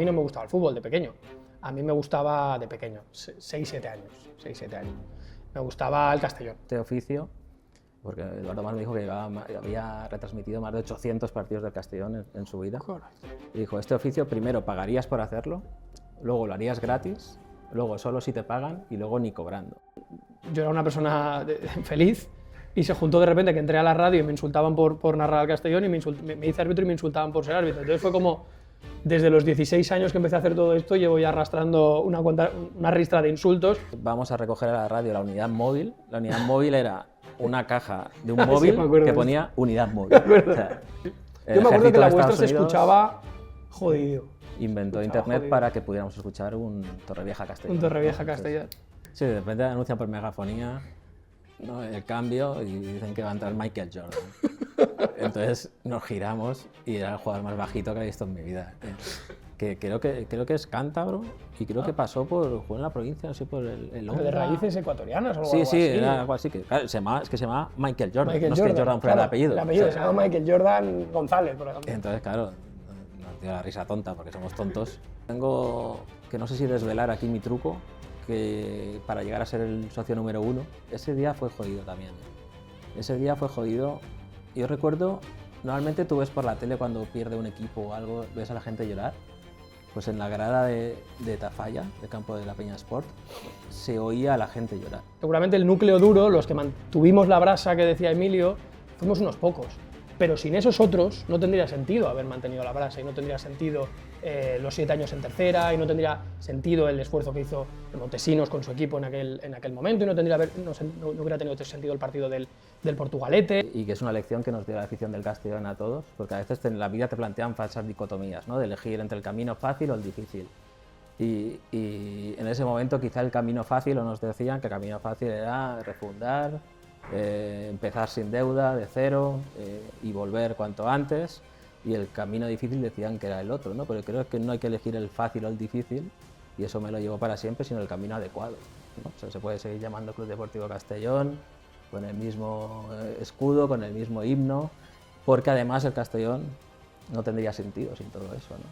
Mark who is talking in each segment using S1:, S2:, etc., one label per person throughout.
S1: mí no me gustaba el fútbol de pequeño. A mí me gustaba de pequeño, 6-7 años. Me gustaba el Castellón.
S2: Este oficio, porque Eduardo Mas me dijo que había retransmitido más de 800 partidos del Castellón en su vida.
S1: Correcto.
S2: Y dijo, este oficio primero pagarías por hacerlo, luego lo harías gratis, luego solo si te pagan y luego ni cobrando.
S1: Yo era una persona feliz y se juntó de repente que entré a la radio y me insultaban por narrar al Castellón y me hice árbitro y me insultaban por ser árbitro. Entonces fue como, desde los 16 años que empecé a hacer todo esto, llevo ya arrastrando una ristra de insultos.
S2: Vamos a recoger a la radio la unidad móvil. La unidad móvil era una caja de un
S1: Sí,
S2: móvil
S1: me acuerdo
S2: que
S1: de
S2: ponía unidad móvil. O sea, el
S1: Yo me acuerdo que la
S2: ejército de
S1: vuestra se
S2: Estados Unidos
S1: escuchaba jodido.
S2: inventó
S1: escuchaba
S2: internet
S1: jodido.
S2: para que pudiéramos escuchar un Torrevieja Castellón.
S1: Un Torrevieja
S2: ¿no?
S1: Castellón.
S2: Sí, de repente anuncian por megafonía, ¿no?, el cambio y dicen que va a entrar Michael Jordan. Entonces nos giramos y era el jugador más bajito que he visto en mi vida. Que creo que es cántabro y creo que pasó jugó en la provincia, no sé, por el
S1: Pero de
S2: Honda.
S1: raíces ecuatorianas o algo
S2: Sí,
S1: así.
S2: sí, era algo así. Que, claro, es que se llama Michael Jordan,
S1: Michael
S2: no es que Jordan fuera
S1: claro,
S2: el apellido.
S1: El apellido,
S2: O sea,
S1: se llama Michael Jordan González, por ejemplo.
S2: entonces, claro, nos dio la risa tonta porque somos tontos. Tengo que no sé si desvelar aquí mi truco, que para llegar a ser el socio número 1, ese día fue jodido también. Ese día fue jodido. Yo recuerdo, normalmente tú ves por la tele cuando pierde un equipo o algo, ves a la gente llorar. Pues en la grada de Tafalla, del campo de la Peña Sport, se oía a la gente llorar.
S1: Seguramente el núcleo duro, los que mantuvimos la brasa que decía Emilio, fuimos unos pocos. Pero sin esos otros no tendría sentido haber mantenido la brasa y no tendría sentido los 7 años en tercera y no tendría sentido el esfuerzo que hizo Montesinos con su equipo en aquel momento y no hubiera tenido sentido el partido del Portugalete.
S2: Y que es una lección que nos dio la afición del Castellón a todos, porque a veces en la vida te plantean falsas dicotomías, ¿no?, de elegir entre el camino fácil o el difícil. Y en ese momento quizá el camino fácil, o nos decían que el camino fácil era refundar, empezar sin deuda, de cero, y volver cuanto antes, y el camino difícil decían que era el otro, ¿no? Pero creo que no hay que elegir el fácil o el difícil, y eso me lo llevo para siempre, sino el camino adecuado, ¿no? O sea, se puede seguir llamando Club Deportivo Castellón, con el mismo escudo, con el mismo himno, porque además el Castellón no tendría sentido sin todo eso, ¿no?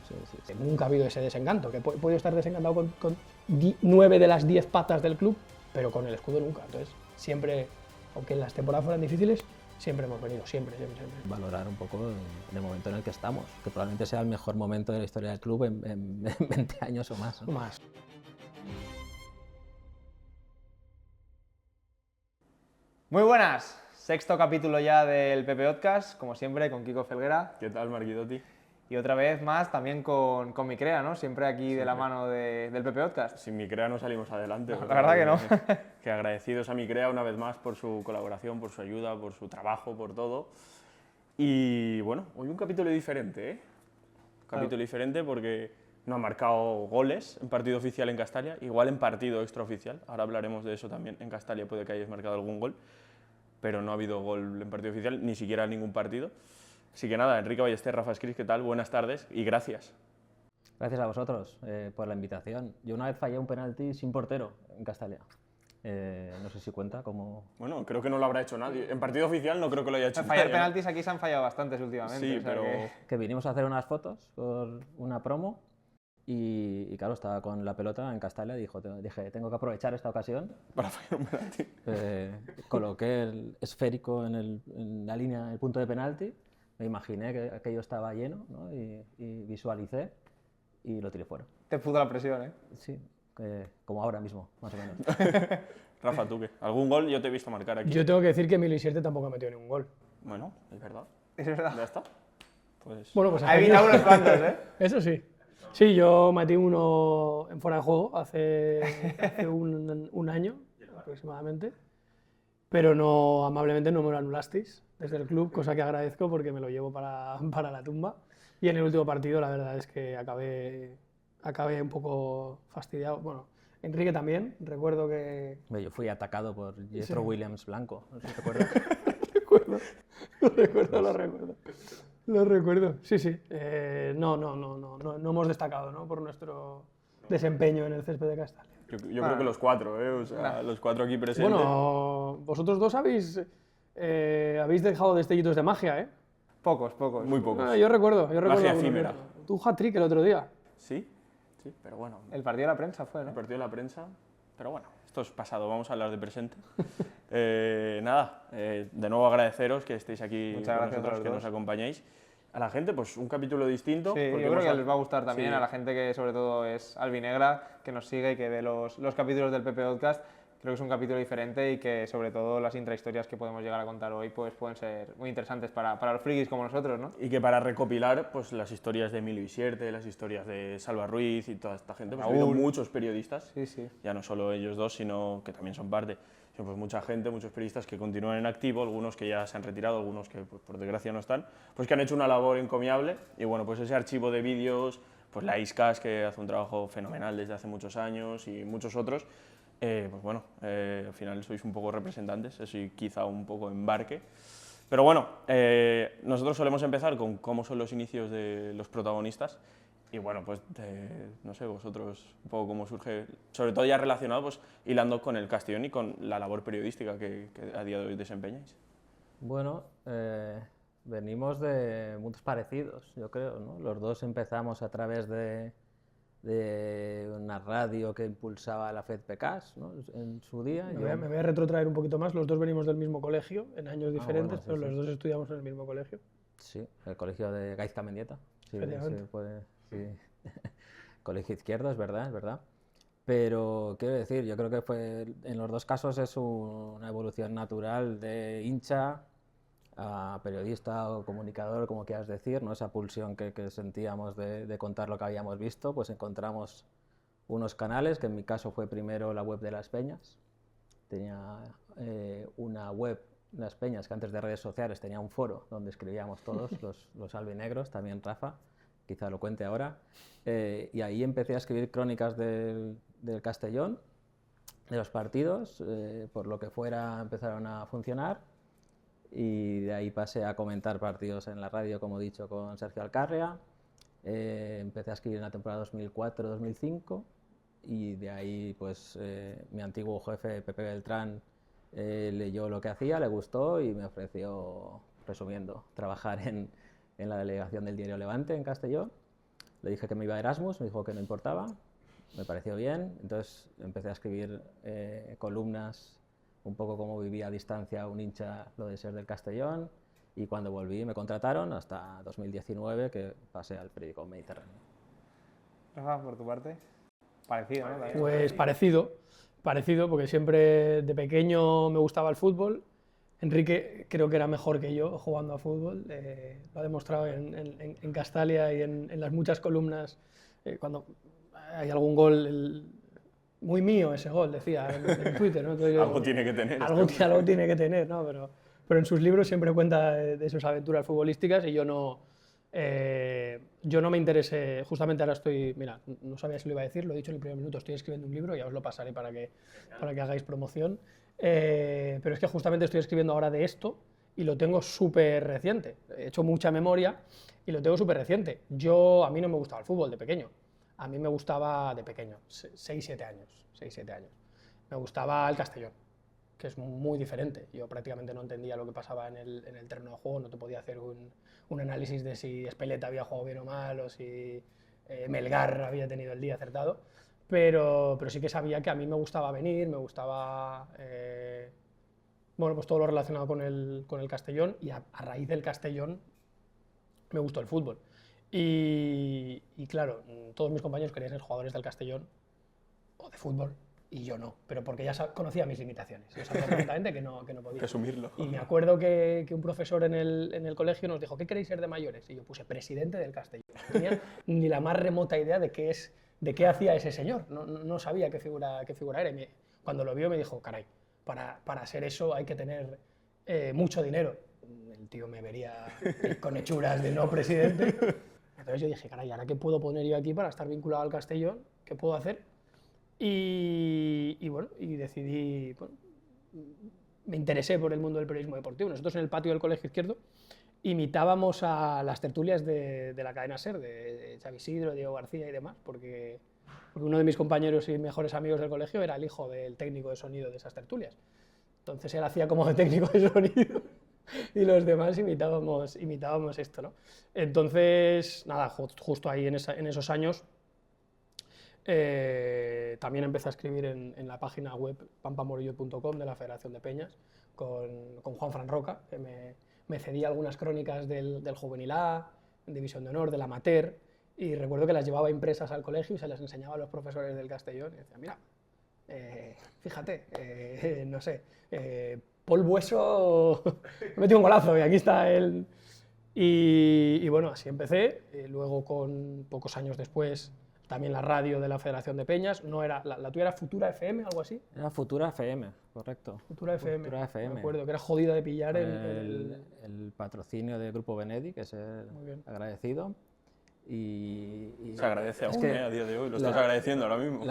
S2: Sí.
S1: Nunca ha habido ese desencanto, que he podido estar desencantado con 9 de las 10 patas del club, pero con el escudo nunca. Entonces, siempre, aunque las temporadas fueran difíciles, siempre hemos venido, siempre.
S2: Valorar un poco el momento en el que estamos, que probablemente sea el mejor momento de la historia del club en 20 años o más, ¿no?
S1: Más.
S3: Muy buenas, sexto capítulo ya del PP Podcast, como siempre con Kiko Felguera.
S4: ¿Qué tal, Marquidotti?
S3: Y otra vez más también con Micrea, ¿no? Siempre aquí de la mano del PP Podcast.
S4: Sin Micrea no salimos adelante.
S3: No, la verdad que no.
S4: Que agradecidos a Micrea una vez más por su colaboración, por su ayuda, por su trabajo, por todo. Y bueno, hoy un capítulo diferente, ¿eh? Un capítulo diferente porque no ha marcado goles en partido oficial en Castalia, igual en partido extraoficial. Ahora hablaremos de eso también. En Castalia puede que hayas marcado algún gol, pero no ha habido gol en partido oficial, ni siquiera en ningún partido. Así que nada, Enrique Ballester, Rafa Escris, ¿qué tal? Buenas tardes y gracias.
S2: Gracias a vosotros por la invitación. Yo una vez fallé un penalti sin portero en Castalia. No sé si cuenta como...
S4: Bueno, creo que no lo habrá hecho nadie. En partido oficial no creo que lo haya hecho
S3: Fallar
S4: nadie, ¿no?
S3: penaltis aquí se han fallado bastantes últimamente.
S4: Sí,
S3: o sea
S4: pero...
S2: Que vinimos a hacer unas fotos por una promo y claro, estaba con la pelota en Castalia y dije, tengo que aprovechar esta ocasión.
S4: Para fallar un penalti.
S2: Coloqué el esférico en la línea, en el punto de penalti, me imaginé que aquello estaba lleno, ¿no? y visualicé y lo tiré fuera.
S3: te pudo la presión, ¿eh?
S2: Sí, como ahora mismo, más o menos.
S4: Rafa, ¿tú qué? ¿Algún gol yo te he visto marcar aquí?
S1: Yo tengo que decir que Emilio Isierte tampoco ha metido ningún gol.
S4: Bueno, es verdad.
S3: Es verdad.
S4: Ya está. Pues...
S1: Bueno, pues
S3: Ha evitado unos cuantos, ¿eh?
S1: Eso sí. Sí, yo metí uno en fuera de juego hace un año aproximadamente, pero no, amablemente no me lo anulasteis desde el club, cosa que agradezco porque me lo llevo para la tumba. Y en el último partido la verdad es que acabé un poco fastidiado. Bueno, Enrique también, recuerdo que...
S2: Yo fui atacado por Jethro Williams Blanco, no sé si te acuerdas.
S1: Lo recuerdo, sí, sí. No hemos destacado, ¿no?, por nuestro desempeño en el césped de Castalia.
S4: Yo creo que los cuatro, ¿eh? O sea, los cuatro aquí presentes.
S1: Bueno, vosotros dos habéis dejado destellitos de magia, ¿eh?
S3: Pocos.
S4: Muy pocos.
S1: Yo recuerdo.
S4: Magia efímera.
S1: Tú hat-trick el otro día.
S4: ¿Sí? Sí, pero bueno,
S3: El partido de la prensa fue,
S4: el
S3: ¿no?
S4: partido de la prensa, pero bueno, esto es pasado, vamos a hablar de presente. Nada, de nuevo agradeceros que estéis aquí
S3: Muchas
S4: con
S3: gracias a
S4: nosotros,
S3: los
S4: que
S3: dos.
S4: nos acompañéis. A la gente, pues un capítulo distinto.
S3: Sí, yo
S4: porque
S3: creo
S4: hemos
S3: que les va a gustar también
S4: sí.
S3: a la gente que sobre todo es albinegra, que nos sigue y que ve los capítulos del PP Podcast. Creo que es un capítulo diferente y que sobre todo las intrahistorias que podemos llegar a contar hoy pues pueden ser muy interesantes para los frikis como nosotros, ¿no?
S4: Y que para recopilar pues, las historias de Emilio Isierte, las historias de Salva Ruiz y toda esta gente, pues, ha habido
S3: Raúl.
S4: muchos periodistas,
S3: Sí, sí.
S4: ya no solo ellos dos, sino que también son parte, sino pues mucha gente, muchos periodistas que continúan en activo, algunos que ya se han retirado, algunos que pues, por desgracia no están, pues que han hecho una labor encomiable y bueno, pues ese archivo de vídeos, pues la ISCAS que hace un trabajo fenomenal desde hace muchos años y muchos otros, pues bueno, al final sois un poco representantes, eso y quizá un poco embarque. Pero bueno, nosotros solemos empezar con cómo son los inicios de los protagonistas y bueno, pues no sé, vosotros un poco cómo surge, sobre todo ya relacionado, pues hilando con el Castellón y con la labor periodística que a día de hoy desempeñáis.
S2: Bueno, venimos de mundos parecidos, yo creo, ¿no? Los dos empezamos a través de una radio que impulsaba la FEDPECAS, ¿no? En su día.
S1: Me voy a retrotraer un poquito más. Los dos venimos del mismo colegio, en años diferentes,
S2: bueno, sí,
S1: pero
S2: sí.
S1: los dos estudiamos en el mismo colegio.
S2: Sí, el colegio de Gaizka Mendieta. Sí,
S1: Efectivamente.
S2: sí. Colegio izquierdo, es verdad. Pero quiero decir, yo creo que en los dos casos es una evolución natural de hincha a periodista o comunicador, como quieras decir, ¿no? Esa pulsión que sentíamos de contar lo que habíamos visto, pues encontramos unos canales, que en mi caso fue primero la web de Las Peñas. Tenía una web, Las Peñas, que antes de redes sociales tenía un foro donde escribíamos todos, los albinegros, también Rafa, quizá lo cuente ahora. Y ahí empecé a escribir crónicas del Castellón, de los partidos, por lo que fuera empezaron a funcionar. Y de ahí pasé a comentar partidos en la radio, como he dicho, con Sergio Alcarria. Empecé a escribir en la temporada 2004-2005 y de ahí pues mi antiguo jefe Pepe Beltrán leyó lo que hacía, le gustó y me ofreció, resumiendo, trabajar en la delegación del diario Levante en Castellón. Le dije que me iba a Erasmus, me dijo que no importaba, me pareció bien, entonces empecé a escribir columnas, un poco como vivía a distancia un hincha lo de ser del Castellón, y cuando volví me contrataron hasta 2019 que pasé al periódico Mediterráneo.
S3: Rafa, por tu parte, parecido, ¿no? También.
S1: Pues parecido, porque siempre de pequeño me gustaba el fútbol. Enrique creo que era mejor que yo jugando a fútbol, lo ha demostrado en Castalia y en las muchas columnas, cuando hay algún gol, muy mío ese gol, decía en Twitter, ¿no? Entonces
S4: Algo tiene que tener.
S1: algo tiene que tener, ¿no? Pero en sus libros siempre cuenta de sus aventuras futbolísticas y yo no me interesé, justamente ahora estoy, mira, no sabía si lo iba a decir, lo he dicho en el primer minuto, estoy escribiendo un libro, ya os lo pasaré para que hagáis promoción, pero es que justamente estoy escribiendo ahora de esto y lo tengo súper reciente, he hecho mucha memoria y lo tengo súper reciente. A mí no me gustaba el fútbol de pequeño, a mí me gustaba de pequeño, 6-7 años, me gustaba el Castellón, que es muy diferente. Yo prácticamente no entendía lo que pasaba en el terreno de juego, no te podía hacer un análisis de si Espeleta había jugado bien o mal, o si Melgar había tenido el día acertado, pero sí que sabía que a mí me gustaba venir, me gustaba bueno, pues todo lo relacionado con el Castellón, y a raíz del Castellón me gustó el fútbol. Y claro, todos mis compañeros querían ser jugadores del Castellón o de fútbol, y yo no, pero porque ya conocía mis limitaciones. Yo sabía perfectamente que no podía.
S4: Que asumirlo.
S1: Y me acuerdo que un profesor en el colegio nos dijo, ¿qué queréis ser de mayores? Y yo puse presidente del Castellón. No tenía ni la más remota idea de qué hacía ese señor. No sabía qué figura era. Y cuando lo vio me dijo, caray, para ser eso hay que tener mucho dinero. El tío me vería con hechuras de no presidente. Entonces yo dije, caray, ¿ahora qué puedo poner yo aquí para estar vinculado al Castellón? ¿Qué puedo hacer? Y bueno, y decidí, bueno, me interesé por el mundo del periodismo deportivo. Nosotros en el patio del Colegio Izquierdo imitábamos a las tertulias de la cadena SER, de Xavi Isidro, Diego García y demás, porque uno de mis compañeros y mejores amigos del colegio era el hijo del técnico de sonido de esas tertulias. Entonces él hacía como de técnico de sonido y los demás imitábamos esto, ¿no? Entonces, nada, justo ahí en esos años también empecé a escribir en la página web pampamorillo.com de la Federación de Peñas con Juan Fran Roca, que me cedía algunas crónicas del Juvenil A, División de Honor, del Amateur, y recuerdo que las llevaba impresas al colegio y se las enseñaba a los profesores del Castellón y decía, mira, fíjate, no sé, Paul Bueso me metió un golazo y aquí está él. Y bueno, así empecé, luego pocos años después también la radio de la Federación de Peñas, no era, la tuya era Futura FM, algo así.
S2: Era Futura FM, correcto.
S1: Futura FM,
S2: Futura FM.
S1: me acuerdo, que era jodida de pillar
S2: el patrocinio de Grupo Benedi, que es agradecido. Y
S4: se agradece aún,
S2: que
S4: a día de hoy, lo estás agradeciendo ahora mismo.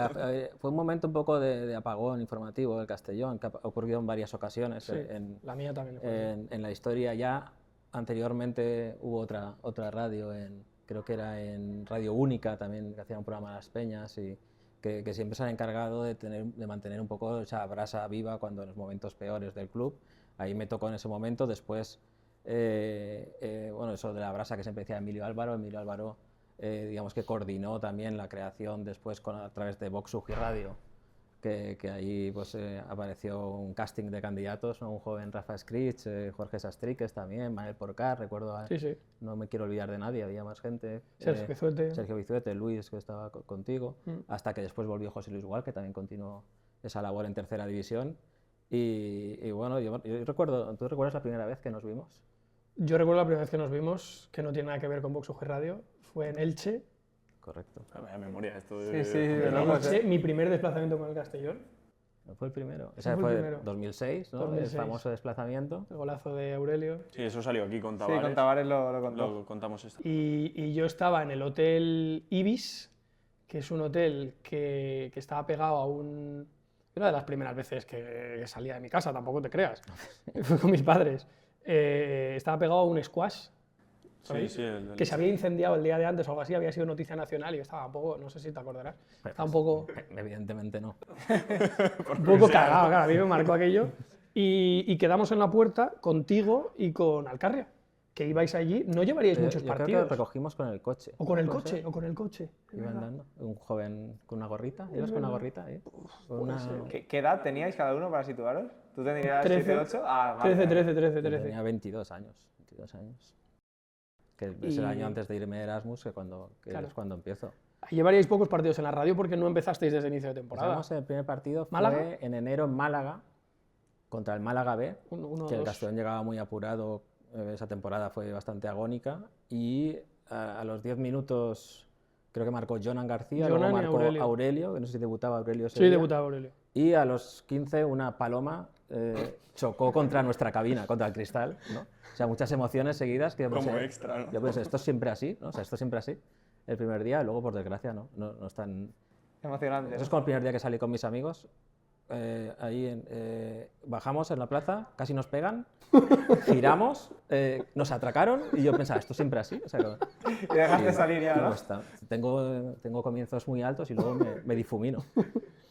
S2: Fue un momento un poco de apagón informativo del Castellón, que ha ocurrido en varias ocasiones.
S1: Sí, la mía también fue
S2: en la historia ya anteriormente hubo otra radio, creo que era en Radio Única también, que hacía un programa a las Peñas y que siempre se han encargado de mantener un poco esa brasa viva cuando en los momentos peores del club. Ahí me tocó en ese momento, después, bueno, eso de la brasa que siempre decía Emilio Álvaro, digamos que coordinó también la creación después a través de Vox Uji Radio, que ahí pues, apareció un casting de candidatos, ¿no? Un joven Rafa Scritch, Jorge Sastriques también, Manuel Porcar, recuerdo,
S1: sí.
S2: No me quiero olvidar de nadie, había más gente.
S1: Sergio
S2: Bizuete, Luis, que estaba contigo, hasta que después volvió José Luis Gual, que también continuó esa labor en tercera división. Y bueno, yo recuerdo, ¿tú recuerdas la primera vez que nos vimos?
S1: Yo recuerdo la primera vez que nos vimos, que no tiene nada que ver con Vox Uji Radio, fue en Elche.
S2: Correcto.
S4: Vaya memoria esto
S1: de mi primer desplazamiento con el Castellón.
S2: ¿No fue el primero? Ese fue el 2006, ¿no? 2006. El famoso desplazamiento.
S1: El golazo de Aurelio.
S4: Sí, eso salió aquí con Tavares.
S3: Sí, con Tavares lo
S4: contamos esto.
S1: Y yo estaba en el Hotel Ibis, que es un hotel que estaba pegado a un... Era de las primeras veces que salía de mi casa, tampoco te creas. Fue con mis padres. Estaba pegado a un squash. ¿Sabéis?
S4: Sí,
S1: que se había incendiado el día de antes o algo así, había sido noticia nacional y yo estaba un poco, no sé si te acordarás, estaba un poco...
S2: Evidentemente no.
S1: Un poco cagado, claro, a mí me marcó aquello. Y quedamos en la puerta contigo y con Alcarria, que ibais allí, no llevaríais muchos partidos.
S2: Creo que recogimos con el coche.
S1: O con el coche.
S2: Iba andando, un joven con una gorrita, ¿ibas con una gorrita?
S3: ¿Qué edad teníais cada uno para situaros? ¿Tú tendrías
S1: 13,
S3: 7, 8? Ah,
S1: vale. 13.
S2: Tenía 22 años. Que es el año antes de irme de Erasmus, claro. Es cuando empiezo.
S1: Llevaríais pocos partidos en la radio porque no empezasteis desde el inicio de temporada.
S2: El primer partido
S1: ¿Málaga?
S2: fue en enero en Málaga, contra el Málaga B, que el Castellón llegaba muy apurado, esa temporada fue bastante agónica, y a los 10 minutos creo que marcó Jonan García, luego marcó Aurelio, que no sé si debutaba Aurelio ese día.
S1: Debutaba Aurelio.
S2: Y a los 15 una paloma chocó contra nuestra cabina, contra el cristal, ¿no? O sea, muchas emociones seguidas que yo pensé,
S4: como extra, ¿no?
S2: Yo pensé, esto es siempre así, ¿no? O sea, esto es siempre así. El primer día, luego por desgracia no es tan...
S3: Emocionante.
S2: Eso es como el primer día que salí con mis amigos. Bajamos en la plaza, casi nos pegan, giramos, nos atracaron y yo pensaba, esto es siempre así. O sea,
S3: y dejaste salir ya, ¿no?
S2: Tengo comienzos muy altos y luego me difumino.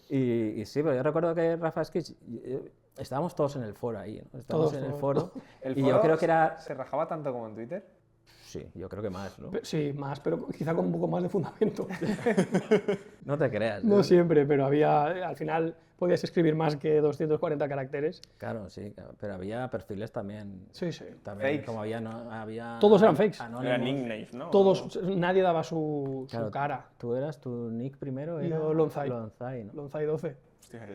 S2: Y sí, pero yo recuerdo que Rafa Skitch, estábamos todos en el foro ahí, ¿no? Estábamos en el foro.
S3: ¿El
S2: y
S3: foro
S2: yo creo que era...
S3: se rajaba tanto como en Twitter?
S2: Sí, yo creo que más, ¿no?
S1: Sí, más, pero quizá con un poco más de fundamento.
S2: No te creas.
S1: No siempre, pero al final podías escribir más que 240 caracteres.
S2: Claro, sí, pero había perfiles también.
S1: Sí.
S2: También,
S3: fakes.
S2: como había...
S1: Todos eran fakes.
S4: Era nicknames, ¿no?
S1: Todos, nadie daba su cara.
S2: ¿Tú eras tu nick primero? Era
S1: Yo Lonzai.
S2: ¿No?
S1: Lonzai 12.
S4: Hostia,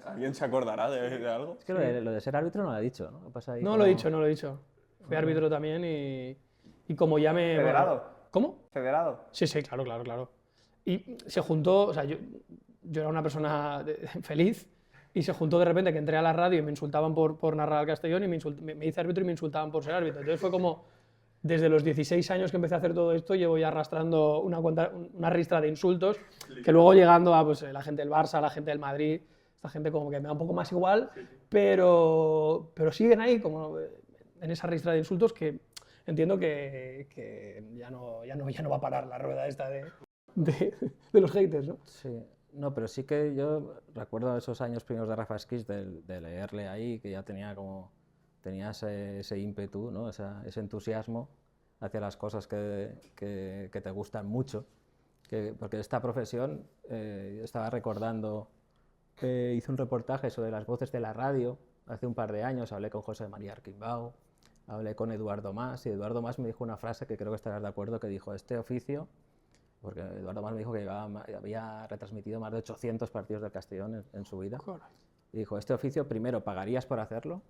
S4: ¿alguien se acordará de algo?
S2: Es que lo de ser árbitro no lo ha dicho, ¿no? Pasa ahí
S1: No lo he dicho. Fui árbitro también y como ya me...
S3: ¿Federado?
S1: Bueno, ¿cómo?
S3: ¿Federado?
S1: Sí, claro. Y se juntó, o sea, yo era una persona feliz y se juntó de repente que entré a la radio y me insultaban por narrar al Castellón y me hice árbitro y me insultaban por ser árbitro. Entonces fue como, desde los 16 años que empecé a hacer todo esto, llevo ya arrastrando una ristra de insultos que luego llegando a pues, la gente del Barça, la gente del Madrid, esta gente como que me da un poco más igual, pero siguen ahí como en esa ristra de insultos que entiendo que ya no va a parar la rueda esta de los haters, ¿no?
S2: Sí, no, pero sí que yo recuerdo esos años primeros de Rafa Skitch de leerle ahí, que ya tenía ese ímpetu, ¿no? Ese entusiasmo hacia las cosas que te gustan mucho, porque esta profesión, estaba recordando, hice un reportaje sobre las voces de la radio hace un par de años, hablé con José María Arquimbao, hablé con Eduardo Mas, y Eduardo Mas me dijo una frase que creo que estarás de acuerdo, que dijo, este oficio, porque Eduardo Mas me dijo que había retransmitido más de 800 partidos del Castellón en su vida, y dijo, este oficio primero pagarías por hacerlo,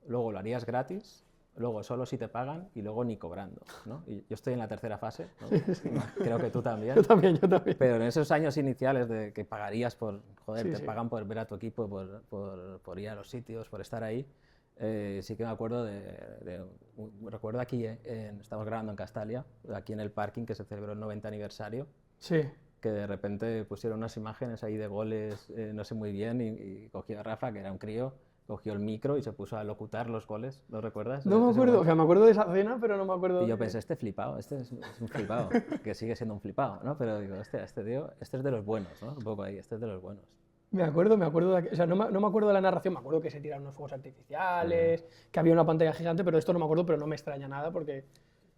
S2: luego lo harías gratis, luego solo si te pagan y luego ni cobrando, ¿no? Y yo estoy en la tercera fase, ¿no? Creo que tú también.
S1: Yo también.
S2: Pero en esos años iniciales de que pagarías por, joder,
S1: Sí,
S2: te
S1: sí.
S2: pagan por ver a tu equipo, por ir a los sitios, por estar ahí, sí que me acuerdo recuerdo aquí, estamos grabando en Castalia, aquí en el parking que se celebró el 90 aniversario,
S1: Sí.
S2: que de repente pusieron unas imágenes ahí de goles, no sé muy bien, y cogió a Rafa, que era un crío, cogió el micro y se puso a locutar los goles, ¿lo recuerdas?
S1: No me
S2: Ese
S1: acuerdo,
S2: momento.
S1: o sea, me acuerdo de esa cena, pero no me acuerdo.
S2: Y yo pensé, este flipado, este es un flipado, que sigue siendo un flipado, ¿no? Pero digo, este tío, este es de los buenos, ¿no? Un poco ahí, este es de los buenos.
S1: Me acuerdo o sea, no me acuerdo de la narración, me acuerdo que se tiraron unos fuegos artificiales, que había una pantalla gigante, pero esto no me acuerdo, pero no me extraña nada porque...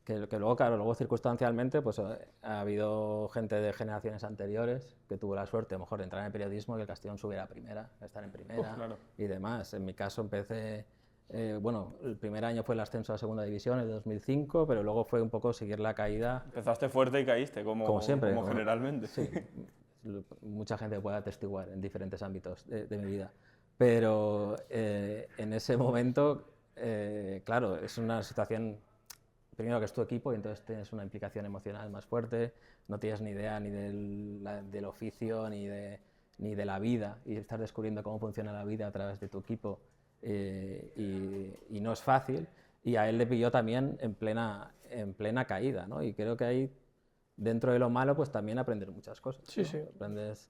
S2: Que luego, claro, luego circunstancialmente, pues ha habido gente de generaciones anteriores que tuvo la suerte, a lo mejor, de entrar en el periodismo y que el Castellón subiera a primera, estar en primera
S4: claro.
S2: y demás. En mi caso empecé, bueno, el primer año fue el ascenso a segunda división, el 2005, pero luego fue un poco seguir la caída.
S4: Empezaste fuerte y caíste, como
S2: siempre.
S4: Como generalmente.
S2: Sí, mucha gente puede atestiguar en diferentes ámbitos de mi vida. Pero en ese momento, claro, es una situación, primero que es tu equipo y entonces tienes una implicación emocional más fuerte, no tienes ni idea ni del oficio ni de la vida, y estás descubriendo cómo funciona la vida a través de tu equipo, y no es fácil, y a él le pilló también en plena caída, ¿no? Y creo que ahí, dentro de lo malo, pues también aprender muchas cosas.
S1: Sí,
S2: ¿no?
S1: sí.
S2: Aprendes,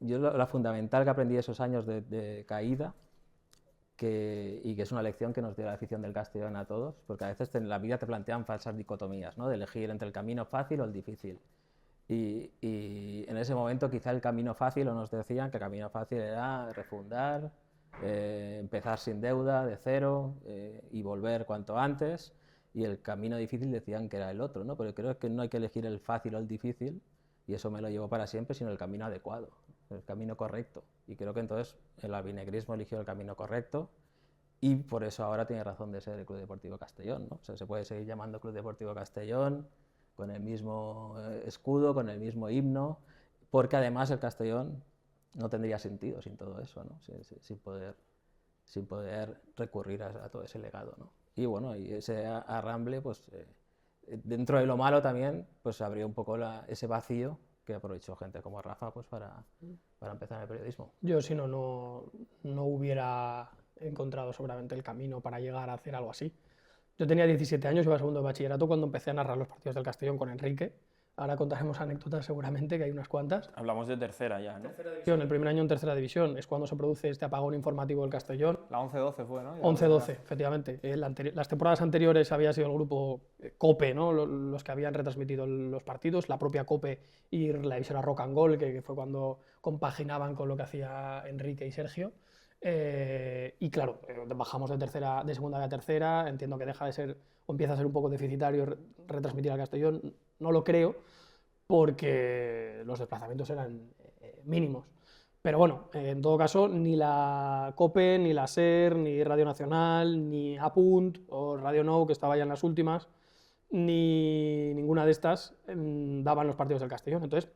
S2: yo la fundamental que aprendí esos años de caída, y que es una lección que nos dio la afición del Castellón a todos, porque a veces en la vida te plantean falsas dicotomías, ¿no? De elegir entre el camino fácil o el difícil. Y en ese momento quizá el camino fácil, o nos decían que el camino fácil era refundar, empezar sin deuda, de cero, y volver cuanto antes, y el camino difícil decían que era el otro, ¿no? Pero creo que no hay que elegir el fácil o el difícil, y eso me lo llevo para siempre, sino el camino adecuado, el camino correcto. Y creo que entonces el albinegrismo eligió el camino correcto, y por eso ahora tiene razón de ser el Club Deportivo Castellón, ¿no? O sea, se puede seguir llamando Club Deportivo Castellón, con el mismo escudo, con el mismo himno, porque además el Castellón no tendría sentido sin todo eso, ¿no? Sin poder recurrir a todo ese legado, ¿no? Y bueno, y ese arramble, pues dentro de lo malo también, pues abrió un poco ese vacío que aprovechó gente como Rafa, pues para empezar en el periodismo.
S1: Yo si no hubiera encontrado seguramente el camino para llegar a hacer algo así. Yo tenía 17 años, iba a segundo de bachillerato cuando empecé a narrar los partidos del Castellón con Enrique. Ahora contaremos anécdotas seguramente, que hay unas cuantas.
S4: Hablamos de tercera ya, ¿no?
S1: El primer año en tercera división es cuando se produce este apagón informativo del Castellón.
S3: La 11-12 fue, ¿no?
S1: 11-12, efectivamente. Las temporadas anteriores había sido el grupo COPE, ¿no? Los que habían retransmitido los partidos, la propia COPE y la emisora Rock and Gold, que fue cuando compaginaban con lo que hacía Enrique y Sergio. Y claro, bajamos de segunda a tercera, entiendo que deja de ser o empieza a ser un poco deficitario retransmitir al Castellón, no lo creo, porque los desplazamientos eran mínimos. Pero bueno, en todo caso, ni la COPE, ni la SER, ni Radio Nacional, ni Apunt o Radio Nou, que estaba ya en las últimas, ni ninguna de estas daban los partidos del Castellón. Entonces,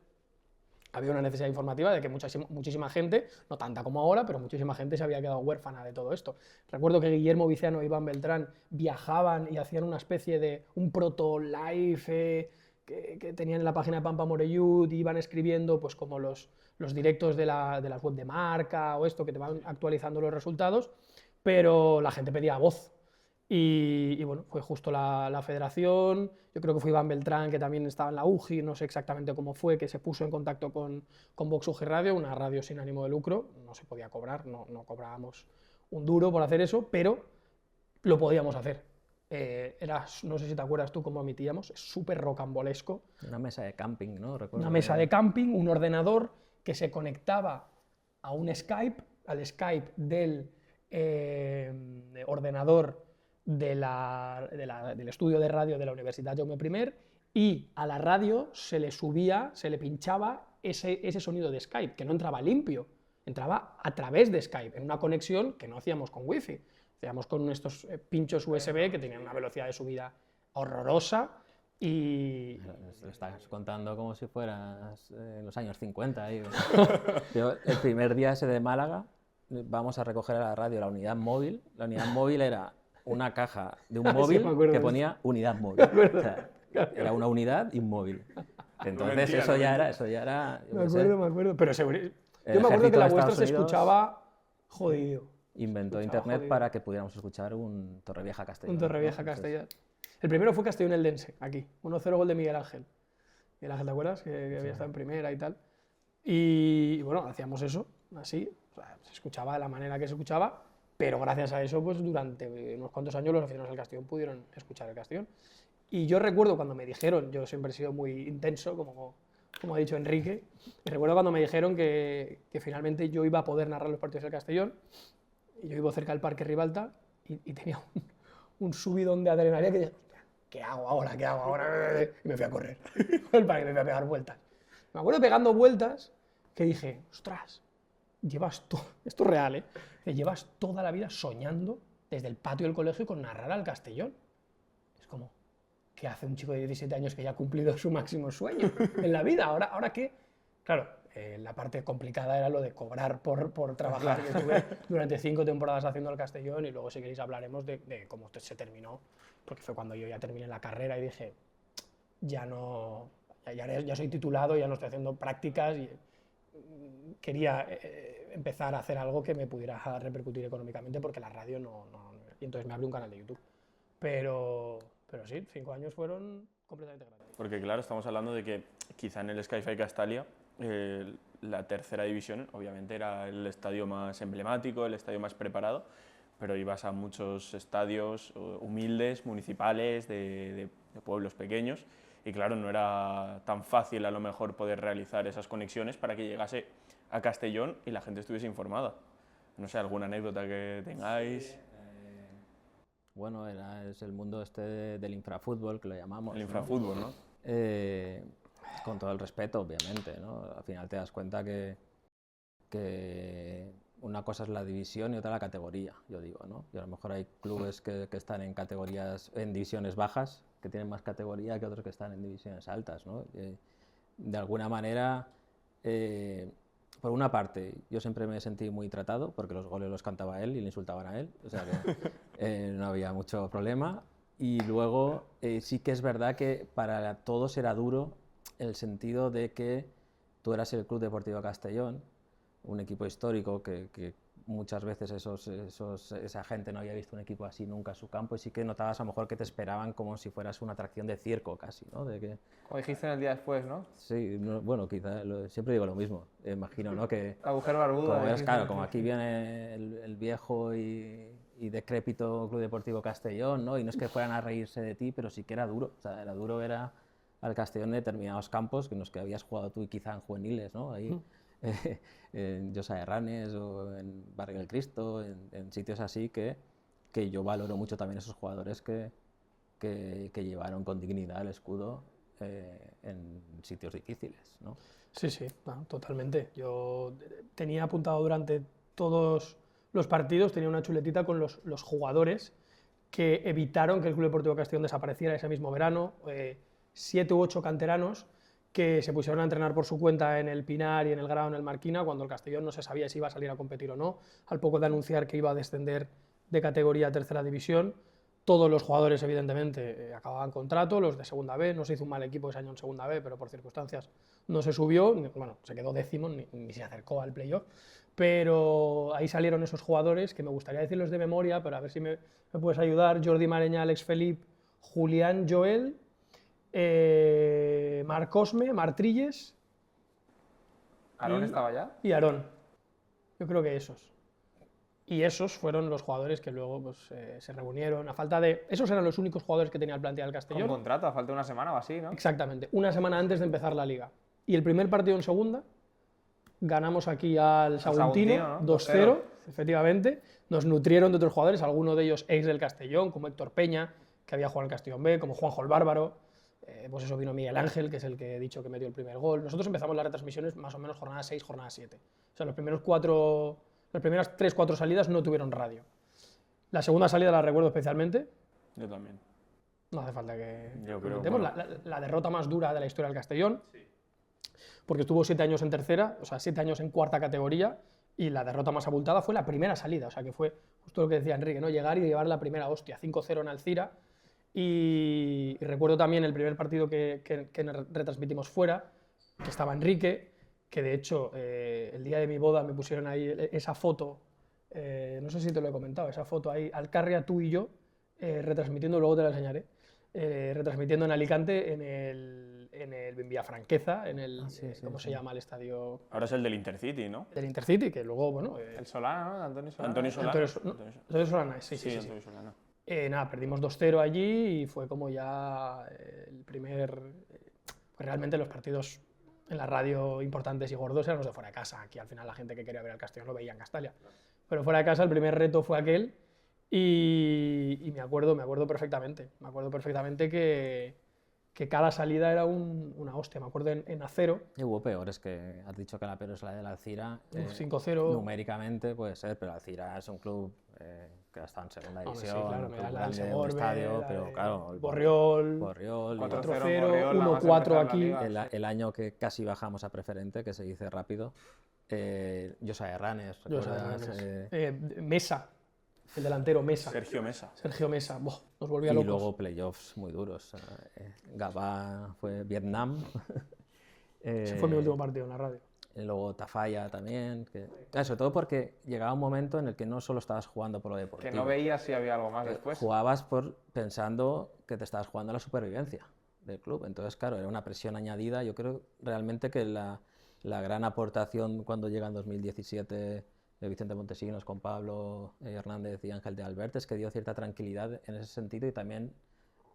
S1: había una necesidad informativa de que muchísima gente, no tanta como ahora, pero muchísima gente se había quedado huérfana de todo esto. Recuerdo que Guillermo Viciano e Iván Beltrán viajaban y hacían una especie de un proto-live que tenían en la página de Pampa Morellut, y iban escribiendo pues como los directos de las web de Marca o esto, que te van actualizando los resultados, pero la gente pedía voz. Y bueno, fue justo la federación, yo creo que fue Iván Beltrán, que también estaba en la UGI, no sé exactamente cómo fue, que se puso en contacto con Vox UGI Radio, una radio sin ánimo de lucro, no se podía cobrar, no cobrábamos un duro por hacer eso, pero lo podíamos hacer. No sé si te acuerdas tú cómo emitíamos, es súper rocambolesco.
S2: Una mesa de camping, ¿no? Recuerdo
S1: Una mesa de camping, un ordenador que se conectaba a un Skype, al Skype del ordenador del estudio de radio de la Universidad Jaume I, y a la radio se le subía, se le pinchaba ese sonido de Skype, que no entraba limpio, entraba a través de Skype, en una conexión que no hacíamos con Wi-Fi, hacíamos con estos pinchos USB que tenían una velocidad de subida horrorosa. Y
S2: Lo estás contando como si fueras en los años 50. Ahí. Yo, el primer día ese de Málaga, vamos a recoger a la radio la unidad móvil. La unidad móvil era una caja de un móvil que ponía unidad móvil. O sea, era una unidad y un móvil. Entonces
S4: mentira,
S2: eso
S4: no
S2: ya
S4: mentira.
S2: era... yo
S1: me
S2: qué sé,
S1: acuerdo, pero yo me
S2: El
S1: acuerdo que
S2: ejército
S1: la
S2: de
S1: vuestra
S2: Estados
S1: se
S2: Unidos
S1: escuchaba jodido.
S2: inventó
S1: escuchaba
S2: internet
S1: jodido.
S2: para que pudiéramos escuchar un Torrevieja Castellón.
S1: Un Torrevieja
S2: ¿no? Entonces,
S1: Castellón. El primero fue Castellón-Eldense, aquí. 1-0 gol de Miguel Ángel. Miguel Ángel, ¿te acuerdas? Que había estado en primera y tal. Y bueno, hacíamos eso, así. O sea, se escuchaba de la manera que se escuchaba, pero gracias a eso, pues durante unos cuantos años los aficionados del Castellón pudieron escuchar el Castellón. Y yo recuerdo cuando me dijeron, yo siempre he sido muy intenso, como ha dicho Enrique, y recuerdo cuando me dijeron que finalmente yo iba a poder narrar los partidos del Castellón, y yo vivo cerca del Parque Ribalta, y tenía un subidón de adrenalina que dije, ¿qué hago ahora? ¿Qué hago ahora? Y me fui a correr. El parque me fui a pegar vueltas. Me acuerdo pegando vueltas que dije, ostras, esto es real, ¿eh? Que llevas toda la vida soñando desde el patio del colegio con narrar al Castellón. Es como, ¿qué hace un chico de 17 años que ya ha cumplido su máximo sueño en la vida? ¿Ahora qué? Claro, la parte complicada era lo de cobrar por trabajar. Yo estuve durante 5 temporadas haciendo el Castellón y luego si queréis hablaremos de cómo se terminó, porque fue cuando yo ya terminé la carrera y dije, ya soy titulado, ya no estoy haciendo prácticas y quería empezar a hacer algo que me pudiera repercutir económicamente porque la radio y entonces me abrí un canal de YouTube. Pero sí, 5 años fueron completamente gratis.
S4: Porque claro, estamos hablando de que quizá en el Sky-Fi Castalia la tercera división obviamente era el estadio más emblemático, el estadio más preparado, pero ibas a muchos estadios humildes, municipales, de pueblos pequeños, y claro, no era tan fácil a lo mejor poder realizar esas conexiones para que llegase a Castellón y la gente estuviese informada. No sé, alguna anécdota que tengáis.
S2: Bueno, es el mundo del infrafútbol, que lo llamamos.
S4: El infrafútbol, ¿no?
S2: Con todo el respeto, obviamente, ¿no? Al final te das cuenta que una cosa es la división y otra la categoría, yo digo, ¿no? Y a lo mejor hay clubes que están en divisiones bajas, que tienen más categoría que otros que están en divisiones altas, ¿no? De alguna manera, por una parte, yo siempre me sentí muy tratado, porque los goles los cantaba él y le insultaban a él, o sea que no había mucho problema. Y luego sí que es verdad que para todos era duro el sentido de que tú eras el Club Deportivo Castellón, un equipo histórico que muchas veces esa gente no había visto un equipo así nunca en su campo, y sí que notabas a lo mejor que te esperaban como si fueras una atracción de circo casi, ¿no?
S3: Como dijiste en el día después, ¿no?
S2: Sí, bueno, quizá siempre digo lo mismo, imagino, ¿no? Que
S3: Agujero barbudo.
S2: claro, como aquí viene el viejo y decrépito Club Deportivo Castellón, ¿no? Y no es que fueran a reírse de ti, pero sí que era duro, o sea, era duro ver al Castellón de determinados campos en los que habías jugado tú y quizá en juveniles, ¿no? Ahí, en Josa de Ranes o en Barrio del Cristo, en sitios así que yo valoro mucho también esos jugadores que llevaron con dignidad el escudo en sitios difíciles, ¿no?
S1: Sí, no, totalmente. Yo tenía apuntado durante todos los partidos, tenía una chuletita con los jugadores que evitaron que el Club Deportivo Castellón desapareciera ese mismo verano, 7 u 8 canteranos que se pusieron a entrenar por su cuenta en el Pinar y en el Grao, en el Marquina, cuando el Castellón no se sabía si iba a salir a competir o no, al poco de anunciar que iba a descender de categoría a tercera división. Todos los jugadores, evidentemente, acababan contrato, los de segunda B, no se hizo un mal equipo ese año en segunda B, pero por circunstancias no se subió, bueno, se quedó 10º, ni se acercó al playoff, pero ahí salieron esos jugadores, que me gustaría decirlos de memoria, pero a ver si me puedes ayudar: Jordi Mareña, Alex Felip, Julián Joel, Marc Cosme, Martrilles.
S3: ¿Aarón estaba ya?
S1: Y Aarón. Yo creo que esos. Y esos fueron los jugadores que luego pues, se reunieron. Esos eran los únicos jugadores que tenía el plantel del Castellón.
S3: Con contrato, a falta de una semana o así, ¿no?
S1: Exactamente, una semana antes de empezar la liga. Y el primer partido en segunda, ganamos aquí al Saguntino,
S3: ¿no?
S1: 2-0, efectivamente. Nos nutrieron de otros jugadores, algunos de ellos ex del Castellón, como Héctor Peña, que había jugado en el Castellón B, como Juanjo el Bárbaro, Pues eso, vino Miguel Ángel, que es el que he dicho que metió el primer gol. Nosotros empezamos las retransmisiones más o menos jornada 6, jornada 7. O sea, las primeras 3-4 salidas no tuvieron radio. La segunda salida la recuerdo especialmente.
S4: Yo también.
S1: No hace falta que
S4: Yo creo,
S1: comentemos. La derrota más dura de la historia del Castellón, porque estuvo 7 años en tercera, o sea, 7 años en cuarta categoría, y la derrota más abultada fue la primera salida, o sea, que fue justo lo que decía Enrique, ¿no? Llegar y llevar la primera hostia, 5-0 en Alcira, y recuerdo también el primer partido que retransmitimos fuera, que estaba Enrique, que de hecho el día de mi boda me pusieron ahí esa foto, no sé si te lo he comentado, esa foto ahí, Alcarria, tú y yo, retransmitiendo, luego te la enseñaré, retransmitiendo en Alicante en el Villafranqueza, en el, ¿cómo se llama el estadio?
S4: Ahora es el del Intercity, ¿no?
S1: Del Intercity, que luego, bueno...
S3: El Solana, ¿no? Antonio Solana.
S4: Antonio Solana.
S1: Antonio Solana, sí.
S4: Antonio Solana.
S1: Nada, perdimos 2-0 allí y fue como ya el primer... Pues realmente los partidos en la radio importantes y gordos eran los de fuera de casa. Aquí al final la gente que quería ver al Castellón lo veía en Castalia. Pero fuera de casa el primer reto fue aquel y me acuerdo perfectamente. Me acuerdo perfectamente que cada salida era una hostia. Me acuerdo en Acero.
S2: Y hubo peores, que has dicho que la peor es la de la Alcira.
S1: 5-0.
S2: Numéricamente puede ser, pero Alcira es un club que ha estado en segunda división,
S1: sí, claro,
S2: un
S1: me
S2: club
S1: da la
S2: grande,
S1: del
S2: un
S1: Segorbe,
S2: estadio,
S1: la
S2: pero
S1: de
S2: claro, el
S1: Borriol,
S3: 4-0,
S1: 1-4 aquí.
S2: el año que casi bajamos a preferente, que se dice rápido, Josa Herranes, ¿recuerdas?
S1: Mesa, el delantero Mesa.
S4: Sergio Mesa.
S1: Sergio Mesa, nos volvía
S2: Y
S1: locos.
S2: luego playoffs muy duros. Gabá fue Vietnam.
S1: Ese fue mi último partido en la radio.
S2: Y luego Tafalla también. Claro, sobre todo porque llegaba un momento en el que no solo estabas jugando por lo deportivo.
S3: Que no veías si había algo más después.
S2: Jugabas pensando que te estabas jugando a la supervivencia del club. Entonces, claro, era una presión añadida. Yo creo realmente que la gran aportación cuando llega en 2017 de Vicente Montesinos con Pablo Hernández y Ángel de Albert es que dio cierta tranquilidad en ese sentido y también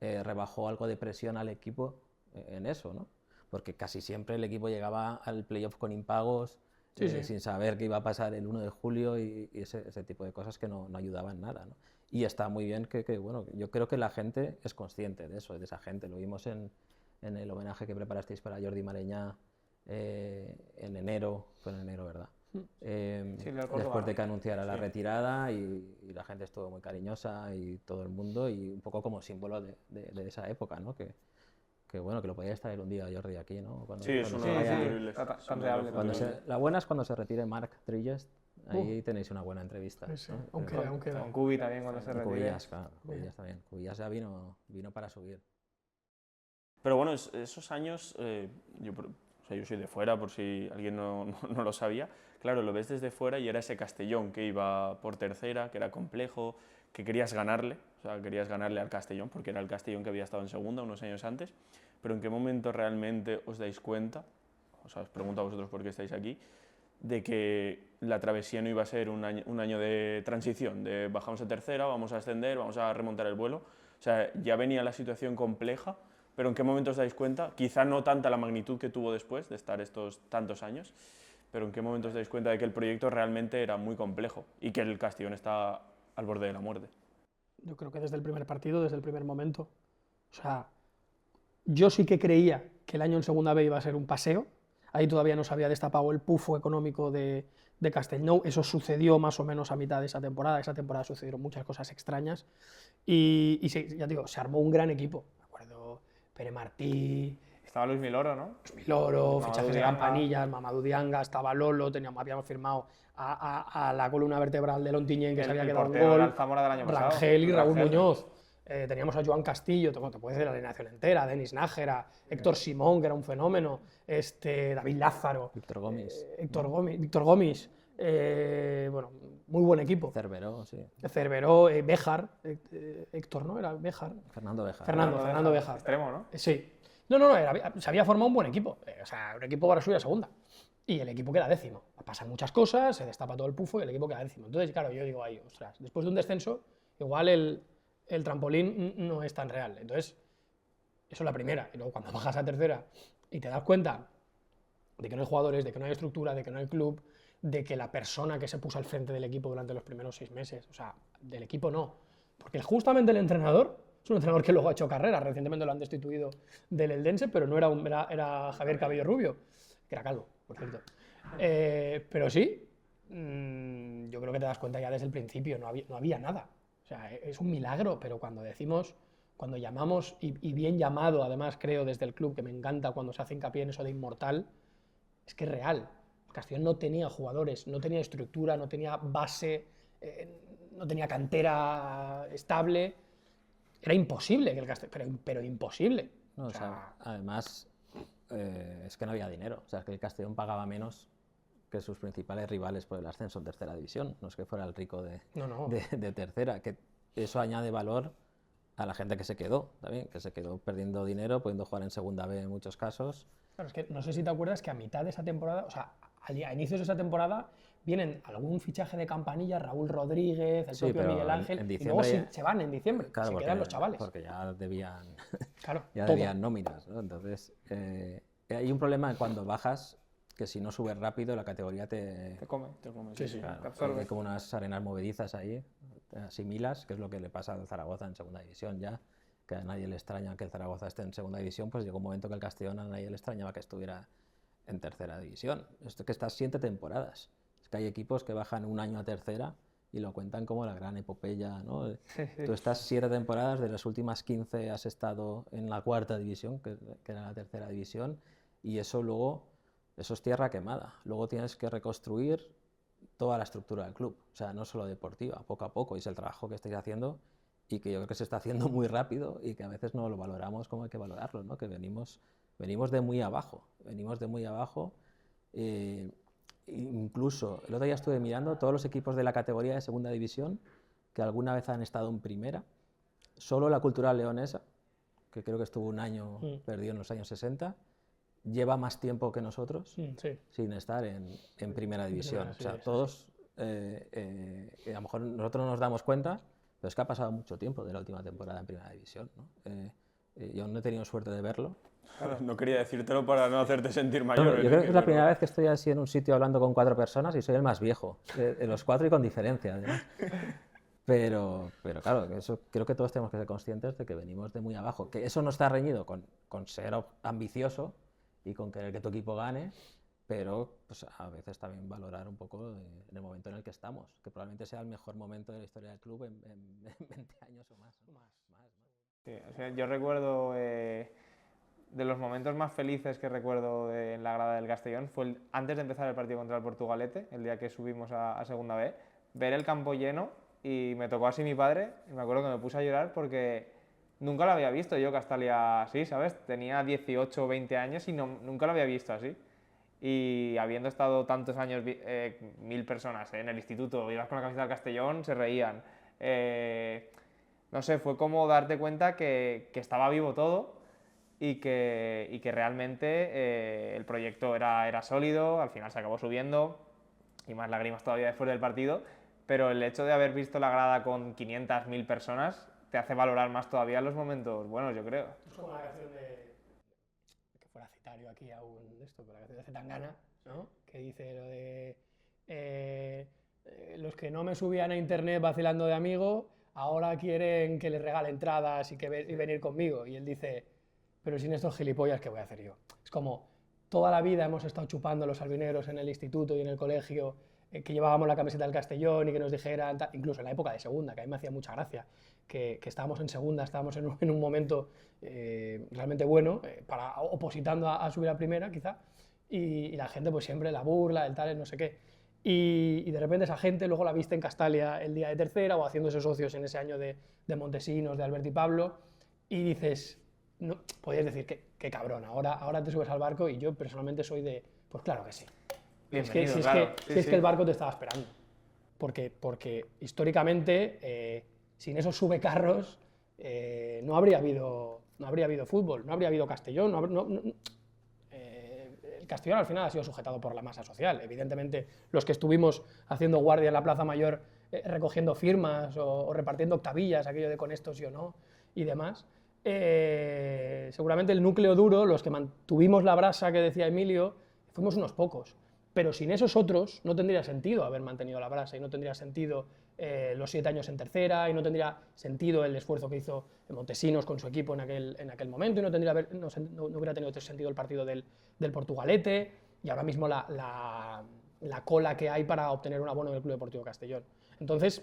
S2: rebajó algo de presión al equipo en eso, ¿no? Porque casi siempre el equipo llegaba al playoff con impagos, sin saber qué iba a pasar el 1 de julio y ese tipo de cosas que no ayudaban nada, ¿no? Y está muy bien bueno, yo creo que la gente es consciente de eso, de esa gente. Lo vimos en el homenaje que preparasteis para Jordi Mareñá en enero, fue en enero, ¿verdad? Después de que anunciara la retirada y la gente estuvo muy cariñosa y todo el mundo y un poco como símbolo de esa época, ¿no? Que bueno, que lo podíais traer un día Jordi aquí, ¿no? La buena es cuando se retire Marc Trilles, ahí tenéis una buena entrevista.
S1: Sí, ¿no? Aunque
S3: con Cubi también cuando se retire.
S2: Cubillas, claro, Cubillas también. Cubillas ya vino para subir.
S4: Pero bueno, esos años, yo soy de fuera, por si alguien no lo sabía. Claro, lo ves desde fuera y era ese Castellón que iba por tercera, que era complejo, que querías ganarle, o sea, querías ganarle al Castellón, porque era el Castellón que había estado en segunda unos años antes. Pero ¿en qué momento realmente os dais cuenta, o sea, os pregunto a vosotros por qué estáis aquí, de que la travesía no iba a ser un año de transición, de bajamos a tercera, vamos a ascender, vamos a remontar el vuelo? O sea, ya venía la situación compleja, pero ¿en qué momento os dais cuenta? Quizá no tanta la magnitud que tuvo después de estar estos tantos años, pero ¿en qué momento os dais cuenta de que el proyecto realmente era muy complejo y que el Castellón está al borde de la muerte?
S1: Yo creo que desde el primer partido, desde el primer momento. O sea, yo sí que creía que el año en segunda B iba a ser un paseo. Ahí todavía no se había destapado el pufo económico de Castellnou. Eso sucedió más o menos a mitad de esa temporada. Esa temporada sucedieron muchas cosas extrañas. Y sí, ya digo, se armó un gran equipo. Me acuerdo, Pere Martí...
S3: Estaba Luis Miloro, ¿no?
S1: Luis Miloro, fichajes de Campanillas, Mamadou Dianga, estaba Lolo, habíamos firmado a la columna vertebral de Lontiñén, que se había quedado un gol,
S3: del Zamora del año pasado.
S1: Rangel y Raúl Muñoz. Teníamos a Joan Castillo, te puedes decir la alineación entera, Denis Nájera, Héctor Simón, que era un fenómeno, David Lázaro,
S2: Víctor Gómez.
S1: Víctor Gómez, bueno, muy buen equipo.
S2: Cerveró, sí.
S1: Cerveró, Béjar, Héctor, ¿no? Era Béjar.
S2: Fernando Béjar.
S1: Fernando Béjar.
S3: Extremo, ¿no?
S1: Sí. No, se había formado un buen equipo, o sea, un equipo para subir a segunda. Y el equipo queda décimo. Pasan muchas cosas, se destapa todo el pufo y el equipo queda décimo. Entonces, claro, yo digo, ay, ostras, después de un descenso, igual el trampolín no es tan real. Entonces, eso es la primera. Y luego cuando bajas a tercera y te das cuenta de que no hay jugadores, de que no hay estructura, de que no hay club, de que la persona que se puso al frente del equipo durante los primeros 6 meses, o sea, del equipo no, porque justamente el entrenador, Es un entrenador que luego ha hecho carrera, recientemente lo han destituido del Eldense, pero no era Javier Cabello Rubio, que era calvo, por cierto. Pero sí, yo creo que te das cuenta ya desde el principio, no había nada. O sea, es un milagro, pero cuando llamamos, y bien llamado además creo desde el club, que me encanta cuando se hace hincapié en eso de inmortal, es que es real. El Castellón no tenía jugadores, no tenía estructura, no tenía base, no tenía cantera estable. Era imposible que el Castellón, pero imposible.
S2: No, o sea, además, es que no había dinero. O sea, es que el Castellón pagaba menos que sus principales rivales por el ascenso en tercera división. No es que fuera el rico de tercera. Que eso añade valor a la gente que se quedó, también, que se quedó perdiendo dinero, pudiendo jugar en segunda B en muchos casos.
S1: Claro, es que no sé si te acuerdas que a mitad de esa temporada, o sea, a inicios de esa temporada, vienen algún fichaje de Campanilla, Raúl Rodríguez, el propio Miguel Ángel, y luego se van en diciembre,
S2: claro,
S1: se quedan los chavales.
S2: Porque ya debían,
S1: claro,
S2: debían nóminas, ¿no? Entonces, hay un problema cuando bajas, que si no subes rápido, la categoría te
S3: come.
S1: Sí.
S2: Claro,
S3: te absorbe.
S2: hay como unas arenas movedizas ahí, te asimilas, que es lo que le pasa al Zaragoza en segunda división ya, que a nadie le extraña que el Zaragoza esté en segunda división, pues llegó un momento que el Castellón a nadie le extrañaba que estuviera en tercera división. Esto que estás 7 temporadas. Es que hay equipos que bajan un año a tercera y lo cuentan como la gran epopeya, ¿no? Tú estás 7 temporadas, de las últimas 15 has estado en la cuarta división, que era la tercera división, y eso luego, eso es tierra quemada. Luego tienes que reconstruir toda la estructura del club, o sea, no solo deportiva, poco a poco, y es el trabajo que estáis haciendo y que yo creo que se está haciendo muy rápido y que a veces no lo valoramos como hay que valorarlo, ¿no? Que venimos de muy abajo, incluso el otro día estuve mirando todos los equipos de la categoría de segunda división que alguna vez han estado en primera, solo la Cultural Leonesa, que creo que estuvo un año perdido en los años 60, lleva más tiempo que nosotros sin estar en primera división. O sea, todos, a lo mejor nosotros no nos damos cuenta, pero es que ha pasado mucho tiempo de la última temporada en primera división, ¿no? Yo no he tenido suerte de verlo.
S4: No quería decírtelo para no hacerte sentir mayor.
S2: Yo creo que es la primera vez que estoy así en un sitio hablando con 4 personas y soy el más viejo, de los 4 y con diferencia, además. Pero claro, eso, creo que todos tenemos que ser conscientes de que venimos de muy abajo. Que eso no está reñido con ser ambicioso y con querer que tu equipo gane, pero pues, a veces también valorar un poco en el momento en el que estamos, que probablemente sea el mejor momento de la historia del club en 20 años o más.
S3: Sí, o sea, yo recuerdo, de los momentos más felices que recuerdo en la grada del Castellón, fue antes de empezar el partido contra el Portugalete, el día que subimos a segunda B, ver el campo lleno, y me tocó así mi padre, y me acuerdo que me puse a llorar porque nunca lo había visto yo Castalia así, ¿sabes? Tenía 18 o 20 años y nunca lo había visto así. Y habiendo estado tantos años, 1000 personas en el instituto, ibas con la camiseta del Castellón, se reían. No sé, fue como darte cuenta que estaba vivo todo y que realmente el proyecto era sólido, al final se acabó subiendo, y más lágrimas todavía después del partido, pero el hecho de haber visto la grada con 500, 1000 personas te hace valorar más todavía los momentos buenos, yo creo.
S1: Es como la canción que fuera a citar yo aquí aún esto, pero la canción de Zetangana, ¿no? Que dice lo de los que no me subían a internet vacilando de amigo, ahora quieren que les regale entradas y venir conmigo. Y él dice, pero sin estos gilipollas, ¿qué voy a hacer yo? Es como, toda la vida hemos estado chupando los albinegros en el instituto y en el colegio, que llevábamos la camiseta del Castellón y que nos dijeran, incluso en la época de segunda, que a mí me hacía mucha gracia, que estábamos en segunda, estábamos en un momento realmente bueno, opositando a subir a primera, quizá, y la gente pues siempre la burla, el tal, no sé qué. Y de repente esa gente luego la viste en Castalia el día de tercera o haciéndose socios en ese año de Montesinos, de Alberti Pablo, y dices, no, podías decir, qué cabrón, ahora te subes al barco, y yo personalmente soy de, pues claro que sí. Es que, si es que el barco te estaba esperando. Porque históricamente, sin esos subecarros, no habría habido fútbol, no habría habido Castellón. El Castellón al final ha sido sujetado por la masa social. Evidentemente, los que estuvimos haciendo guardia en la Plaza Mayor, recogiendo firmas o repartiendo octavillas, aquello de con esto sí o no, y demás, seguramente el núcleo duro, los que mantuvimos la brasa que decía Emilio, fuimos unos pocos. pero sin esos otros no tendría sentido haber mantenido la brasa y no tendría sentido los 7 años en tercera y no tendría sentido el esfuerzo que hizo Montesinos con su equipo en aquel momento y no hubiera tenido sentido el partido del Portugalete y ahora mismo la cola que hay para obtener un abono del Club Deportivo Castellón. Entonces,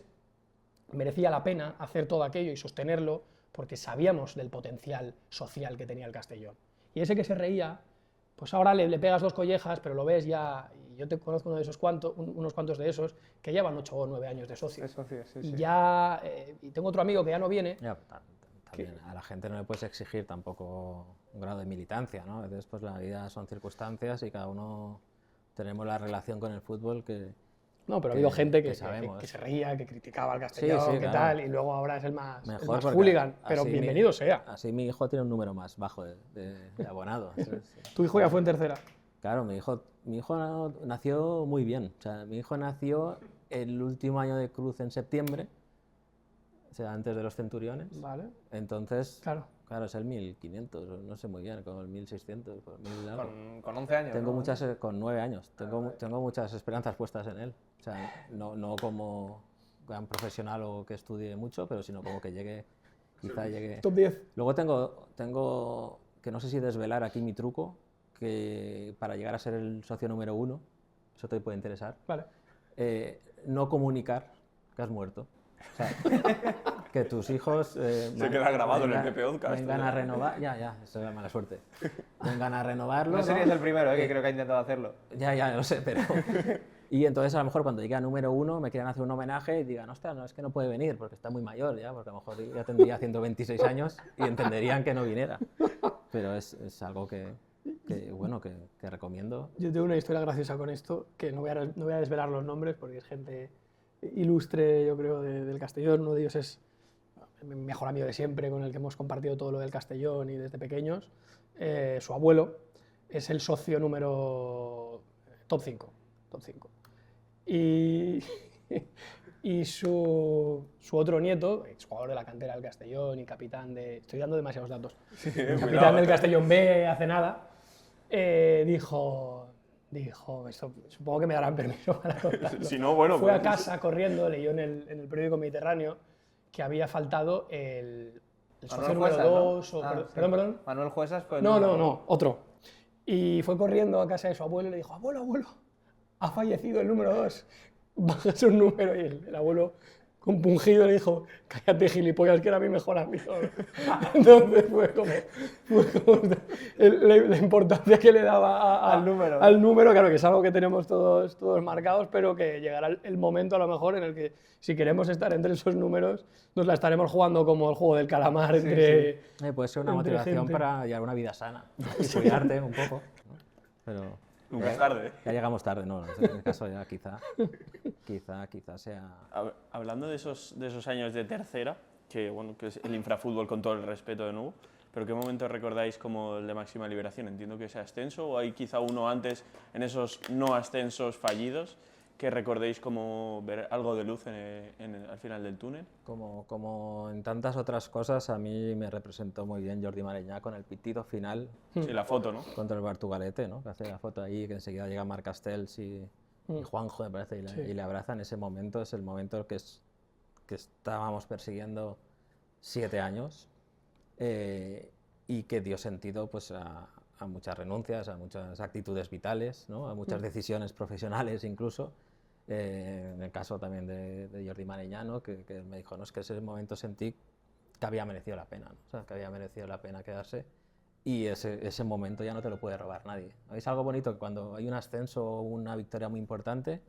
S1: merecía la pena hacer todo aquello y sostenerlo porque sabíamos del potencial social que tenía el Castellón. Y ese que se reía, pues ahora le pegas 2 collejas, pero lo ves ya, y yo te conozco unos cuantos de esos, que llevan 8 o 9 años de socios.
S3: Sí,
S1: Y
S3: sí.
S1: ya, y tengo otro amigo que ya no viene.
S2: Ya, también a la gente no le puedes exigir tampoco un grado de militancia, ¿no? A veces pues la vida son circunstancias y cada uno tenemos la relación con el fútbol que...
S1: No, pero ha habido gente
S2: que sabemos.
S1: que se reía, que criticaba al Castellón,
S2: Sí,
S1: que
S2: claro.
S1: tal, y luego ahora es el más
S2: porque
S1: hooligan, pero
S2: así
S1: bienvenido sea.
S2: Así mi hijo tiene un número más bajo de abonado.
S1: Tu hijo ya fue en tercera.
S2: Claro, mi hijo nació muy bien. O sea, mi hijo nació el último año de cruz en septiembre, o sea, antes de los Centuriones.
S1: Vale,
S2: Entonces,
S1: claro.
S2: claro, es el 1500, no sé muy bien, como el 1600, por 1000 algo.
S3: Con 11 años.
S2: Tengo
S3: ¿no?
S2: muchas, con 9 años, tengo muchas esperanzas puestas en él. O sea, no como gran profesional o que estudie mucho, pero sino como que quizá llegue...
S1: Top 10.
S2: Luego tengo que no sé si desvelar aquí mi truco, que para llegar a ser el socio número 1, eso te puede interesar,
S1: Vale.
S2: no comunicar que has muerto. O sea, que tus hijos...
S4: Se queda grabado en el PP Podcast.
S2: Vengan a renovar... Ya, eso es mala suerte. Vengan a renovarlo.
S3: No serías el primero que creo que ha intentado hacerlo.
S2: Ya, lo sé, pero... Y entonces a lo mejor cuando llegue a número 1 me quieran hacer un homenaje y digan, hostia, no, es que no puede venir porque está muy mayor ya, porque a lo mejor ya tendría 126 años y entenderían que no viniera. Pero es algo que recomiendo.
S1: Yo tengo una historia graciosa con esto, que no voy a desvelar los nombres porque es gente ilustre, yo creo, del Castellón. Uno de ellos es mi mejor amigo de siempre, con el que hemos compartido todo lo del Castellón y desde pequeños. Su abuelo es el socio número top 5. Y su otro nieto, exjugador de la cantera del Castellón y capitán de... Estoy dando demasiados datos. Capitán del Castellón B hace nada, dijo, supongo que me darán permiso para contarlo.
S4: Si no, bueno,
S1: Fue a
S4: pues-
S1: casa corriendo, leyó en el periódico Mediterráneo que había faltado el socio número
S3: Juesas, ¿no?
S1: 2,
S3: Sí.
S1: perdón.
S3: Manuel Juesas fue el
S1: No, otro. Y fue corriendo a casa de su abuelo y le dijo, abuelo, ha fallecido el número 2, baja su número. Y el abuelo, compungido, le dijo, cállate, gilipollas, que era mi mejor amigo. Entonces fue como la importancia que le daba
S3: Al número.
S1: al número, claro, que es algo que tenemos todos marcados, pero que llegará el momento a lo mejor en el que si queremos estar entre esos números, nos la estaremos jugando como el juego del calamar entre...
S2: Puede ser una
S1: entre
S2: motivación
S1: gente.
S2: para llevar una vida sana y cuidarte un poco, ¿no? Pero
S4: Nunca es tarde.
S2: ya llegamos tarde, no, en el caso ya quizá sea...
S4: Hablando de esos años de tercera, que es el infrafútbol con todo el respeto de nuevo, pero ¿qué momento recordáis como el de máxima liberación? Entiendo que ese ascenso, o hay quizá uno antes en esos no ascensos fallidos que recordéis como ver algo de luz al final del túnel.
S2: Como en tantas otras cosas, a mí me representó muy bien Jordi Mareñá con el pitido final
S4: Sí, la foto, ¿no?
S2: contra el Portugalete, ¿no? Que hace la foto ahí, que enseguida llega Marc Castells y Juanjo, me parece, y le abrazan. Ese momento es el momento que estábamos persiguiendo 7 años y que dio sentido pues, a muchas renuncias, a muchas actitudes vitales, ¿no? A muchas decisiones profesionales incluso. En el caso también de Jordi Mareñá, ¿no? que me dijo, no, es que ese momento sentí que había merecido la pena, ¿no? O sea, que había merecido la pena quedarse. Y ese momento ya no te lo puede robar nadie. Es algo bonito que cuando hay un ascenso o una victoria muy importante,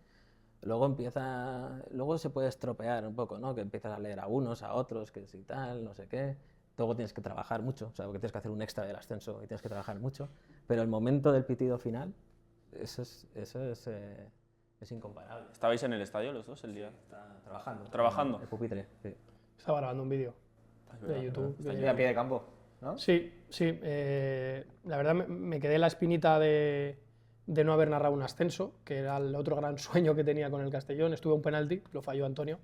S2: luego se puede estropear un poco, ¿no? Que empiezas a leer a unos, a otros, que si tal, no sé qué. Luego tienes que trabajar mucho, o sea, porque tienes que hacer un extra del ascenso y tienes que trabajar mucho. Pero el momento del pitido final, eso es incomparable.
S4: ¿Estabais en el estadio los dos el día?
S2: Está trabajando.
S4: ¿Trabajando?
S2: El pupitre, sí.
S1: Estaba grabando un vídeo de YouTube.
S3: Estoy a pie de campo, ¿no?
S1: Sí. La verdad me quedé la espinita de no haber narrado un ascenso, que era el otro gran sueño que tenía con el Castellón. Estuve a un penalti, lo falló Antonio.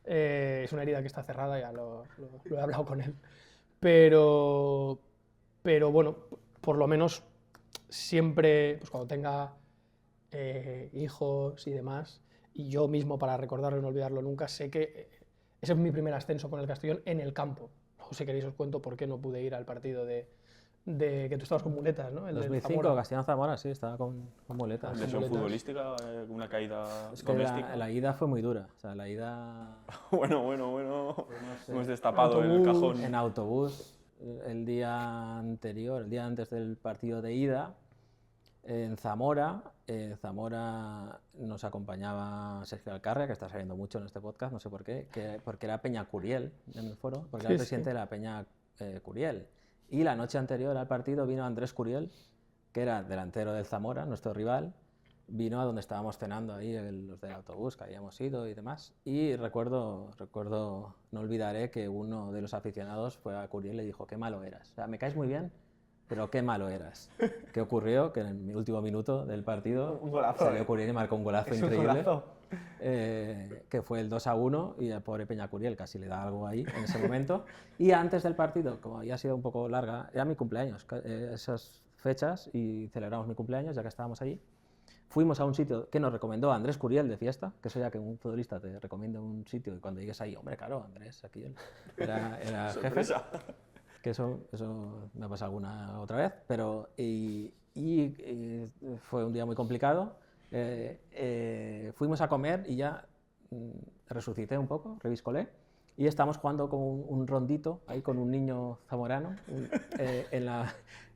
S1: Es una herida que está cerrada, ya lo he hablado con él. Pero bueno, por lo menos siempre, pues cuando tenga hijos y demás, y yo mismo, para recordarlo y no olvidarlo nunca, sé que ese es mi primer ascenso con el Castellón en el campo. Luego, si queréis, os cuento por qué no pude ir al partido de que tú estabas con muletas, ¿no? El del
S2: 2005,
S1: Zamora.
S2: Castellón-Zamora, sí, estaba con muletas.
S4: Lesión
S1: muletas.
S4: futbolística, una caída
S2: Es que
S4: doméstica.
S2: la ida fue muy dura. O sea, la ida
S4: Bueno.
S2: sé.
S4: Hemos destapado el
S1: Autobús.
S4: cajón.
S2: en autobús el día anterior, el día antes del partido de ida, en Zamora. Zamora nos acompañaba Sergio Alcarria, que está saliendo mucho en este podcast, no sé por qué, porque era Peña Curiel en el foro, porque era el
S1: Sí,
S2: presidente
S1: sí.
S2: de la Peña Curiel. Y la noche anterior al partido vino Andrés Curiel, que era delantero del Zamora, nuestro rival, vino a donde estábamos cenando ahí, los del autobús, que habíamos ido y demás. Y recuerdo, no olvidaré que uno de los aficionados fue a Curiel y le dijo, qué malo eras. O sea, me caes muy bien, pero qué malo eras. ¿Qué ocurrió? Que en el último minuto del partido
S3: Un golazo,
S2: salió Curiel y marcó un golazo
S3: Es un
S2: increíble.
S3: golazo.
S2: Que fue el 2-1 y el pobre Peña Curiel casi le da algo ahí en ese momento. Y antes del partido, como había sido un poco larga, era mi cumpleaños, esas fechas, y celebramos mi cumpleaños ya que estábamos allí. Fuimos a un sitio que nos recomendó Andrés Curiel de fiesta, que eso ya que un futbolista te recomienda un sitio y cuando llegues ahí, hombre, claro, Andrés, aquí era jefe.
S4: Sorpresa.
S2: Que eso me ha pasado alguna otra vez, pero y fue un día muy complicado. Fuimos a comer y ya resucité un poco, reviscolé, y estamos jugando con un rondito ahí con un niño zamorano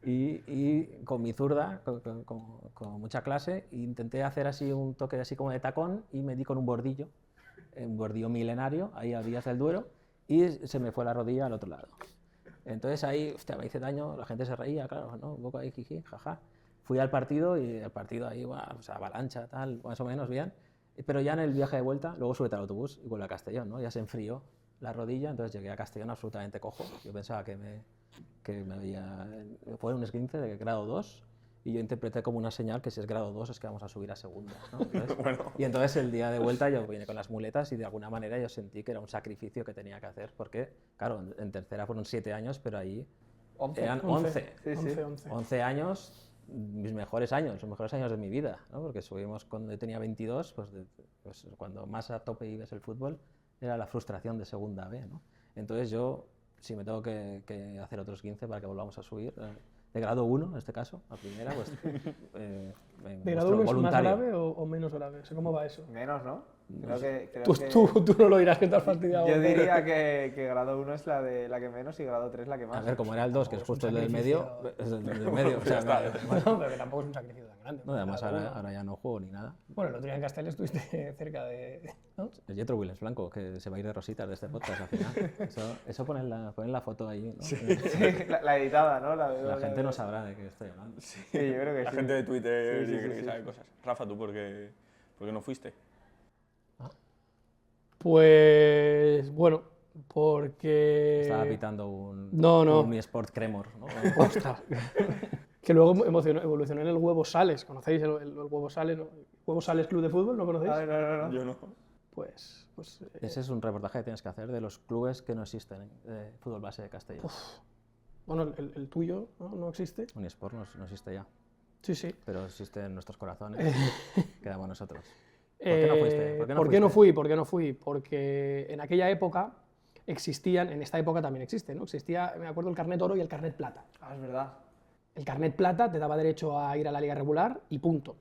S2: y con mi zurda, con mucha clase, e intenté hacer así un toque así como de tacón y me di con un bordillo milenario, ahí a Díaz del Duero, y se me fue la rodilla al otro lado. Entonces ahí, hostia, me hice daño, la gente se reía, claro, ¿no? Un poco ahí, jiji, jaja. Fui al partido y el partido ahí, bueno, o sea, avalancha, tal, más o menos bien. Pero ya en el viaje de vuelta, luego subí al autobús y vuelvo a Castellón, ¿no? Ya se enfrió la rodilla, entonces llegué a Castellón absolutamente cojo. Yo pensaba que me había... Fue un esguince de grado 2 y yo interpreté como una señal que si es grado 2 es que vamos a subir a segunda, ¿no? Entonces,
S4: Bueno.
S2: y entonces el día de vuelta yo vine con las muletas y de alguna manera yo sentí que era un sacrificio que tenía que hacer, porque, claro, en tercera fueron 7 años, pero ahí
S3: 11.
S2: eran 11.
S3: Sí, sí.
S1: 11.
S2: 11 años, mis mejores años, los mejores años de mi vida, ¿no? Porque subimos cuando yo tenía 22, pues cuando más a tope ibas el fútbol, era la frustración de segunda B, ¿no? Entonces yo, si me tengo que hacer otros 15 para que volvamos a subir, de grado 1 en este caso, a primera, pues me
S1: ¿De grado
S2: muestro
S1: 1 es más
S2: voluntario.
S1: grave o menos grave? O sea, ¿cómo va eso?
S3: Menos, ¿no? Creo que
S1: Tú no lo dirás que te has fastidiado.
S3: yo diría que grado 1 es la que menos y grado 3 la que más.
S2: A ver, como era el 2, que es justo el del medio, es el del medio, o sea,
S1: Bueno, pero que tampoco es un sacrificio tan grande.
S2: no, además
S1: Grado uno.
S2: ahora ya no juego ni nada.
S1: Bueno, el otro día en Castel estuviste cerca de... ¿no?
S2: El Jetro Williams Blanco, que se va a ir de rositas de este podcast al final. Eso ponen la foto ahí, ¿no?
S3: Sí, la editada, ¿no?
S2: La gente no sabrá de qué estoy hablando.
S3: Sí, yo creo que
S4: La
S3: sí.
S4: gente de Twitter
S3: Sí, sí,
S4: sí, cree
S3: sí,
S4: que
S3: sí.
S4: sabe cosas. Rafa, ¿tú por qué no fuiste?
S1: Pues bueno, porque...
S2: Estaba pitando un Mi Sport Cremor, ¿no?
S1: Ostras. Que luego evolucionó en el Huevo Sales. ¿Conocéis el Huevo Sales? ¿No? ¿Huevo Sales Club de Fútbol? ¿No conocéis?
S3: Ay, no.
S4: Yo no.
S1: Pues
S2: Ese es un reportaje que tienes que hacer de los clubes que no existen de fútbol base de Castellón.
S1: bueno, el tuyo ¿no existe.
S2: Unisport no existe ya,
S1: Sí, sí.
S2: pero existe en nuestros corazones. Quedamos nosotros. ¿Por qué no fuiste?
S1: ¿Por qué no fui? Porque en aquella época existían, en esta época también existe, ¿no? Existía, me acuerdo, el carnet oro y el carnet plata.
S3: Ah, es verdad.
S1: El carnet plata te daba derecho a ir a la liga regular y punto.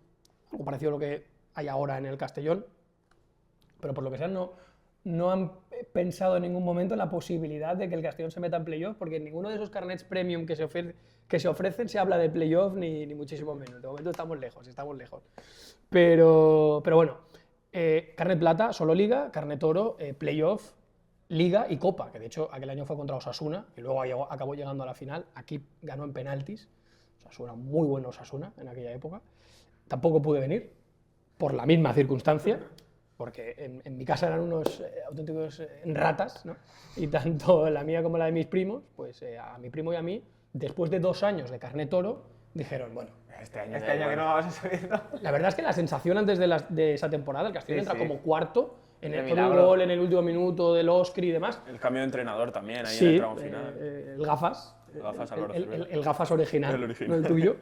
S1: Algo parecido a lo que hay ahora en el Castellón, pero por lo que sea no han pensado en ningún momento en la posibilidad de que el Castellón se meta en playoff, porque en ninguno de esos carnets premium que se ofrecen se habla de playoff ni muchísimo menos. De momento estamos lejos. Pero bueno, carnet plata, solo liga, carnet oro, playoff, liga y copa, que de hecho aquel año fue contra Osasuna y luego acabó llegando a la final. Aquí ganó en penaltis. Osasuna, muy bueno Osasuna en aquella época. Tampoco pude venir por la misma circunstancia, porque en mi casa eran unos auténticos ratas, ¿no? Y tanto la mía como la de mis primos, pues a mi primo y a mí, después de 2 años de carnet oro, dijeron, bueno,
S3: Este año que no vamos a subir, ¿no?
S1: la verdad es que la sensación antes de esa temporada, el Castellón entra como cuarto, con un
S3: milagro.
S1: gol en el último minuto del Oscri y demás.
S4: El cambio de entrenador también, ahí en
S1: Sí,
S4: el tramo final.
S1: el Gafas,
S4: Gafas Álvaro Cervera.
S1: el gafas original,
S4: El original.
S1: no el tuyo.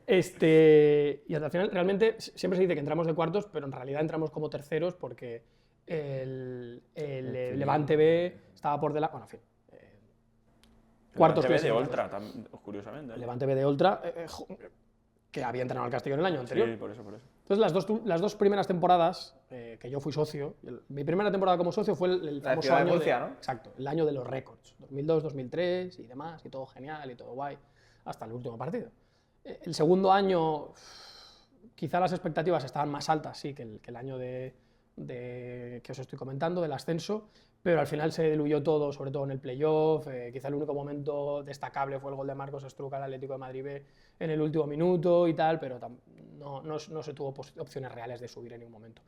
S1: Y al final, realmente, siempre se dice que entramos de cuartos, pero en realidad entramos como terceros porque el Levante B estaba por delante. Bueno, en fin. Cuartos
S4: Levante B de
S1: clasificados.
S4: Oltra, curiosamente.
S1: El Levante B de Oltra, que había entrenado al Castellón el año anterior.
S4: Sí, por eso.
S1: Entonces, las dos primeras temporadas que yo fui socio, mi primera temporada como socio fue el
S3: La
S1: famoso
S3: ciudad de
S1: año
S3: Murcia, ¿no?
S1: Exacto, el año de los récords, 2002, 2003 y demás, y todo genial y todo guay, hasta el último partido. El segundo año, quizá las expectativas estaban más altas, sí, que el año que os estoy comentando, del ascenso, pero al final se diluyó todo, sobre todo en el playoff. Quizá el único momento destacable fue el gol de Marcos Estruca al Atlético de Madrid B en el último minuto y tal, pero no se tuvo opciones reales de subir en ningún momento.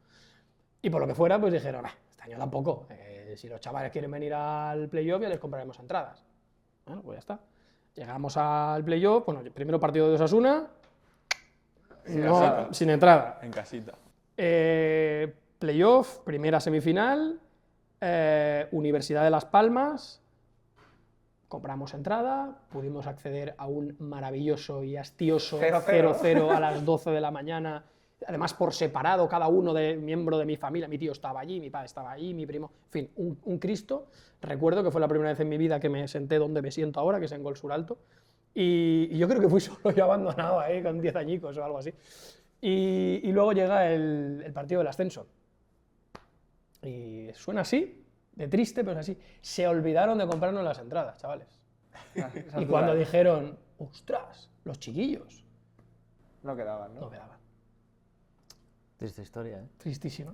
S1: Y por lo que fuera, pues dijeron, este año tampoco, si los chavales quieren venir al playoff ya les compraremos entradas. Bueno, pues ya está. Llegamos al playoff, bueno, el primero partido de Osasuna, sin entrada.
S4: En casita.
S1: Playoff, primera semifinal, Universidad de Las Palmas, compramos entrada, pudimos acceder a un maravilloso y hastioso 0-0 a las 12 de la mañana, además por separado, cada uno de miembro de mi familia, mi tío estaba allí, mi padre estaba allí, mi primo, en fin, un Cristo. Recuerdo que fue la primera vez en mi vida que me senté donde me siento ahora, que es en Gol Sur Alto, y yo creo que fui solo y abandonado ahí con 10 añicos o algo así. Y luego llega el partido del ascenso. Y suena así, de triste, pero es así. Se olvidaron de comprarnos las entradas, chavales. Y cuando dijeron, ostras, los chiquillos,
S3: No quedaban, ¿no?
S1: no quedaban.
S2: Triste historia, ¿eh?
S1: Tristísimo.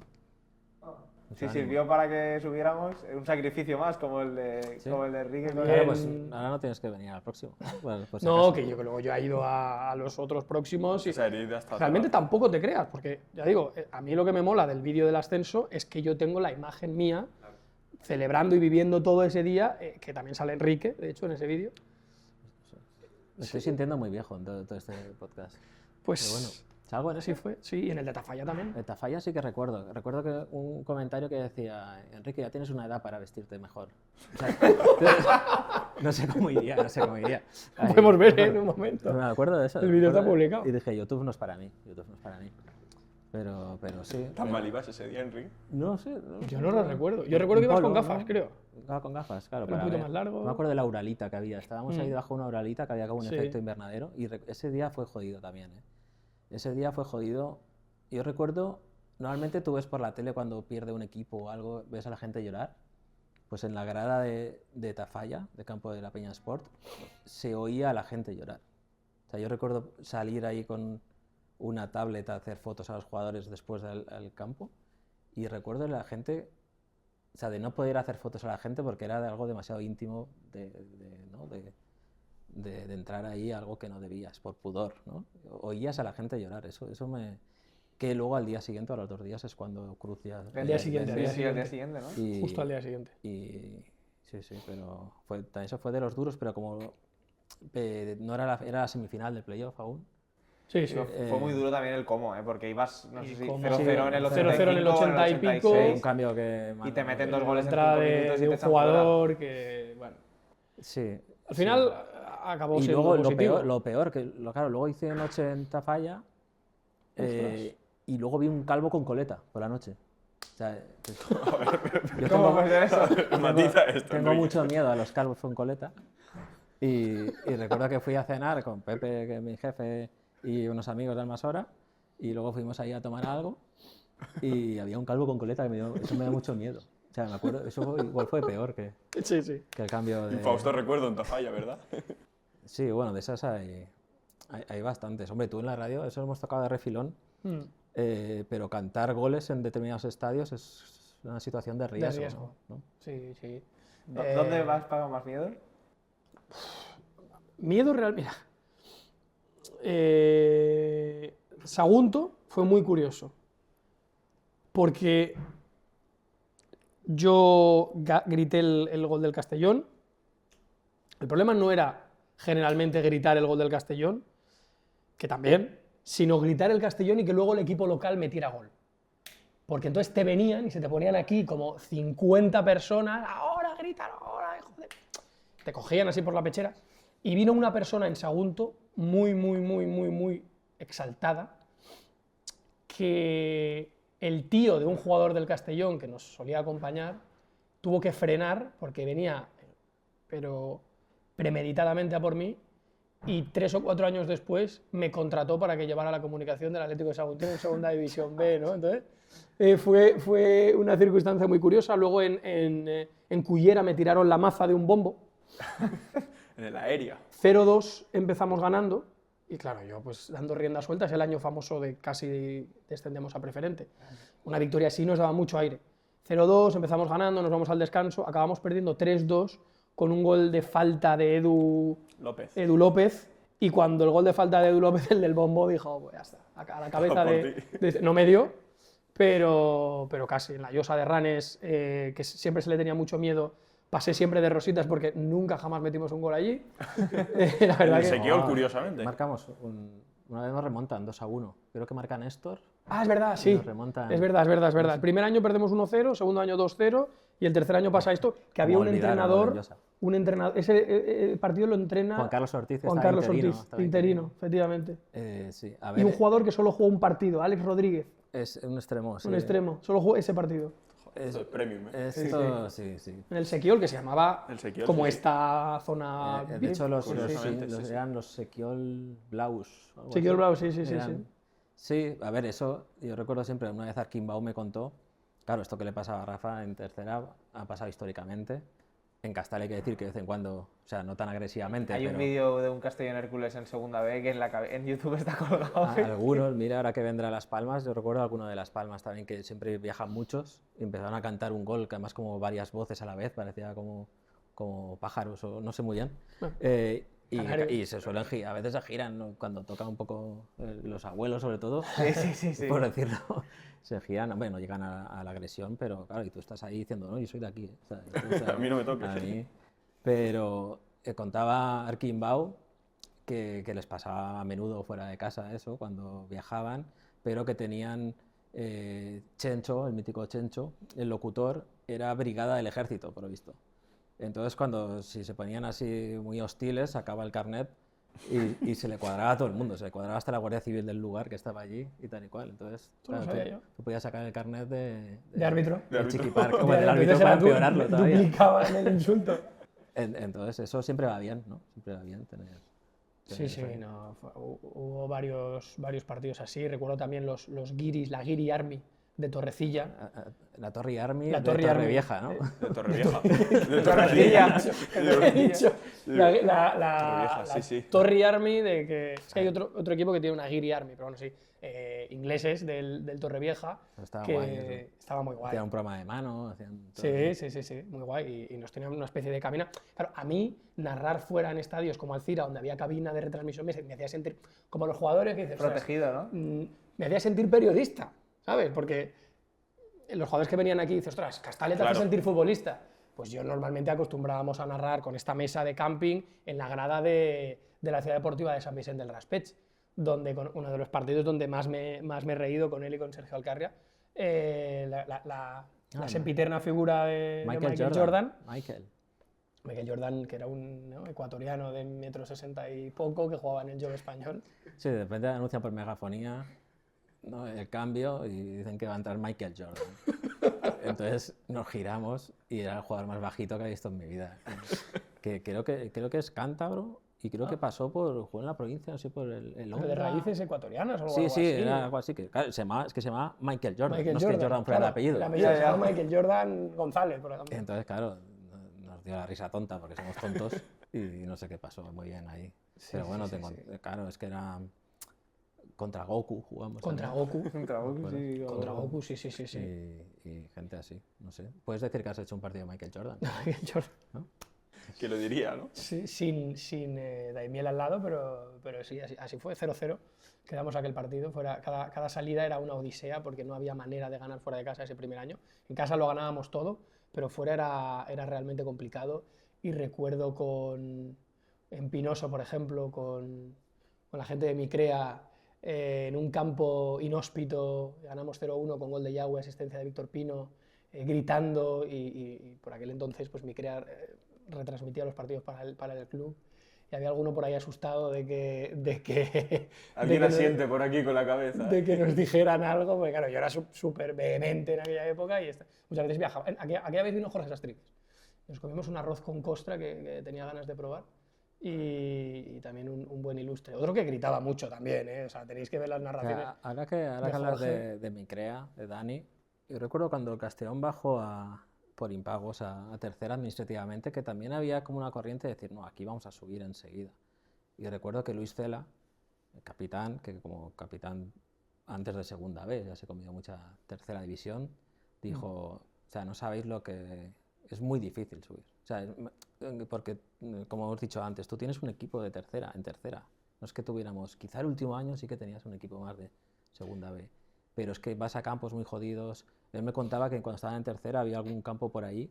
S3: Si sirvió para que subiéramos, un sacrificio más como el de,
S2: Sí.
S3: como el de Enrique.
S2: Claro, pues ahora no tienes que venir al próximo. Bueno, pues si
S1: No,
S2: acaso.
S1: que yo luego he ido a los otros próximos y
S4: O sea, ir hasta
S1: realmente
S4: atrás.
S1: tampoco te creas, porque ya digo, a mí lo que me mola del vídeo del ascenso es que yo tengo la imagen mía celebrando y viviendo todo ese día, que también sale Enrique, de hecho, en ese vídeo.
S2: Me estoy sintiendo muy viejo en todo este podcast.
S1: Pues
S2: Pero bueno, ¿salgo en
S1: así
S2: ese?
S1: fue, sí, y en el de Tafalla también.
S2: De Tafalla sí que recuerdo. Recuerdo que un comentario que decía, Enrique, ya tienes una edad para vestirte mejor. O sea, no sé cómo iría. Ahí,
S1: Podemos ver en un momento.
S2: Me acuerdo de eso.
S1: El vídeo está
S2: me acuerdo
S1: publicado.
S2: Y dije, YouTube no es para mí. Pero sí.
S4: ¿Tan mal ibas ese día, Enrique?
S2: No sé.
S1: Yo no lo recuerdo. Yo recuerdo que ibas con gafas, creo.
S2: Iba con gafas, claro.
S1: Era un
S2: para
S1: poquito
S2: ver.
S1: más largo.
S2: Me acuerdo de la uralita que había. Estábamos ahí debajo de una uralita que había como un
S1: Sí.
S2: efecto invernadero. Y ese día fue jodido también, ¿eh? Ese día fue jodido. Yo recuerdo, normalmente tú ves por la tele cuando pierde un equipo o algo, ves a la gente llorar. Pues en la grada de Tafalla, de campo de la Peña Sport, se oía a la gente llorar. O sea, yo recuerdo salir ahí con una tablet a hacer fotos a los jugadores después del campo y recuerdo a la gente, o sea, de no poder hacer fotos a la gente porque era de algo demasiado íntimo de entrar ahí a algo que no debías, por pudor, ¿no? Oías a la gente llorar, eso me... Que luego al día siguiente, a los 2 días, es cuando Cruz ya...
S1: Al día siguiente,
S3: Sí,
S1: al
S3: sí, al día siguiente, ¿no?
S2: Y-
S1: Justo al día siguiente.
S2: y sí, pero también eso fue de los duros, pero como no era la semifinal del playoff aún.
S1: Sí, sí.
S3: Fue muy duro también el cómo, porque ibas, no
S1: Y
S3: sé si
S1: cómo-
S3: 0-0 en el
S1: 0-0
S3: 85,
S1: en el 80 y pico.
S3: 86,
S2: Un cambio que...
S3: y te meten
S2: dos
S3: 2 goles en
S1: Entrada
S3: 5
S1: de
S3: minutos y
S1: un
S3: te echan fuera.
S1: jugador que, bueno,
S2: Sí.
S1: al final acabó
S2: Y
S1: siendo
S2: luego
S1: positivo.
S2: lo peor, claro, luego hice noche en Tafalla y luego vi un calvo con coleta por la noche. O sea, yo
S3: ¿Cómo puede ser eso?
S4: Matiza esto,
S2: tengo
S4: Enrique.
S2: mucho miedo a los calvos con coleta. Y recuerdo que fui a cenar con Pepe, que es mi jefe, y unos amigos de Almasora, y luego fuimos ahí a tomar algo, y había un calvo con coleta que eso me da mucho miedo. O sea, me acuerdo, eso igual fue peor que
S1: Sí, sí.
S2: el cambio de...
S4: Infausto recuerdo en Tafalla, ¿verdad?
S2: Sí, bueno, de esas hay bastantes. Hombre, tú en la radio, eso lo hemos tocado de refilón, pero cantar goles en determinados estadios es una situación de riesgo.
S1: riesgo.
S2: ¿no?
S1: Sí, sí.
S3: ¿Dónde vas para más miedo?
S1: Miedo real, mira. Sagunto fue muy curioso. Porque yo grité el gol del Castellón. El problema no era generalmente gritar el gol del Castellón, que también, sino gritar el Castellón y que luego el equipo local metiera gol. Porque entonces te venían y se te ponían aquí como 50 personas, ahora gritan, ahora, hijo de... Te cogían así por la pechera. Y vino una persona en Sagunto muy exaltada, que el tío de un jugador del Castellón que nos solía acompañar tuvo que frenar porque venía, pero premeditadamente a por mí, y 3 o 4 años después me contrató para que llevara la comunicación del Atlético de Sagunto en segunda división B, ¿no? Entonces, fue una circunstancia muy curiosa. Luego en Cullera me tiraron la maza de un bombo.
S4: En el aéreo.
S1: 0-2 empezamos ganando, y claro, yo pues dando rienda suelta, es el año famoso de casi descendemos a preferente. Una victoria así nos daba mucho aire. 0-2, empezamos ganando, nos vamos al descanso, acabamos perdiendo 3-2 con un gol de falta de Edu López, y cuando el gol de falta de Edu López, el del bombo, dijo, pues ya está, a la cabeza no me dio, pero casi. En la llosa de Ranes, que siempre se le tenía mucho miedo, pasé siempre de rositas porque nunca jamás metimos un gol allí. La verdad
S4: El
S1: que...
S4: Sequiol, curiosamente.
S2: Marcamos, una vez nos remontan 2-1. Creo que marca Néstor.
S1: Ah, es verdad, sí.
S2: Nos remontan.
S1: Es verdad. El primer año perdemos 1-0, segundo año 2-0, y el tercer año pasa esto, que había un entrenador, ese partido lo entrena
S2: Juan Carlos Ortiz,
S1: interino, efectivamente.
S2: Sí, a ver,
S1: Y un jugador que solo jugó un partido, Alex Rodríguez,
S2: es un extremo, sí.
S1: un extremo, solo jugó ese partido.
S4: Esto es premium, ¿eh?
S2: Esto, sí.
S1: En el Sequiol, que se llamaba
S4: El Sequiol,
S1: como
S4: sí.
S1: esta zona...
S2: De hecho,
S4: Curiosamente, sí.
S2: eran los Sequiol Blaus. algo
S1: Sequiol
S2: así.
S1: Blau, sí.
S2: Sí, a ver, eso yo recuerdo siempre, una vez Arquimbau me contó, claro, esto que le pasaba a Rafa en tercera ha pasado históricamente. En Castal hay que decir que de vez en cuando, o sea, no tan agresivamente,
S3: Hay un
S2: pero
S3: vídeo de un Castellón Hércules en segunda B que en YouTube está colgado.
S2: algunos, mira, ahora que vendrá Las Palmas, yo recuerdo alguno de Las Palmas también, que siempre viajan muchos, y empezaron a cantar un gol, que además como varias voces a la vez, parecía como pájaros, o no sé muy bien. Y se suelen girar, a veces se giran, ¿no? Cuando tocan un poco los abuelos sobre todo,
S3: Sí.
S2: por decirlo, se giran, hombre, no llegan a la agresión, pero claro, y tú estás ahí diciendo, no, yo soy de aquí, o sea,
S4: A mí no me toques.
S2: a mí. Pero contaba Arquimbau que les pasaba a menudo fuera de casa eso, cuando viajaban, pero que tenían Chencho, el mítico Chencho, el locutor, era brigada del ejército, por lo visto. Entonces, si se ponían así muy hostiles, sacaba el carnet y se le cuadraba a todo el mundo, se le cuadraba hasta la Guardia Civil del lugar que estaba allí y tal y cual. Entonces,
S1: Lo sabía yo.
S2: tú podías sacar el carnet de
S1: árbitro.
S2: del chiquipar, como
S1: De
S2: del árbitro
S1: entonces
S2: para
S1: era
S2: empeorarlo todavía.
S1: Duplicaban el insulto.
S2: Entonces, eso siempre va bien, ¿no? Siempre va bien tener
S1: Sí, no, hubo varios partidos así. Recuerdo también los guiris, la Guiri Army de Torrecilla.
S2: La Torre Army
S1: La
S2: de
S1: Torre Army.
S2: Torrevieja, ¿no?
S4: De Torrevieja.
S1: De Torrecilla. He dicho.
S4: Torrevieja, sí.
S1: Torre Army, es que hay otro equipo que tiene una Guiri Army, pero bueno, sí. Ingleses del Torrevieja.
S2: Estaba
S1: que
S2: guay eso.
S1: estaba muy guay.
S2: Hacían un programa de mano, hacían todo.
S1: Sí, muy guay. Y nos tenían una especie de cabina. Claro, a mí, narrar fuera en estadios como Alcira, donde había cabina de retransmisión, me hacía sentir como los jugadores que dices,
S3: Protegido, ¿no?
S1: me hacía sentir periodista, ¿sabes? Porque los jugadores que venían aquí dicen, ostras, Castalia te hace sentir futbolista. Pues yo normalmente acostumbrábamos a narrar con esta mesa de camping en la grada de la ciudad deportiva de San Vicente del Raspeig, donde con uno de los partidos donde más me he reído con él y con Sergio Alcarria, la sempiterna figura de Michael Jordan. Michael Jordan, que era un ecuatoriano de 1,60 m y poco, que jugaba en el Jove español.
S2: Sí, de repente anuncian por megafonía, ¿no?, el cambio y dicen que va a entrar Michael Jordan. Entonces nos giramos y era el jugador más bajito que he visto en mi vida. Que creo que es cántabro y creo que jugó en la provincia, no sé, por el
S1: Pero de raíces ecuatorianas o algo
S2: Sí,
S1: así.
S2: era algo así. Claro, se llamaba Michael Jordan,
S1: Michael
S2: no es que Jordan fuera el apellido.
S1: El apellido se llama Michael Jordan González, por ejemplo.
S2: Entonces, claro, nos dio la risa tonta porque somos tontos y no sé qué pasó muy bien ahí. Pero bueno, claro, es que era... Contra Goku jugamos.
S1: Contra
S2: también.
S1: Goku.
S3: Contra Goku, sí.
S1: Contra Goku, sí.
S2: Y gente así, no sé. Puedes decir que has hecho un partido de Michael Jordan.
S1: Michael Jordan.
S2: ¿No?
S4: Que lo diría, ¿no?
S1: Sí, sin Daimiel al lado, pero sí, así fue, 0-0. Quedamos aquel partido. Cada salida era una odisea porque no había manera de ganar fuera de casa ese primer año. En casa lo ganábamos todo, pero fuera era realmente complicado. Y recuerdo en Pinoso, por ejemplo, con la gente de Micrea, en un campo inhóspito, ganamos 0-1 con gol de Yahweh, asistencia de Víctor Pino, gritando, y por aquel entonces pues Micrea retransmitía los partidos para el club, y había alguno por ahí asustado de que
S4: Alguien
S1: de que
S4: asiente por aquí con la cabeza.
S1: de que nos dijeran algo, porque claro, yo era súper vehemente en aquella época y muchas veces viajaba. Aquella vez vino Jorge Sastricas. Nos comimos un arroz con costra que tenía ganas de probar y también un buen ilustre. Otro que gritaba mucho también, ¿eh? O sea, tenéis que ver las
S2: O
S1: narraciones.
S2: sea, ahora que hablas
S1: Jorge.
S2: de Micrea, de Dani, yo recuerdo cuando el Castellón bajó por impagos a tercera administrativamente, que también había como una corriente de decir, no, aquí vamos a subir enseguida. Y recuerdo que Luis Cela, el capitán, que como capitán antes de segunda B, ya se comió mucha tercera división, dijo, o sea, no sabéis lo que... Es muy difícil subir. O sea, porque, como hemos dicho antes, tú tienes un equipo de tercera, en tercera. No es que tuviéramos, quizá el último año sí que tenías un equipo más de segunda B, pero es que vas a campos muy jodidos. Él me contaba que cuando estaban en tercera había algún campo por ahí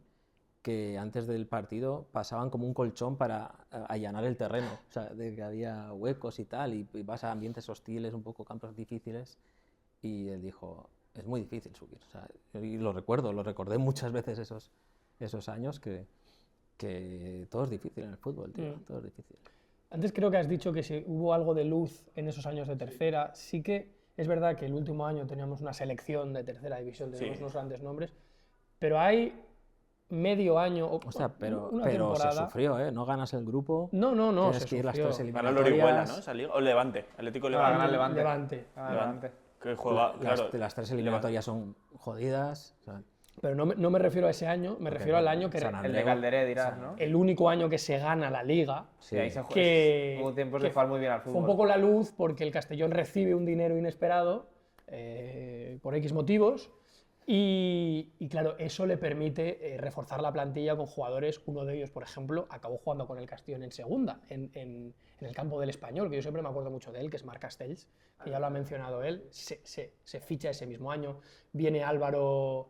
S2: que antes del partido pasaban como un colchón para allanar el terreno, o sea, de que había huecos y tal, y vas a ambientes hostiles, un poco campos difíciles, y él dijo, es muy difícil subir. O sea, y lo recordé muchas veces esos años que todo es difícil en el fútbol, tío, todo es difícil.
S1: Antes creo que has dicho que si hubo algo de luz en esos años de tercera. Sí que es verdad que el último año teníamos una selección de tercera división, teníamos unos grandes nombres, pero hay medio año
S2: O sea, pero
S1: una
S2: se
S1: temporada.
S2: sufrió, ¿eh? No ganas el grupo,
S1: No,
S2: tienes
S1: se
S2: que ir las
S1: sufrió.
S2: tres
S4: Para
S2: eliminatorias.
S4: el Orihuela, ¿no? Esa liga. O Levante, Atlético
S3: Para
S4: Levante.
S3: ganar Levante.
S1: Levante.
S4: Que juega, claro.
S2: Las tres eliminatorias son jodidas. O sea,
S1: Pero no me refiero a ese año, me refiero al año que
S2: San
S3: El de Calderé, dirás, ¿no?
S1: el único año que se gana la liga.
S3: Sí, ahí se
S1: que,
S3: hubo tiempos
S1: que
S3: de jugar muy bien al
S1: fue
S3: fútbol.
S1: un poco la luz porque el Castellón recibe un dinero inesperado por X motivos y claro, eso le permite reforzar la plantilla con jugadores. Uno de ellos, por ejemplo, acabó jugando con el Castellón en segunda, en el campo del Español, que yo siempre me acuerdo mucho de él, que es Marc Castells, que ya lo ha mencionado él. Se ficha ese mismo año. Viene Álvaro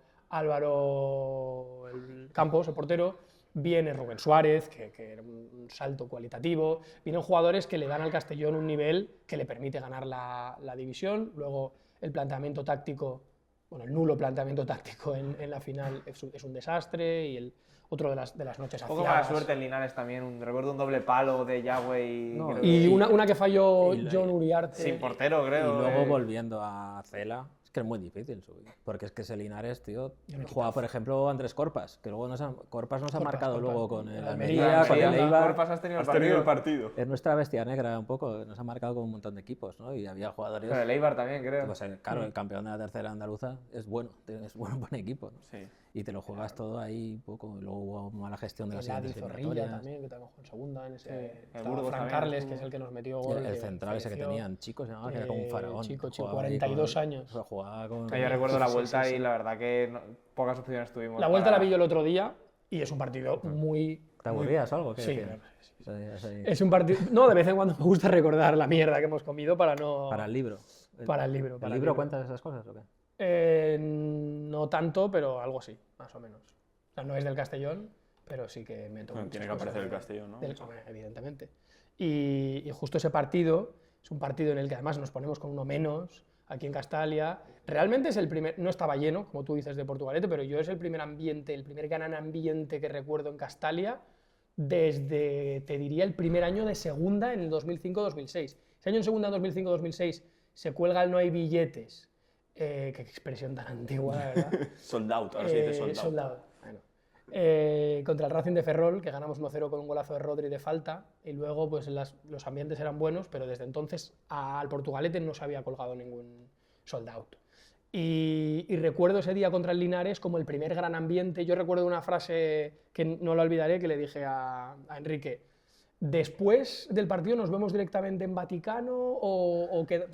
S1: Campos, el portero, viene Rubén Suárez, que era un salto cualitativo, vienen jugadores que le dan al Castellón un nivel que le permite ganar la división. Luego el planteamiento táctico, bueno, el nulo planteamiento táctico en la final es un desastre, y otro de las noches
S3: Un poco mala
S1: aciagas.
S3: suerte en Linares también. Recuerdo un doble palo de Yahweh
S1: Y una que falló
S2: y-
S1: John Uriarte.
S3: sin portero,
S2: y
S3: creo.
S2: luego volviendo a Cela, es que es muy difícil subir. Porque es que ese Linares, tío, juega, por ejemplo, Andrés Corpas, que luego Corpas nos ha marcado luego con el
S1: Almería,
S2: Almería, con el Eibar.
S3: Corpas has tenido
S4: Has tenido el partido.
S2: Es nuestra bestia negra un poco, nos ha marcado con un montón de equipos, ¿no? Y había jugadores...
S3: Con el Eibar también, creo.
S2: Pues, claro, el campeón de la tercera andaluza es bueno, buen equipo, ¿no?
S4: Sí.
S2: Y te lo juegas todo ahí un poco. Luego hubo mala gestión de las
S1: El Adi
S2: siguientes
S1: Zorrilla
S2: eliminatorias.
S1: también, que también jugó en segunda.
S3: el
S1: Estaba
S3: Burgos
S1: Fran
S3: también
S1: Carles,
S3: estuvo.
S1: que es el que nos metió
S2: Y
S1: gol.
S2: el central ese que
S1: falleció.
S2: tenían, chicos, se llamaba, que era como un faraón.
S1: Chico,
S2: Jugaba ahí
S1: 42 años.
S2: o sea, jugaba con...
S3: Yo recuerdo la
S1: Sí,
S3: vuelta
S1: sí, sí.
S3: y la verdad que pocas opciones tuvimos.
S1: La vuelta la
S3: para-
S1: vi yo el otro día y es un partido muy...
S2: ¿Te aburrías o algo? ¿Qué
S1: Sí,
S2: decían?
S1: claro, sí, sí.
S2: O sea,
S1: Es un partido... No, de vez en cuando me gusta recordar la mierda que hemos comido para no...
S2: para el libro.
S1: Para el libro.
S2: ¿El
S1: para
S2: libro cuenta esas cosas o qué?
S1: No tanto, pero algo sí, más o menos. O sea, no es del Castellón, pero sí que me toca.
S4: Bueno, tiene que aparecer el Castellón, ¿no?
S1: Hombre, evidentemente. Y justo ese partido es un partido en el que además nos ponemos con uno menos aquí en Castalia. Realmente es el primer, no estaba lleno, como tú dices, de Portugalete, pero yo es el primer ambiente, el primer gran ambiente que recuerdo en Castalia desde, te diría, el primer año de segunda en el 2005-2006. Ese año en segunda, en 2005-2006, se cuelga el no hay billetes. Qué expresión tan antigua, la verdad.
S4: Sold out, ahora se dice sold out.
S1: Soldado. Bueno. Contra el Racing de Ferrol, que ganamos 1-0 con un golazo de Rodri de falta, y luego pues los ambientes eran buenos, pero desde entonces al Portugalete no se había colgado ningún sold out. Y recuerdo ese día contra el Linares como el primer gran ambiente. Yo recuerdo una frase que no la olvidaré, que le dije a Enrique: después del partido nos vemos directamente en Vaticano o qué.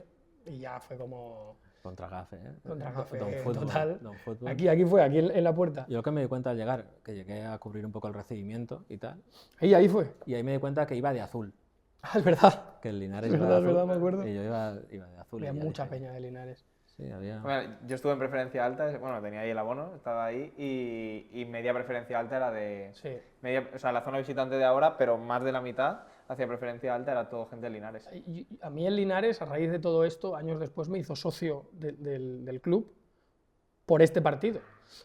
S1: Y ya fue como...
S2: Contra Gafe, ¿eh?
S1: Contra Gafe,
S2: Don Fútbol,
S1: total.
S2: Don Fútbol.
S1: Aquí fue, aquí en la puerta.
S2: Yo lo que me di cuenta al llegar, que llegué a cubrir un poco el recibimiento y tal,
S1: Ahí fue.
S2: y ahí me di cuenta que iba de azul,
S1: Ah, es verdad.
S2: que el Linares
S1: Es
S2: iba
S1: verdad,
S2: de azul,
S1: es verdad, me acuerdo.
S2: y yo iba de azul.
S1: Había
S2: y ya
S1: mucha
S2: dije,
S1: peña de Linares.
S2: Sí, había...
S3: Bueno, yo estuve en preferencia alta, bueno, tenía ahí el abono, estaba ahí, y media preferencia alta era de...
S1: Sí.
S3: O sea, la zona visitante de ahora, pero más de la mitad hacia preferencia alta era todo gente de Linares.
S1: A mí en Linares, a raíz de todo esto, años después me hizo socio del club por este partido.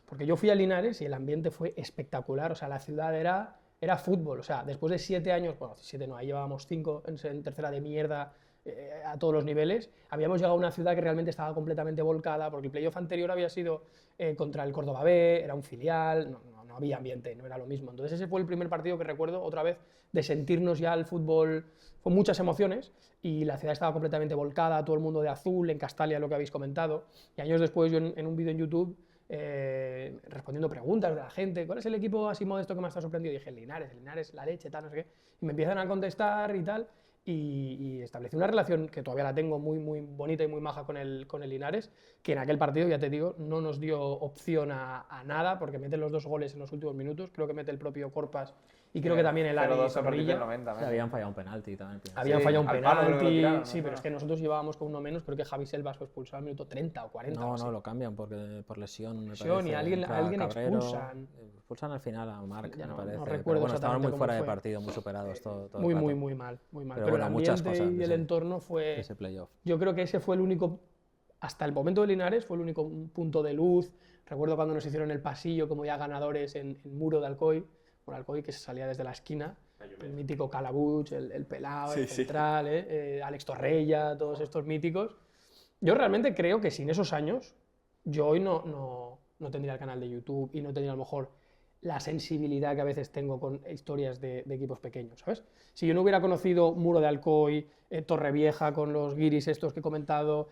S1: Porque yo fui a Linares y el ambiente fue espectacular. O sea, la ciudad era era fútbol. O sea, después de 7 años, bueno, 7 no, ahí llevábamos 5 en tercera de mierda, a todos los niveles, habíamos llegado a una ciudad que realmente estaba completamente volcada, porque el playoff anterior había sido contra el Córdoba B, era un filial, no había ambiente, no era lo mismo. Entonces ese fue el primer partido que recuerdo otra vez de sentirnos ya el fútbol con muchas emociones, y la ciudad estaba completamente volcada, todo el mundo de azul, en Castalia, lo que habéis comentado, y años después yo en un vídeo en YouTube, respondiendo preguntas de la gente, ¿cuál es el equipo así modesto que más te ha sorprendido? Y dije, el Linares, la leche, tal, no sé qué, y me empiezan a contestar y tal, y establecí una relación que todavía la tengo muy, muy bonita y muy maja con el Linares, que en aquel partido, ya te digo, no nos dio opción a nada, porque meten los 2 goles en los últimos minutos, creo que mete el propio Corpas, y creo que también el Ari
S3: 0-2 a partir del
S1: Zorrilla.
S3: 90.
S2: Sí, habían fallado un penalti también.
S1: Habían
S3: Sí,
S1: fallado un
S3: al palo creo que lo
S1: penalti,
S3: tiraron,
S1: sí,
S3: ¿no?
S1: pero es que nosotros llevábamos con uno menos, creo que Javi Selvas fue expulsado al minuto 30 o 40. o
S2: No,
S1: así.
S2: no, lo cambian por lesión, me
S1: Lesión,
S2: parece.
S1: y alguien
S2: Entra Cabrero,
S1: expulsan.
S2: Expulsan al final a Marc,
S1: Ya
S2: me
S1: no
S2: parece.
S1: recuerdo
S2: Pero bueno, estaban
S1: exactamente
S2: muy
S1: cómo
S2: fuera de
S1: fue.
S2: partido, muy superados todo el
S1: Muy,
S2: rato
S1: muy, muy mal, muy mal.
S2: Pero
S1: Pero
S2: bueno,
S1: el
S2: muchas
S1: ambiente
S2: cosas
S1: y
S2: de
S1: el
S2: ese-
S1: entorno fue...
S2: ese playoff.
S1: Yo creo que ese fue el único, hasta el momento de Linares, fue el único punto de luz. Recuerdo cuando nos hicieron el pasillo como ya ganadores en Muro de Alcoy, por Alcoy, que se salía desde la esquina, el mítico Calabuch, el Pelao, el Central, Alex Torrella, todos estos míticos. Yo realmente creo que sin esos años, yo hoy no tendría el canal de YouTube y no tendría a lo mejor la sensibilidad que a veces tengo con historias de equipos pequeños, ¿sabes? Si yo no hubiera conocido Muro de Alcoy, Torrevieja con los guiris estos que he comentado,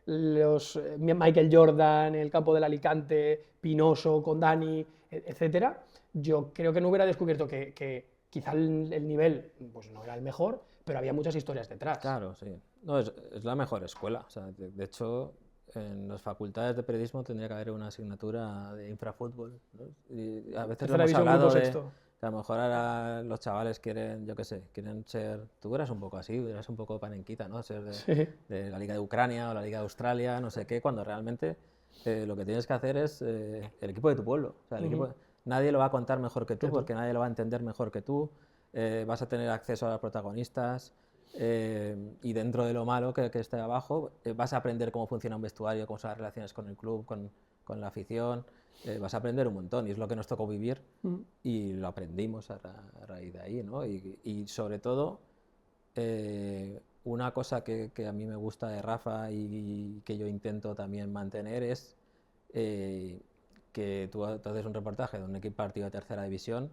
S1: Michael Jordan, el campo del Alicante, Pinoso con Dani, etcétera, yo creo que no hubiera descubierto que quizá el nivel pues no era el mejor, pero había muchas historias detrás.
S2: Claro, sí. No, es la mejor escuela. O sea, de hecho, en las facultades de periodismo tendría que haber una asignatura de infrafútbol, ¿no? Y a veces lo
S1: Tercera
S2: hemos
S1: división,
S2: hablado
S1: grupo
S2: de
S1: sexto.
S2: que a lo mejor ahora los chavales quieren, yo qué sé, quieren ser... Tú eras un poco así, eras un poco panenquita, ¿no? Ser
S1: Sí.
S2: de la Liga de Ucrania o la Liga de Australia, no sé qué, cuando realmente lo que tienes que hacer es el equipo de tu pueblo. O sea, el equipo, nadie lo va a contar mejor que tú, porque nadie lo va a entender mejor que tú. Vas a tener acceso a los protagonistas. Y dentro de lo malo que esté abajo, vas a aprender cómo funciona un vestuario, cómo son las relaciones con el club, con la afición, vas a aprender un montón, y es lo que nos tocó vivir, y lo aprendimos a raíz de ahí, ¿no? Y sobre todo, una cosa que a mí me gusta de Rafa y que yo intento también mantener es que tú haces un reportaje de un partido de tercera división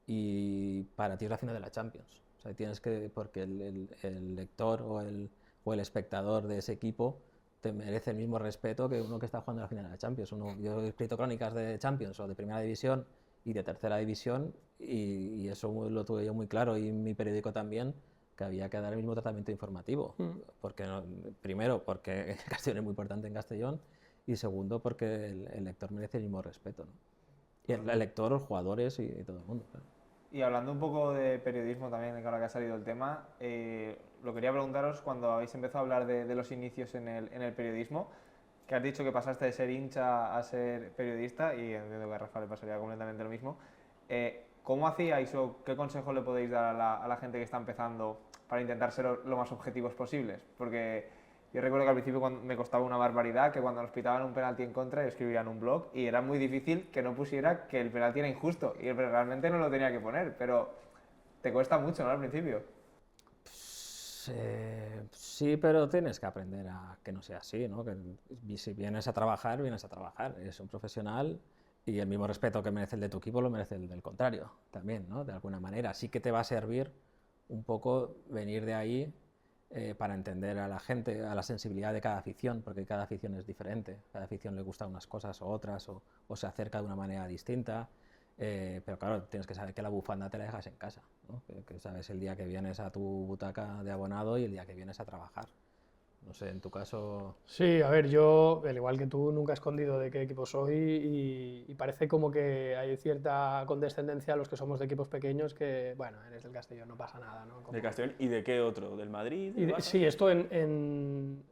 S2: y para ti es la final de la Champions. O sea, tienes que, porque el lector o el espectador de ese equipo te merece el mismo respeto que uno que está jugando la final de la Champions. Yo he escrito crónicas de Champions o de Primera División y de Tercera División, y eso lo tuve yo muy claro, y en mi periódico también, que había que dar el mismo tratamiento informativo. Porque primero, porque Castellón es muy importante en Castellón, y segundo, porque el lector merece el mismo respeto, ¿no? Y el lector, los jugadores y todo el mundo, claro.
S3: Y hablando un poco de periodismo también, que ahora que ha salido el tema, lo quería preguntaros cuando habéis empezado a hablar de los inicios en el periodismo, que has dicho que pasaste de ser hincha a ser periodista, y entiendo que a Rafa le pasaría completamente lo mismo. ¿Cómo hacíais o qué consejo le podéis dar a la gente que está empezando para intentar ser lo más objetivos posibles? Porque yo recuerdo que al principio me costaba una barbaridad que cuando nos pitaban un penalti en contra yo escribía en un blog y era muy difícil que no pusiera que el penalti era injusto, y realmente no lo tenía que poner, pero te cuesta mucho, ¿no? Al principio.
S2: Sí, pero tienes que aprender a que no sea así, ¿no? Que si vienes a trabajar, eres un profesional, y el mismo respeto que merece el de tu equipo lo merece el del contrario también, ¿no? De alguna manera. Sí que te va a servir un poco venir de ahí para entender a la gente, a la sensibilidad de cada afición, porque cada afición es diferente, cada afición le gusta unas cosas o otras, o se acerca de una manera distinta, pero claro, tienes que saber que la bufanda te la dejas en casa, ¿no? Que sabes el día que vienes a tu butaca de abonado y el día que vienes a trabajar. No sé, en tu caso...
S1: Sí, a ver, yo, al igual que tú, nunca he escondido de qué equipo soy, y parece como que hay cierta condescendencia a los que somos de equipos pequeños, que, bueno, eres del Castellón, no pasa nada, ¿no? Como...
S4: ¿De Castellón? ¿Y de qué otro? ¿Del Madrid?
S1: Sí, esto en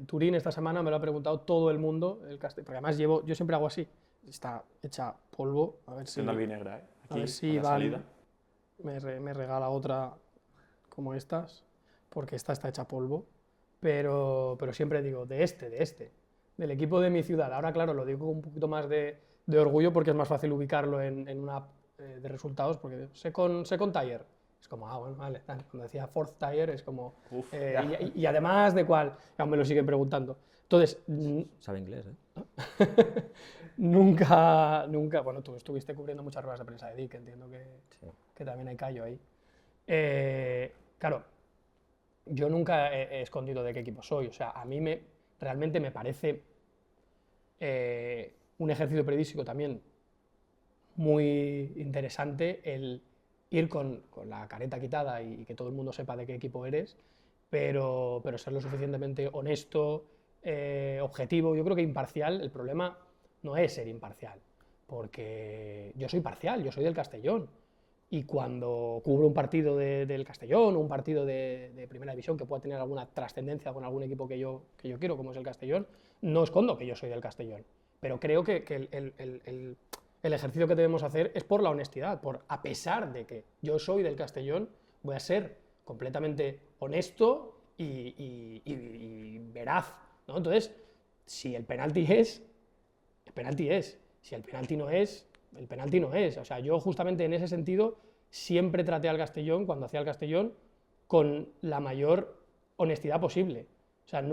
S1: Turín esta semana me lo ha preguntado todo el mundo, porque además yo siempre hago así, está hecha polvo, a ver si...
S4: Siendo albinegra, ¿eh?
S1: A ver
S4: Aquí,
S1: si
S4: a la
S1: Iván
S4: salida.
S1: me regala otra como estas, porque esta está hecha polvo. Pero siempre digo, del equipo de mi ciudad. Ahora, claro, lo digo con un poquito más de orgullo porque es más fácil ubicarlo en una de resultados, porque second tier es como, bueno, vale, cuando decía fourth tier es como, y además de cuál, aún me lo siguen preguntando. Entonces,
S2: Sabe inglés, ¿eh?
S1: nunca, bueno, tú estuviste cubriendo muchas ruedas de prensa de Dick, entiendo que también hay callo ahí. Claro, yo nunca he escondido de qué equipo soy, o sea, a mí realmente me parece un ejercicio periodístico también muy interesante el ir con la careta quitada y que todo el mundo sepa de qué equipo eres, pero ser lo suficientemente honesto, objetivo. Yo creo que imparcial, el problema no es ser imparcial, porque yo soy parcial, yo soy del Castellón, y cuando cubro un partido del Castellón o un partido de Primera División que pueda tener alguna trascendencia con algún equipo que yo quiero, como es el Castellón, no escondo que yo soy del Castellón, pero creo que el ejercicio que debemos hacer es por la honestidad, a pesar de que yo soy del Castellón, voy a ser completamente honesto y veraz, ¿no? Entonces, si el penalti es, el penalti es. Si el penalti no es, el penalti no es. O sea, yo justamente en ese sentido siempre traté al Castellón, cuando hacía el Castellón, con la mayor honestidad posible. O sea,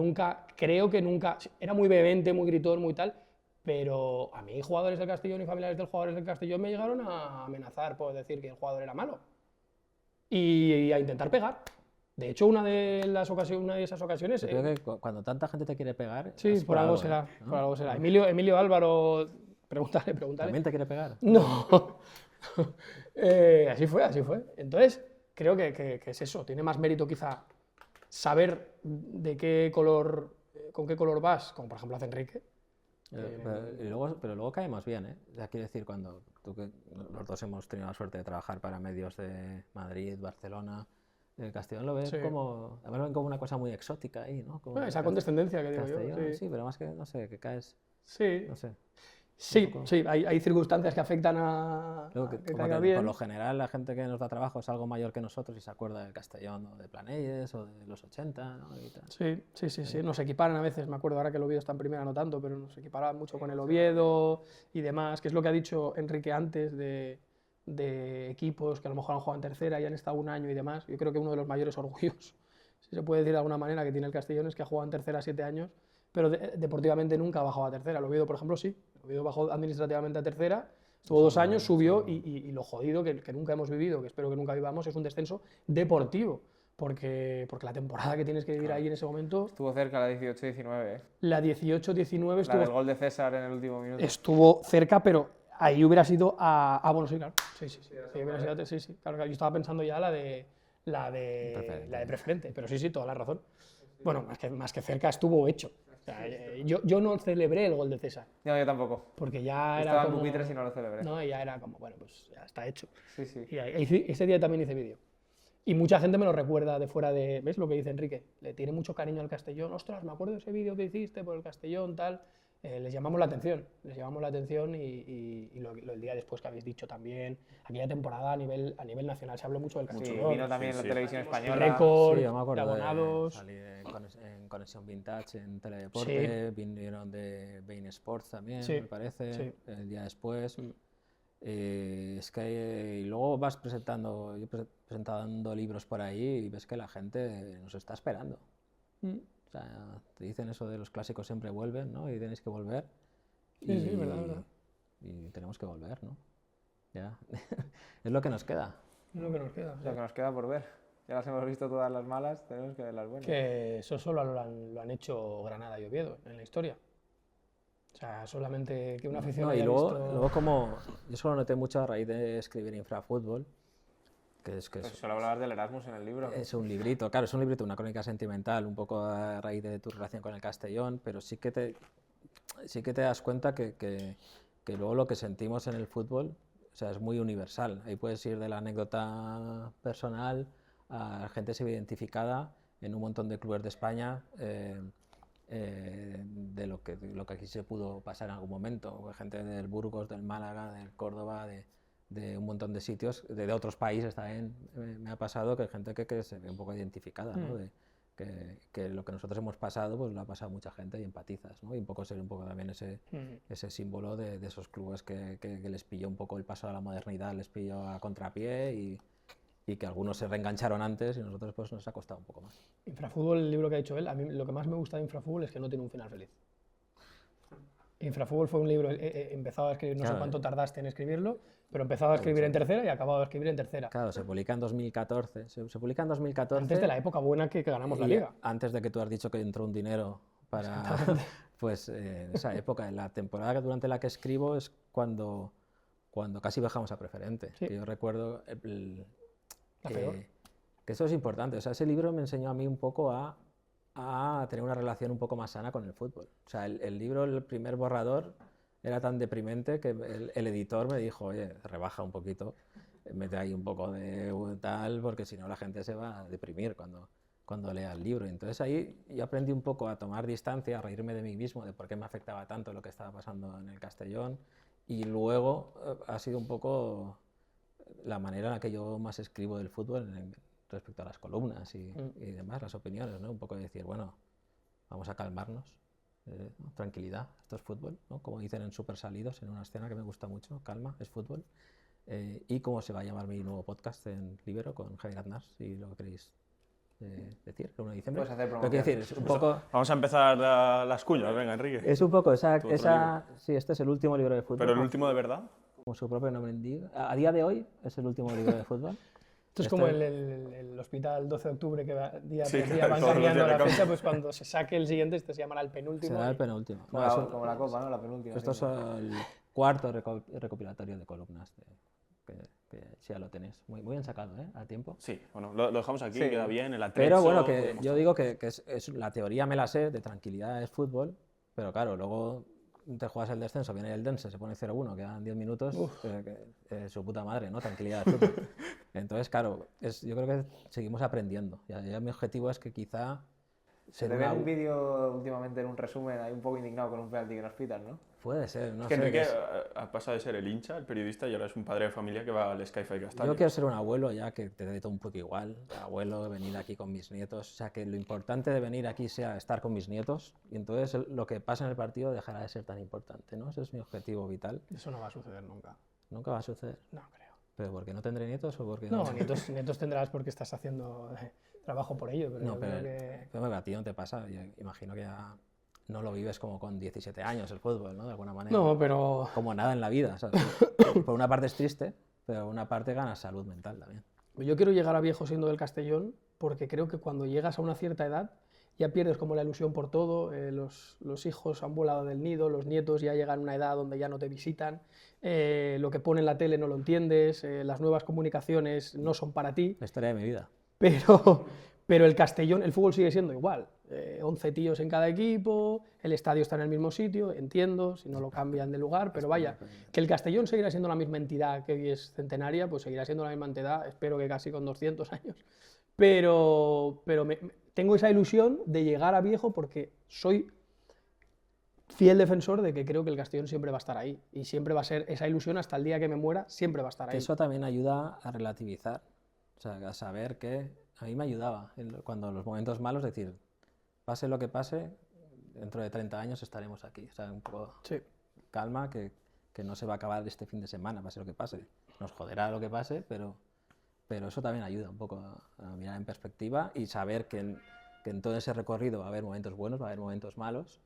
S1: creo que nunca, era muy vehemente, muy gritón, muy tal, pero a mí jugadores del Castellón y familiares de los jugadores del Castellón me llegaron a amenazar por decir que el jugador era malo y a intentar pegar. De hecho, una de esas ocasiones...
S2: Yo creo que cuando tanta gente te quiere pegar...
S1: Sí,
S2: es
S1: por algo
S2: ¿no?
S1: será, por algo será. Emilio Álvaro, pregúntale.
S2: ¿También te quiere pegar?
S1: No. Así fue. Entonces, creo que es eso. Tiene más mérito quizá saber de qué color, con qué color vas, como por ejemplo hace Enrique.
S2: Pero luego caemos bien, ¿eh? O sea, quiero decir, cuando los dos hemos tenido la suerte de trabajar para medios de Madrid, Barcelona, el Castellón lo ven como, además lo ven como una cosa muy exótica ahí, ¿no? Como
S1: Esa condescendencia que digo
S2: Castellón,
S1: yo.
S2: sí, pero más que, no sé, que caes,
S1: Sí.
S2: no sé.
S1: Sí, hay circunstancias que afectan
S2: Luego
S1: que
S2: como
S1: caiga
S2: que
S1: bien.
S2: por lo general la gente que nos da trabajo es algo mayor que nosotros y se acuerda del Castellón o de Planelles o de los 80, ¿no? Y tal.
S1: Sí. Nos equiparan a veces, me acuerdo ahora que el Oviedo está en primera no tanto, pero nos equiparaban mucho con el Oviedo y demás, que es lo que ha dicho Enrique antes de equipos que a lo mejor han jugado en tercera y han estado un año y demás. Yo creo que uno de los mayores orgullos, si se puede decir de alguna manera, que tiene el Castellón es que ha jugado en tercera 7 años, pero deportivamente nunca ha bajado a tercera. El Oviedo, por ejemplo, sí. El Oviedo bajó administrativamente a tercera, estuvo 2 años, subió y lo jodido que nunca hemos vivido, que espero que nunca vivamos, es un descenso deportivo. Porque la temporada que tienes que vivir ahí en ese momento...
S3: Estuvo cerca la 18-19, ¿eh?
S1: La 18-19
S3: La del gol de César en el último minuto.
S1: estuvo cerca, pero ahí hubiera sido bueno, sí, claro. Sí, hubiera sido, sí. Claro, yo estaba pensando ya la de preferente, pero sí, toda la razón. Bueno, más que cerca estuvo hecho. O sea, yo no celebré el gol de César.
S3: No, yo tampoco.
S1: Porque ya era
S3: Estaba en
S1: como...
S3: pupitres y no lo celebré.
S1: No, y ya era como, bueno, pues ya está hecho.
S3: Sí.
S1: Y ese día también hice vídeo. Y mucha gente me lo recuerda de fuera de... ¿Ves lo que dice Enrique? Le tiene mucho cariño al Castellón. Ostras, me acuerdo de ese vídeo que hiciste por el Castellón, tal. Les llamamos la atención. Y el día después que habéis dicho también, aquella temporada a nivel nacional se habló mucho del Castellón.
S3: Sí, vino también en la televisión española.
S1: Récord,
S2: Sí, yo me acuerdo
S1: de abonados.
S2: Salí en Conexión Vintage en Teledeporte, vinieron de Bein Sports también, me parece, el día después. Es que y luego vas presentando libros por ahí y ves que la gente nos está esperando. O sea, te dicen eso de los clásicos siempre vuelven, ¿no? Y tenéis que volver.
S1: Sí, verdad.
S2: Y tenemos que volver, ¿no? Ya. Es lo que nos queda.
S1: Es lo que nos queda.
S3: Lo que nos queda por ver. Ya las hemos visto todas las malas, tenemos que ver las buenas.
S1: Que eso solo lo han hecho Granada y Oviedo en la historia. O sea, solamente que una afición haya
S2: luego como yo solo noté mucho a raíz de escribir Infrafútbol,
S3: Pues solo hablabas del Erasmus en el libro.
S2: Es un librito, claro, es un librito, una crónica sentimental, un poco a raíz de tu relación con el Castellón, pero sí que te das cuenta que luego lo que sentimos en el fútbol, o sea, es muy universal. Ahí puedes ir de la anécdota personal a gente se ve identificada en un montón de clubes de España, de lo que aquí se pudo pasar en algún momento. Gente del Burgos, del Málaga, del Córdoba, de un montón de sitios, de otros países también me ha pasado que hay gente que se ve un poco identificada, ¿no? que lo que nosotros hemos pasado, pues lo ha pasado mucha gente y empatizas, ¿no? Y un poco ser un poco también ese símbolo de esos clubes que les pilló un poco el paso a la modernidad, les pilló a contrapié y que algunos se reengancharon antes y nosotros pues nos ha costado un poco más.
S1: Infrafútbol, el libro que ha dicho él, a mí lo que más me gusta de Infrafútbol es que no tiene un final feliz. Infrafútbol fue un libro, empezado a escribir, no sé cuánto tardaste en escribirlo, pero empezaba a escribir en tercera y acababa de escribir en tercera.
S2: Claro, se publica en 2014. Se publica en 2014.
S1: Antes de la época buena que ganamos la Liga.
S2: Antes de que tú has dicho que entró un dinero para... Pues esa época, en la temporada durante la que escribo es cuando casi bajamos a preferente.
S1: Sí.
S2: Que yo recuerdo
S1: peor.
S2: que eso es importante. O sea, ese libro me enseñó a mí un poco a tener una relación un poco más sana con el fútbol. O sea, el libro, el primer borrador, era tan deprimente que el editor me dijo, oye, rebaja un poquito, mete ahí un poco de tal, porque si no la gente se va a deprimir cuando lea el libro. Entonces ahí yo aprendí un poco a tomar distancia, a reírme de mí mismo, de por qué me afectaba tanto lo que estaba pasando en el Castellón, y luego ha sido un poco la manera en la que yo más escribo del fútbol respecto a las columnas y demás, las opiniones, ¿no? Un poco de decir, bueno, vamos a calmarnos, tranquilidad, esto es fútbol, ¿no? Como dicen en Super Salidos, en una escena que me gusta mucho, calma, es fútbol. Y cómo se va a llamar mi nuevo podcast en Libero con Javier Aznar, si lo queréis decir, el 1 de diciembre.
S3: Puedes hacer
S2: Lo que decir, es un poco...
S4: Vamos a empezar las cuñas, venga, Enrique.
S2: Es un poco sí, este es el último libro de fútbol.
S4: ¿Pero el último de verdad?
S2: Como su propio nombre indica. A día de hoy es el último libro de fútbol.
S1: Esto es como el hospital 12 de octubre que día
S4: Sí,
S1: tras día van
S4: todos los
S1: cambiando
S4: días
S1: la
S4: de
S1: fecha, pues cuando se saque el siguiente, este se llamará el penúltimo.
S2: Será el penúltimo.
S3: Como la Copa, ¿no? La penúltima.
S2: Esto es el cuarto recopilatorio de columnas que ya lo tenéis. Muy bien sacado, ¿eh? A tiempo.
S4: Sí, bueno, lo dejamos aquí,
S3: Sí.
S4: queda bien, el atrezo.
S2: Pero bueno, que
S4: podemos-
S2: yo digo que la teoría me la sé, de tranquilidad es fútbol, pero claro, luego te juegas el descenso, viene el Dense, se pone 0-1, quedan 10 minutos, su puta madre, ¿no? Tranquilidad de fútbol. Entonces, claro, yo creo que seguimos aprendiendo. Ya mi objetivo es que quizá...
S3: Se te ve en un vídeo últimamente, en un resumen, ahí un poco indignado con un penalti que nos pitan, ¿no?
S2: Puede ser, no
S4: Es que
S2: sé.
S4: Enrique ha pasado de ser el hincha, el periodista, y ahora es un padre de familia que va al Sky-Fi Castaño.
S2: Yo quiero ser un abuelo ya que te dé todo un poco igual. Abuelo, venir aquí con mis nietos. O sea, que lo importante de venir aquí sea estar con mis nietos y entonces lo que pasa en el partido dejará de ser tan importante, ¿no? Ese es mi objetivo vital.
S1: Eso no va a suceder nunca.
S2: Nunca va a suceder.
S1: No creo.
S2: ¿Pero porque no tendré nietos o porque
S1: No, nietos tendrás porque estás haciendo trabajo por ello, pero
S2: No,
S1: yo
S2: pero,
S1: creo que...
S2: pero a ti no te pasa. Yo imagino que ya no lo vives como con 17 años el fútbol, ¿no? De alguna manera.
S1: No, pero...
S2: Como nada en la vida. ¿Sabes? Por una parte es triste, pero por una parte ganas salud mental también.
S1: Yo quiero llegar a viejo siendo del Castellón porque creo que cuando llegas a una cierta edad ya pierdes como la ilusión por todo, los hijos han volado del nido, los nietos ya llegan a una edad donde ya no te visitan, lo que pone en la tele no lo entiendes, las nuevas comunicaciones no son para ti,
S2: La historia de mi vida.
S1: pero el Castellón, el fútbol sigue siendo igual, 11 tíos en cada equipo, el estadio está en el mismo sitio, entiendo, si no lo cambian de lugar, pero vaya, que el Castellón seguirá siendo la misma entidad que hoy es centenaria, pues seguirá siendo la misma entidad, espero que casi con 200 años, pero tengo esa ilusión de llegar a viejo porque soy fiel defensor de que creo que el Castellón siempre va a estar ahí y siempre va a ser esa ilusión hasta el día que me muera, siempre va a estar ahí.
S2: Eso también ayuda a relativizar, o sea, a saber que a mí me ayudaba cuando los momentos malos, decir, pase lo que pase, dentro de 30 años estaremos aquí, o sea, un poco
S1: Sí.
S2: calma, que no se va a acabar este fin de semana, pase lo que pase, nos joderá lo que pase, pero eso también ayuda un poco a mirar en perspectiva y saber que en todo ese recorrido va a haber momentos buenos, va a haber momentos malos,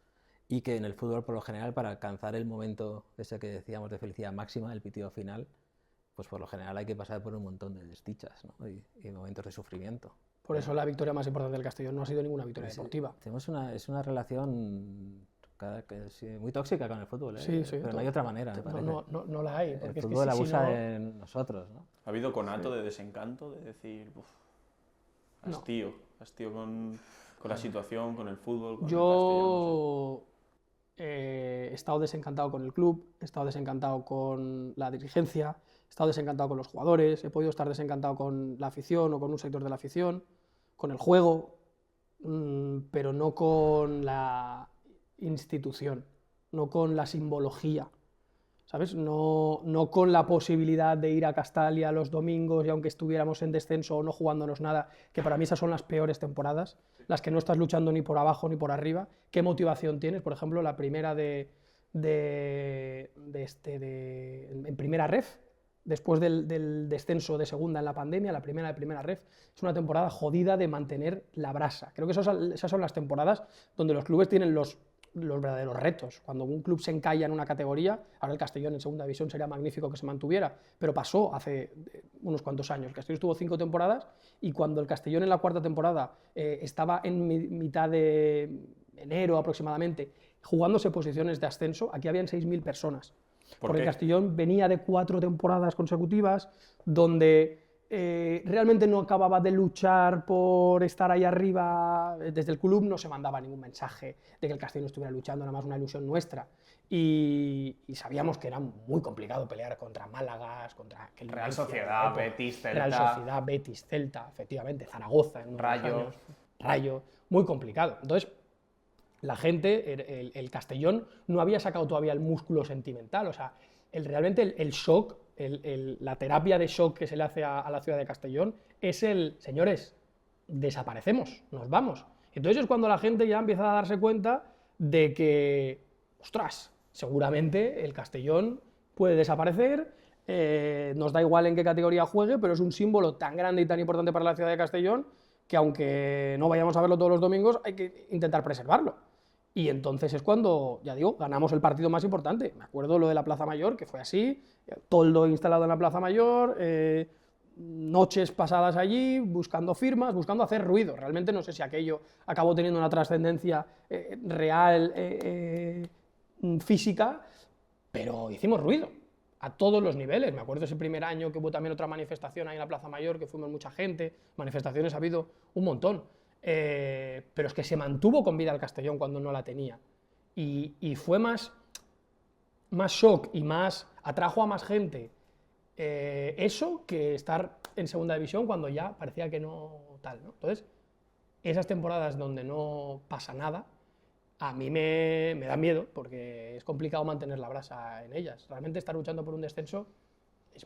S2: y que en el fútbol, por lo general, para alcanzar el momento ese que decíamos de felicidad máxima, el pitido final, pues por lo general hay que pasar por un montón de desdichas, ¿no? y momentos de sufrimiento. Por
S1: eso la victoria más importante del Castellón no ha sido ninguna victoria deportiva.
S2: Tenemos una relación muy tóxica con el fútbol, ¿eh?
S1: Sí, sí,
S2: pero no hay otra manera, me parece.
S1: No la hay. Porque
S2: El
S1: es
S2: fútbol
S1: que
S2: abusa
S1: no...
S2: de nosotros, ¿no?
S4: ¿Ha habido conato de desencanto, de decir, hastío con la situación, con el fútbol? Con
S1: Yo he estado desencantado con el club, he estado desencantado con la dirigencia, he estado desencantado con los jugadores, he podido estar desencantado con la afición o con un sector de la afición, con el juego, pero no con la institución, no con la simbología, ¿sabes? No con la posibilidad de ir a Castalia los domingos y aunque estuviéramos en descenso o no jugándonos nada, que para mí esas son las peores temporadas, las que no estás luchando ni por abajo ni por arriba. ¿Qué motivación tienes? Por ejemplo, la primera en primera ref, después del descenso de segunda en la pandemia, la primera de primera ref, es una temporada jodida de mantener la brasa. Creo que esas son las temporadas donde los clubes tienen los verdaderos retos. Cuando un club se encalla en una categoría, ahora el Castellón en segunda división sería magnífico que se mantuviera, pero pasó hace unos cuantos años. El Castellón estuvo 5 temporadas y cuando el Castellón en la cuarta temporada estaba en mitad de enero aproximadamente, jugándose posiciones de ascenso, aquí habían 6.000 personas. Porque el Castellón venía de 4 temporadas consecutivas donde realmente no acababa de luchar por estar ahí arriba. Desde el club no se mandaba ningún mensaje de que el Castellón estuviera luchando, nada más una ilusión nuestra. Y sabíamos que era muy complicado pelear contra Málagas, contra el
S3: Real Sociedad, Betis, Celta.
S1: Real Sociedad, Betis, Celta, efectivamente, Zaragoza, en Rayo, muy complicado. Entonces, la gente, el Castellón, no había sacado todavía el músculo sentimental, o sea, realmente el shock, la terapia de shock que se le hace a la ciudad de Castellón es señores, desaparecemos, nos vamos. Entonces es cuando la gente ya empieza a darse cuenta de que, ostras, seguramente el Castellón puede desaparecer, nos da igual en qué categoría juegue, pero es un símbolo tan grande y tan importante para la ciudad de Castellón que aunque no vayamos a verlo todos los domingos, hay que intentar preservarlo. Y entonces es cuando, ya digo, ganamos el partido más importante. Me acuerdo lo de la Plaza Mayor, que fue así, toldo instalado en la Plaza Mayor, noches pasadas allí, buscando firmas, buscando hacer ruido. Realmente no sé si aquello acabó teniendo una trascendencia real, física, pero hicimos ruido a todos los niveles. Me acuerdo ese primer año que hubo también otra manifestación ahí en la Plaza Mayor, que fuimos mucha gente, manifestaciones ha habido un montón. Pero es que se mantuvo con vida el Castellón cuando no la tenía. Y fue más shock y atrajo a más gente eso que estar en segunda división cuando ya parecía que no tal, ¿no? Entonces, esas temporadas donde no pasa nada, a mí me da miedo porque es complicado mantener la brasa en ellas. Realmente estar luchando por un descenso es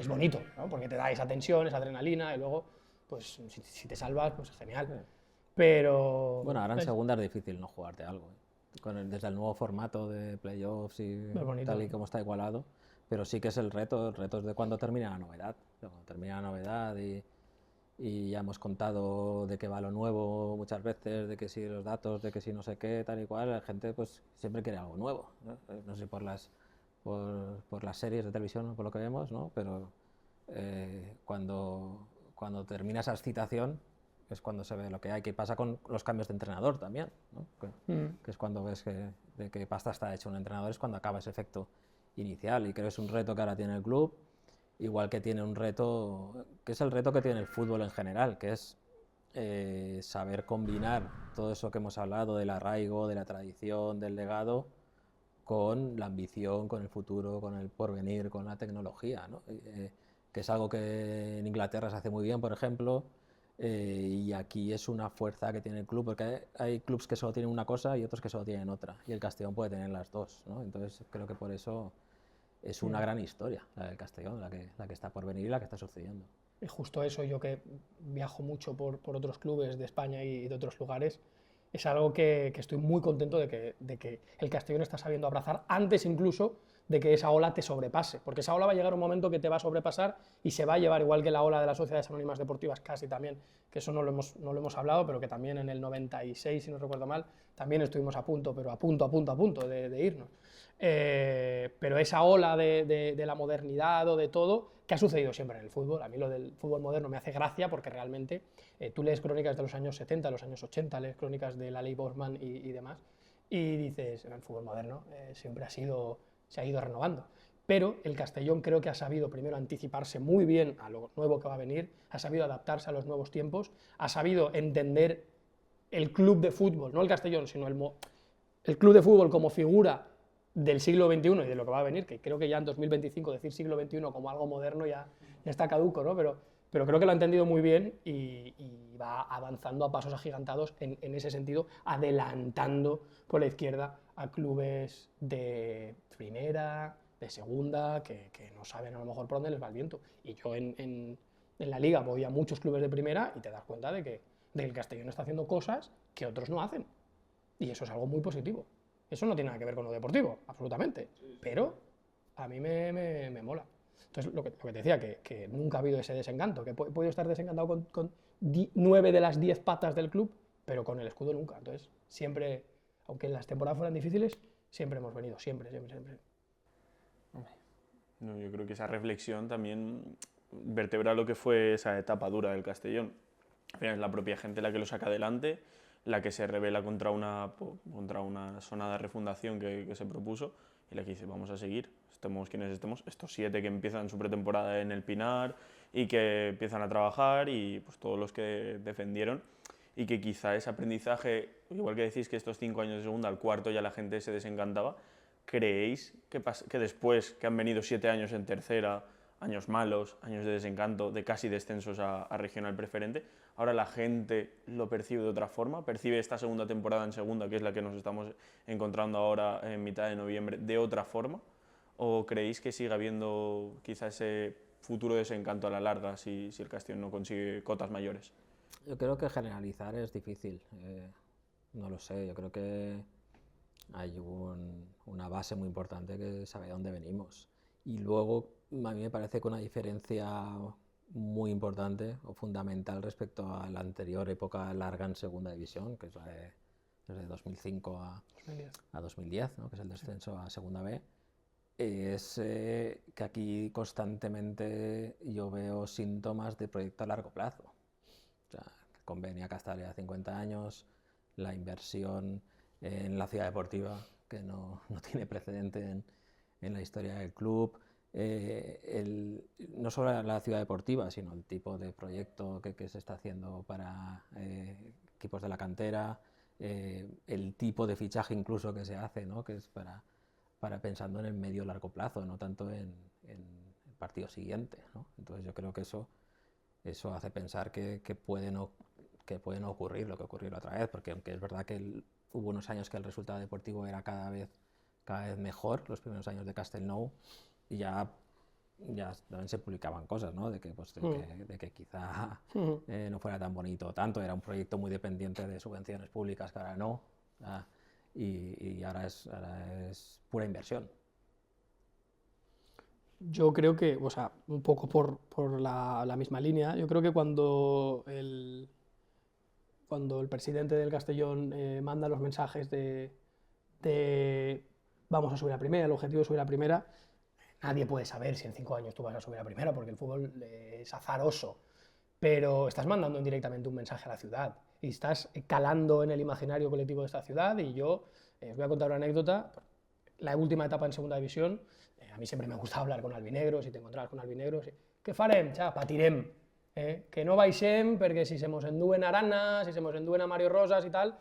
S1: bonito, ¿no? Porque te da esa tensión, esa adrenalina y luego, pues si te salvas, pues genial. Pero...
S2: Bueno, ahora en segunda es difícil no jugarte algo, desde el nuevo formato de playoffs y tal y como está igualado, pero sí que es el reto es de cuando termina la novedad. Cuando termina la novedad y ya hemos contado de qué va lo nuevo muchas veces, de que si los datos, de que si no sé qué, tal y cual, la gente pues siempre quiere algo nuevo, no sé por las series de televisión, por lo que vemos, ¿no? Pero cuando termina esa excitación es cuando se ve lo que hay. Que pasa con los cambios de entrenador también, ¿no? Que es cuando ves de qué pasta está hecho un entrenador, es cuando acaba ese efecto inicial, y creo que es un reto que ahora tiene el club, igual que tiene un reto, que es el reto que tiene el fútbol en general, que es saber combinar todo eso que hemos hablado del arraigo, de la tradición, del legado, con la ambición, con el futuro, con el porvenir, con la tecnología, ¿no? Que es algo que en Inglaterra se hace muy bien, por ejemplo, y aquí es una fuerza que tiene el club, porque hay clubes que solo tienen una cosa y otros que solo tienen otra, y el Castellón puede tener las dos, ¿no? Entonces creo que por eso es una gran historia la del Castellón, la que está por venir y la que está sucediendo.
S1: Y justo eso, yo que viajo mucho por otros clubes de España y de otros lugares, es algo que estoy muy contento de que el Castellón está sabiendo abrazar antes incluso de que esa ola te sobrepase, porque esa ola va a llegar un momento que te va a sobrepasar y se va a llevar, igual que la ola de las sociedades anónimas deportivas, casi también, que eso no lo hemos hablado, pero que también en el 96, si no recuerdo mal, también estuvimos a punto, pero a punto de irnos. Pero esa ola de la modernidad o de todo, que ha sucedido siempre en el fútbol. A mí lo del fútbol moderno me hace gracia porque realmente tú lees crónicas de los años 70, los años 80, lees crónicas de la ley Bosman y demás, y dices, el fútbol moderno siempre se ha ido renovando. Pero el Castellón creo que ha sabido primero anticiparse muy bien a lo nuevo que va a venir, ha sabido adaptarse a los nuevos tiempos, ha sabido entender el club de fútbol, no el Castellón, sino el club de fútbol como figura del siglo XXI y de lo que va a venir, que creo que ya en 2025 decir siglo XXI como algo moderno ya está caduco, ¿no? Pero creo que lo ha entendido muy bien y va avanzando a pasos agigantados en ese sentido, adelantando por la izquierda a clubes de primera, de segunda, que no saben a lo mejor por dónde les va el viento. Y yo en la Liga voy a muchos clubes de primera y te das cuenta de que el Castellón está haciendo cosas que otros no hacen. Y eso es algo muy positivo. Eso no tiene nada que ver con lo deportivo, absolutamente. Pero a mí me mola. Entonces, lo que te decía, que nunca ha habido ese desencanto, que he podido estar desencantado con 9 de las 10 patas del club, pero con el escudo nunca. Entonces, siempre, aunque las temporadas fueran difíciles, siempre hemos venido, siempre.
S4: No, yo creo que esa reflexión también vertebra lo que fue esa etapa dura del Castellón. Al final es la propia gente la que lo saca adelante, la que se rebela contra una sonada refundación que se propuso y la que dice vamos a seguir, estemos quienes estemos, estos 7 que empiezan su pretemporada en el Pinar y que empiezan a trabajar y pues todos los que defendieron y que quizá ese aprendizaje, igual que decís que estos 5 años de segunda, al cuarto ya la gente se desencantaba, ¿creéis que después que han venido 7 años en tercera, años malos, años de desencanto, de casi descensos a regional preferente, ahora la gente lo percibe de otra forma? ¿Percibe esta segunda temporada en segunda, que es la que nos estamos encontrando ahora en mitad de noviembre, de otra forma? ¿O creéis que sigue habiendo quizá ese futuro desencanto a la larga si el Castellón no consigue cotas mayores?
S2: Yo creo que generalizar es difícil. No lo sé, yo creo que hay una base muy importante que sabe de dónde venimos. Y luego a mí me parece que una diferencia muy importante o fundamental respecto a la anterior época larga en segunda división, que es la desde 2005 a 2010, ¿no? Que es el descenso a segunda B, es que aquí constantemente yo veo síntomas de proyecto a largo plazo. O sea, el convenio Castalia a 50 años, la inversión en la ciudad deportiva, que no tiene precedente en la historia del club, no solo la ciudad deportiva, sino el tipo de proyecto que se está haciendo para equipos de la cantera, el tipo de fichaje incluso que se hace, ¿no? Que es para pensando en el medio largo plazo, no tanto en el partido siguiente, ¿no? Entonces yo creo que eso hace pensar que puede no ocurrir lo que ocurrió la otra vez, porque aunque es verdad que hubo unos años que el resultado deportivo era cada vez mejor, los primeros años de Castellnou, y ya también se publicaban cosas, ¿no? De que quizá no fuera tan bonito tanto, era un proyecto muy dependiente de subvenciones públicas, que ahora no, y ahora es pura inversión.
S1: Yo creo que, o sea, un poco por la misma línea, yo creo que cuando el presidente del Castellón manda los mensajes de vamos a subir a primera, el objetivo es subir a primera, nadie puede saber si en 5 años tú vas a subir a primera, porque el fútbol es azaroso, pero estás mandando indirectamente un mensaje a la ciudad y estás calando en el imaginario colectivo de esta ciudad. Y yo os voy a contar una anécdota. La última etapa en segunda división, a mí siempre me gusta hablar con albinegros, si te encontrabas con albinegros, què farem? Ja, patirem, que no baixem perquè si se mos enduen Arana, si se mos enduen a Mario Rosas y tal,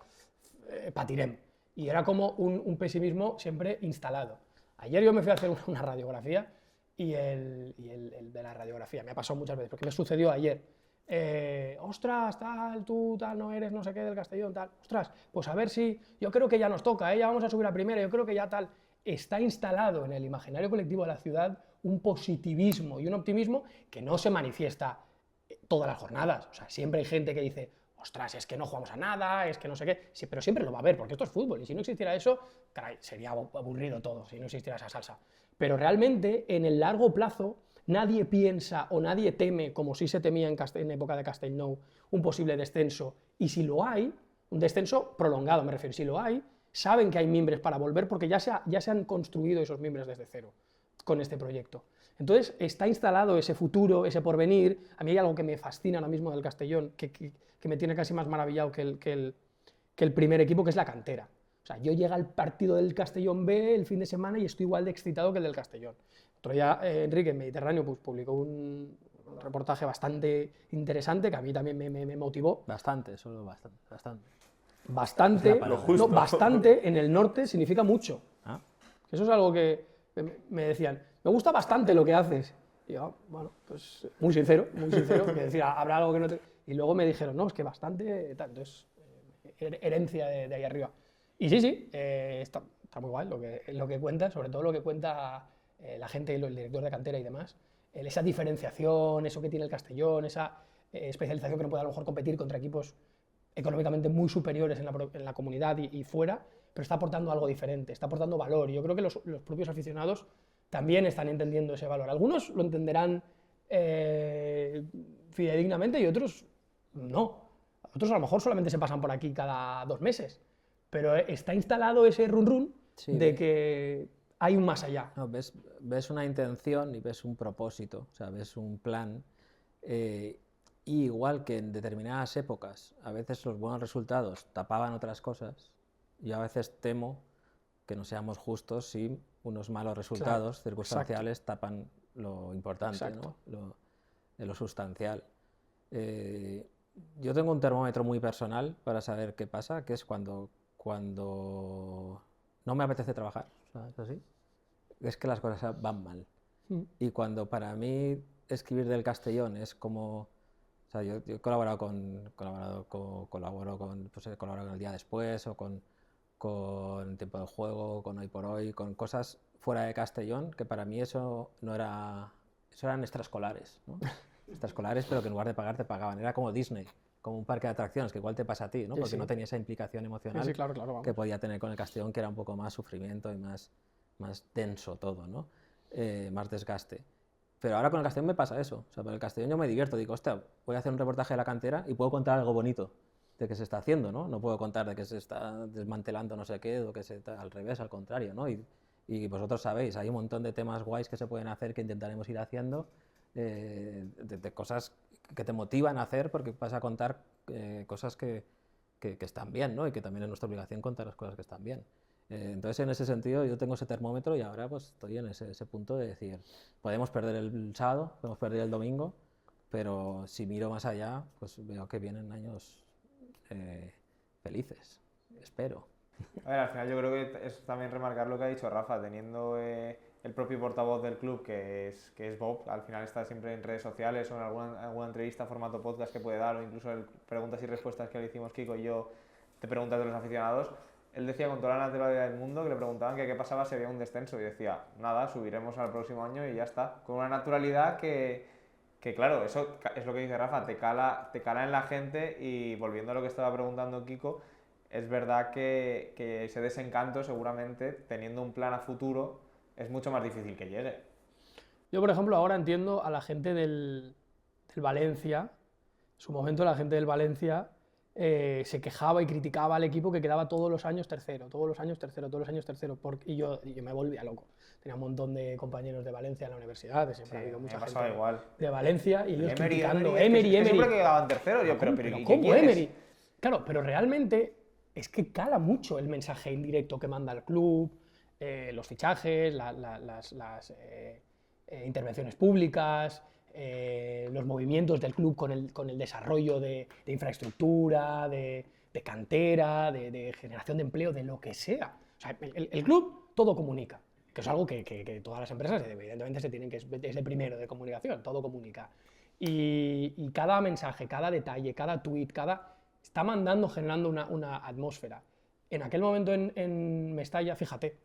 S1: patirem. Y era como un pesimismo siempre instalado. Ayer yo me fui a hacer una radiografía y el de la radiografía me ha pasado muchas veces, porque me sucedió ayer. Ostras, tal, tú, tal, no eres no sé qué del Castellón, tal. Ostras, pues a ver si, yo creo que ya nos toca, ya vamos a subir a primera, yo creo que ya tal. Está instalado en el imaginario colectivo de la ciudad un positivismo y un optimismo que no se manifiesta todas las jornadas. O sea, siempre hay gente que dice, ostras, es que no jugamos a nada, es que no sé qué, sí, pero siempre lo va a haber, porque esto es fútbol, y si no existiera eso, caray, sería aburrido todo, si no existiera esa salsa. Pero realmente, en el largo plazo, nadie piensa o nadie teme, como sí se temía en época de Castellnou, un posible descenso, y si lo hay, un descenso prolongado, me refiero, si lo hay, saben que hay mimbres para volver, porque ya se han construido esos mimbres desde cero, con este proyecto. Entonces, está instalado ese futuro, ese porvenir. A mí hay algo que me fascina ahora mismo del Castellón, que me tiene casi más maravillado que el primer equipo, que es la cantera. O sea, yo llego al partido del Castellón B el fin de semana y estoy igual de excitado que el del Castellón. Otro día, Enrique, en Mediterráneo, pues, publicó un reportaje bastante interesante, que a mí también me motivó.
S2: Bastante.
S1: Bastante, no, bastante en el norte significa mucho. Eso es algo que me decían, me gusta bastante lo que haces. Y yo, bueno, pues muy sincero, que decía, habrá algo que no te... Y luego me dijeron, no, es que bastante, tal, entonces, herencia de ahí arriba. Y sí, está muy guay lo que cuenta, sobre todo lo que cuenta la gente, el director de cantera y demás, esa diferenciación, eso que tiene el Castellón, esa especialización que no puede a lo mejor competir contra equipos económicamente muy superiores en la comunidad y fuera, pero está aportando algo diferente, está aportando valor. Y yo creo que los propios aficionados también están entendiendo ese valor. Algunos lo entenderán fidedignamente y otros no. Otros a lo mejor solamente se pasan por aquí cada 2 meses, pero está instalado ese run de que hay un más allá.
S2: No, ves una intención y ves un propósito, o sea, ves un plan. Y igual que en determinadas épocas, a veces los buenos resultados tapaban otras cosas, yo a veces temo que no seamos justos si unos malos resultados circunstanciales tapan lo importante, ¿no? Lo sustancial. Yo tengo un termómetro muy personal para saber qué pasa, que es cuando no me apetece trabajar, ¿sabes? Así. Es que las cosas van mal. Y cuando para mí escribir del Castellón es como... O sea, yo he colaborado colaboro con El Día Después o con Tiempo de Juego, con Hoy por Hoy, con cosas fuera de Castellón, que para mí eso eran extraescolares, ¿no? Extraescolares, pero que en lugar de pagar te pagaban. Era como Disney, como un parque de atracciones, que igual te pasa a ti, ¿no? Porque no tenía esa implicación emocional
S1: Claro,
S2: que podía tener con el Castellón, que era un poco más sufrimiento y más denso todo, ¿no? Más desgaste. Pero ahora con el Castellón me pasa eso. O sea, con el Castellón yo me divierto. Digo, hostia, voy a hacer un reportaje de la cantera y puedo contar algo bonito de que se está haciendo, ¿no? No puedo contar de que se está desmantelando no sé qué o que al revés, al contrario, ¿no? Y vosotros sabéis, hay un montón de temas guays que se pueden hacer que intentaremos ir haciendo, de cosas que te motivan a hacer porque vas a contar cosas que están bien, ¿no? Y que también es nuestra obligación contar las cosas que están bien. Entonces, en ese sentido, yo tengo ese termómetro y ahora pues estoy en ese punto de decir, podemos perder el sábado, podemos perder el domingo, pero si miro más allá, pues veo que vienen años felices, espero.
S3: A ver, al final yo creo que es también remarcar lo que ha dicho Rafa, teniendo el propio portavoz del club, que es Bob, al final está siempre en redes sociales o en alguna entrevista, formato podcast que puede dar, o incluso en preguntas y respuestas que le hicimos Kiko y yo, de preguntas de los aficionados. Él decía con toda la naturalidad del mundo que le preguntaban que qué pasaba si había un descenso y decía, nada, subiremos al próximo año y ya está. Con una naturalidad que claro, eso es lo que dice Rafa, te cala en la gente. Y volviendo a lo que estaba preguntando Kiko, es verdad que ese desencanto seguramente, teniendo un plan a futuro, es mucho más difícil que llegue.
S1: Yo, por ejemplo, ahora entiendo a la gente del Valencia. En su momento la gente del Valencia se quejaba y criticaba al equipo que quedaba todos los años tercero. Y yo me volvía loco. Tenía un montón de compañeros de Valencia en la universidad, siempre ha habido mucha gente
S3: igual.
S1: de Valencia y ellos criticando.
S3: Emery. Siempre quedaban tercero. Pero
S1: ¿cómo Emery? Claro, pero realmente es que cala mucho el mensaje indirecto que manda el club, los fichajes, las intervenciones públicas, los movimientos del club con el desarrollo de infraestructura, de cantera, de generación de empleo, de lo que sea. O sea, el club todo comunica, que es algo que todas las empresas evidentemente es de primero de comunicación, todo comunica. Y cada mensaje, cada detalle, cada tuit, está generando una atmósfera. En aquel momento en Mestalla, fíjate,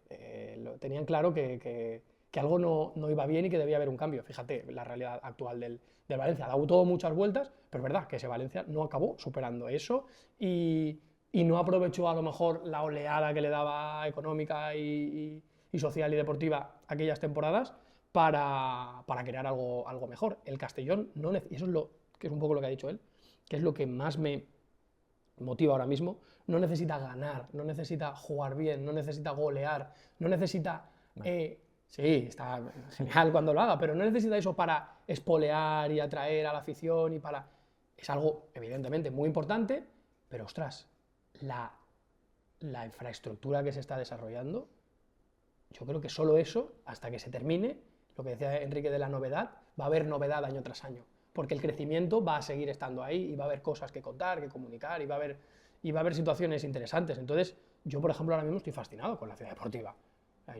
S1: tenían claro que algo no iba bien y que debía haber un cambio. Fíjate la realidad actual del Valencia. Ha dado todo muchas vueltas, pero es verdad que ese Valencia no acabó superando eso y no aprovechó a lo mejor la oleada que le daba económica y social y deportiva aquellas temporadas para crear algo mejor. El Castellón, y eso es que es un poco lo que ha dicho él, que es lo que más me motiva ahora mismo, no necesita ganar, no necesita jugar bien, no necesita golear, no necesita... sí, está genial cuando lo haga, pero no necesita eso para espolear y atraer a la afición Es algo, evidentemente, muy importante, pero, ostras, la infraestructura que se está desarrollando, yo creo que solo eso, hasta que se termine, lo que decía Enrique de la novedad, va a haber novedad año tras año, porque el crecimiento va a seguir estando ahí y va a haber cosas que contar, que comunicar y va a haber situaciones interesantes. Entonces, yo, por ejemplo, ahora mismo estoy fascinado con la ciudad deportiva.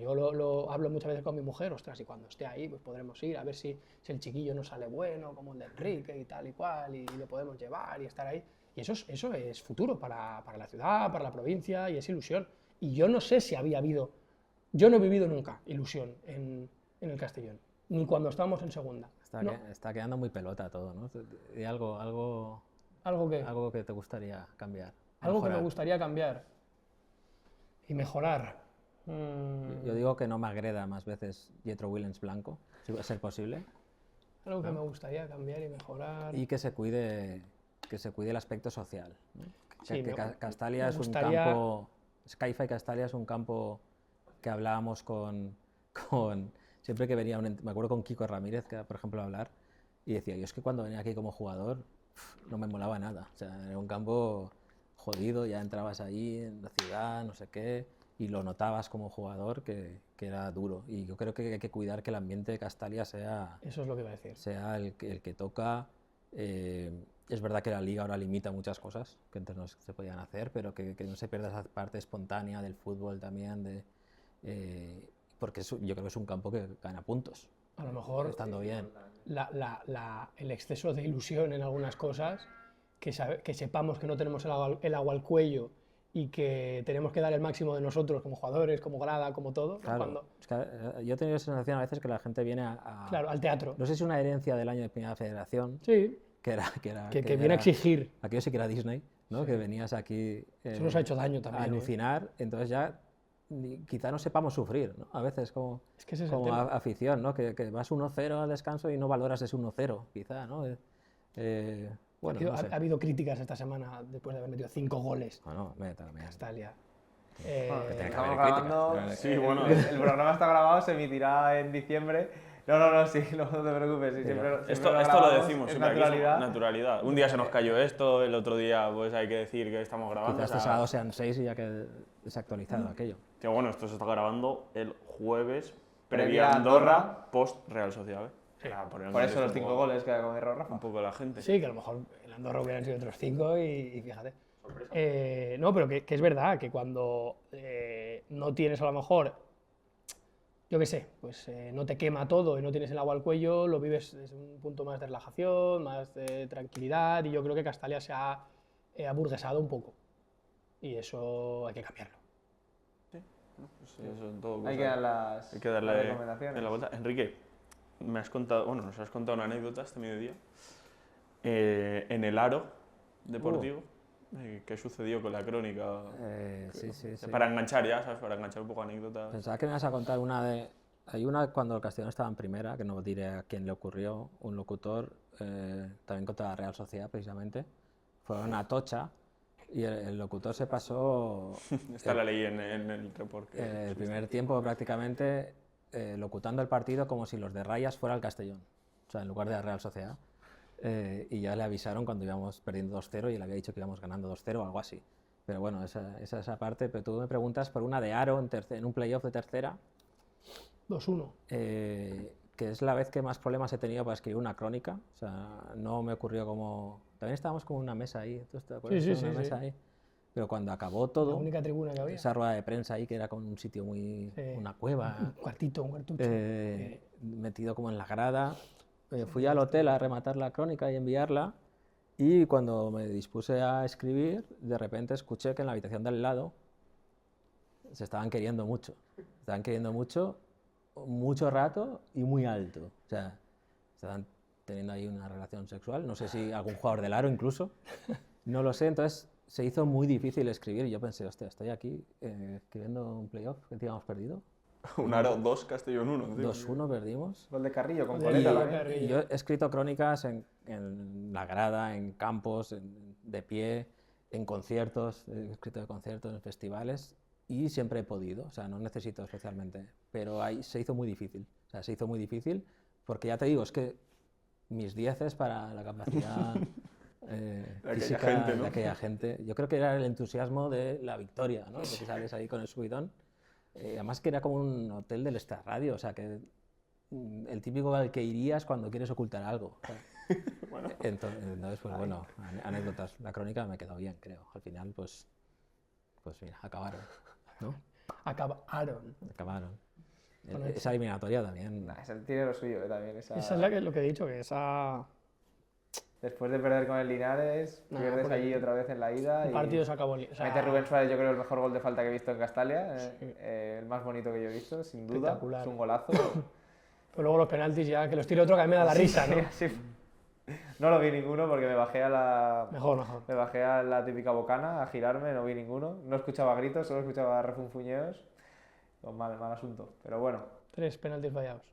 S1: Yo lo hablo muchas veces con mi mujer, ostras, y cuando esté ahí pues podremos ir a ver si el chiquillo no sale bueno, como el de Enrique y tal y cual, y lo podemos llevar y estar ahí. Y eso es futuro para la ciudad, para la provincia, y es ilusión. Y yo no sé si yo no he vivido nunca ilusión en en el Castellón, ni cuando estábamos en segunda. No.
S2: Está quedando muy pelota todo, ¿no? Y algo que te gustaría cambiar.
S1: Algo que me
S2: mejorar.
S1: gustaría cambiar y mejorar.
S2: Yo digo que no me agreda más veces Jethro Williams blanco, si va a ser posible,
S1: Algo que me gustaría cambiar y mejorar.
S2: y que se cuide el aspecto social, ¿no?
S1: Sí,
S2: que
S1: me-
S2: Castalia
S1: me
S2: es un
S1: gustaría-
S2: campo, Skyfa y Castalia es un campo que hablábamos siempre que venía, me acuerdo con Kiko Ramírez, que por ejemplo a hablar, y decía, yo es que cuando venía aquí como jugador no me molaba nada, o sea, era un campo jodido, ya entrabas ahí en la ciudad, no sé qué, y lo notabas como jugador que era duro, y yo creo que hay que cuidar que el ambiente de Castalia sea
S1: Eso es lo que iba a decir.
S2: el que toca. Es verdad que la liga ahora limita muchas cosas que antes no se podían hacer, pero que no se pierda esa parte espontánea del fútbol también, porque yo creo que es un campo que gana puntos,
S1: A lo mejor
S2: estando bien.
S1: el exceso de ilusión en algunas cosas, que sepamos que no tenemos el agua al cuello y que tenemos que dar el máximo de nosotros como jugadores, como grada, como todo.
S2: Claro,
S1: Cuando,
S2: es que, yo he tenido la sensación a veces que la gente viene
S1: claro, al teatro.
S2: no sé si una herencia del año de Primera Federación,
S1: Sí,
S2: que
S1: que viene a exigir.
S2: Aquello sí que era Disney, ¿no? Que venías aquí
S1: Eso nos ha hecho daño
S2: a
S1: también.
S2: alucinar, entonces ya quizá no sepamos sufrir, ¿no? A veces como,
S1: Es que ese es el
S2: como
S1: tema.
S2: afición, ¿no? Que vas 1-0 al descanso y no valoras ese 1-0, quizá, ¿no? Bueno, no sé.
S1: Ha habido críticas esta semana después de haber metido 5 goles
S2: Bueno, vete a la mierda.
S1: Castalia.
S2: tiene que
S3: Estamos
S2: haber críticas,
S3: grabando.
S2: pero-
S4: Sí, bueno.
S3: El programa está grabado, se emitirá en diciembre. No, sí, no te preocupes. Sí, siempre
S4: Esto lo
S3: grabamos,
S4: decimos
S3: es
S4: siempre aquí, somos
S3: naturalidad.
S4: naturalidad. Un día se nos cayó esto, el otro día pues hay que decir que estamos grabando.
S2: Quizás
S4: o
S2: este
S4: sea,
S2: sábado sean 6 y ya que desactualizado aquello.
S4: que bueno, esto se está grabando el jueves
S3: Previa
S4: previa
S3: a
S4: Andorra, post Real Sociedad. Para poner en
S3: Por eso
S4: contexto
S3: los
S4: un
S3: 5
S4: poco-
S3: goles que ha comido Rafa.
S4: Un poco la gente.
S1: Sí, que a lo mejor en Andorra hubieran sido otros 5 y fíjate. No, pero que es verdad que cuando no tienes a lo mejor, yo qué sé, pues no te quema todo y no tienes el agua al cuello, lo vives desde un punto más de relajación, más de tranquilidad, y yo creo que Castalia se ha aburguesado un poco. Y eso hay que cambiarlo.
S4: Pues eso en todo
S3: Hay
S4: cosa.
S3: que dar las,
S4: Hay que
S3: las
S4: darle
S3: recomendaciones.
S4: en la vuelta. Enrique, nos has contado una anécdota este mediodía. En el Aro deportivo, ¿qué sucedió con la crónica?
S2: Sí.
S4: Para enganchar ya, ¿sabes? Para enganchar un poco anécdotas.
S2: Pensaba que me ibas a contar una de... Hay una cuando el Castellón estaba en primera, que no diré a quién le ocurrió, un locutor, también contra la Real Sociedad precisamente, fue a una tocha y el locutor se pasó
S4: Esta la leí en el report.
S2: el primer tiempo prácticamente locutando el partido como si los de Rayas fuera el Castellón, o sea, en lugar de la Real Sociedad. Y ya le avisaron cuando íbamos perdiendo 2-0 y le había dicho que íbamos ganando 2-0 o algo así. Pero bueno, esa parte. Pero tú me preguntas por una de Aro en un playoff de tercera,
S1: 2-1.
S2: que es la vez que más problemas he tenido para escribir una crónica. O sea, no me ocurrió como... También estábamos como en una mesa ahí, ¿tú te acuerdas?
S1: Sí,
S2: de una mesa ahí. Pero cuando acabó
S1: La
S2: todo,
S1: única tribuna que había.
S2: esa rueda de prensa ahí, que era con un sitio muy...
S1: Sí.
S2: una cueva,
S1: Un cuartucho.
S2: metido como en la grada. Fui al hotel a rematar la crónica y enviarla, y cuando me dispuse a escribir, de repente escuché que en la habitación de al lado se estaban queriendo mucho. Estaban queriendo mucho, mucho rato y muy alto. O sea, estaban teniendo ahí una relación sexual. No sé si algún jugador del Aro incluso. No lo sé, entonces se hizo muy difícil escribir y yo pensé, hostia, estoy aquí escribiendo un playoff que hemos perdido.
S4: Un Aro 2, Castellón 1.
S2: 2-1 perdimos.
S3: Gol de Carrillo con
S1: De
S3: coleta
S1: Carrillo,
S3: también.
S1: Carrillo.
S2: Y yo he escrito crónicas en la grada, en campos, de pie, en conciertos, he escrito de conciertos, en festivales, y siempre he podido, o sea, no necesito especialmente, pero ahí se hizo muy difícil, o sea, se hizo muy difícil porque ya te digo, es que mis 10 para la capacidad
S4: aquella
S2: física
S4: gente, ¿no?
S2: de aquella gente, yo creo que era el entusiasmo de la victoria, ¿no? Porque sales ahí con el subidón. Además que era como un hotel del extrarradio, o sea que el típico al que irías cuando quieres ocultar algo. O sea, entonces, pues bueno, anécdotas. La crónica me quedó bien, creo. Al final, pues mira, acabaron, ¿no?
S1: Acabaron.
S2: Acabaron.
S1: Bueno,
S2: Esa eliminatoria también.
S3: Nah, esa tiene lo suyo también.
S1: Esa es lo que he dicho, que esa...
S3: Después de perder con el Linares,
S1: Nah,
S3: pierdes
S1: porque
S3: allí otra vez en la ida.
S1: El
S3: Y
S1: partido se acabó.
S3: mete Rubén Suárez, yo creo, el mejor gol de falta que he visto en Castalia. El más bonito que yo he visto, sin duda.
S1: Espectacular.
S3: Es un golazo.
S1: Pero luego los penaltis ya, que los tire otro que a mí me da la risa, ¿no?
S3: Sí. No lo vi ninguno porque me bajé a la...
S1: Mejor.
S3: Me bajé a la típica bocana a girarme, no vi ninguno. No escuchaba gritos, solo escuchaba refunfuñeos. Mal asunto, pero bueno.
S1: 3 penaltis fallados.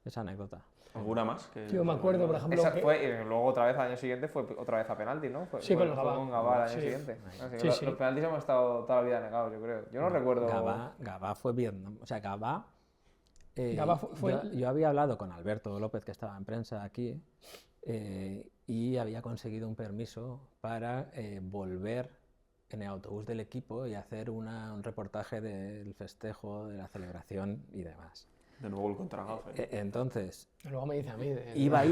S2: Esa anécdota.
S4: ¿Alguna más?
S1: Yo me acuerdo, por ejemplo,
S3: Esa
S1: que-
S3: fue, y luego otra vez al año siguiente fue otra vez a penalti, ¿no?
S1: Sí, con el
S3: fue
S1: Gabá.
S3: con Gabá al año
S1: Sí.
S3: siguiente. Así que
S1: Sí, sí.
S3: Los penaltis hemos estado toda la vida negados, yo creo. Yo no recuerdo...
S2: Gabá fue Vietnam. O sea, Gabá...
S1: Gabá fue-
S2: yo había hablado con Alberto López, que estaba en prensa aquí, y había conseguido un permiso para volver en el autobús del equipo y hacer un reportaje del festejo, de la celebración y demás.
S4: De nuevo el contragafe.
S2: Entonces,
S1: Luego me dice a mí...
S2: iba a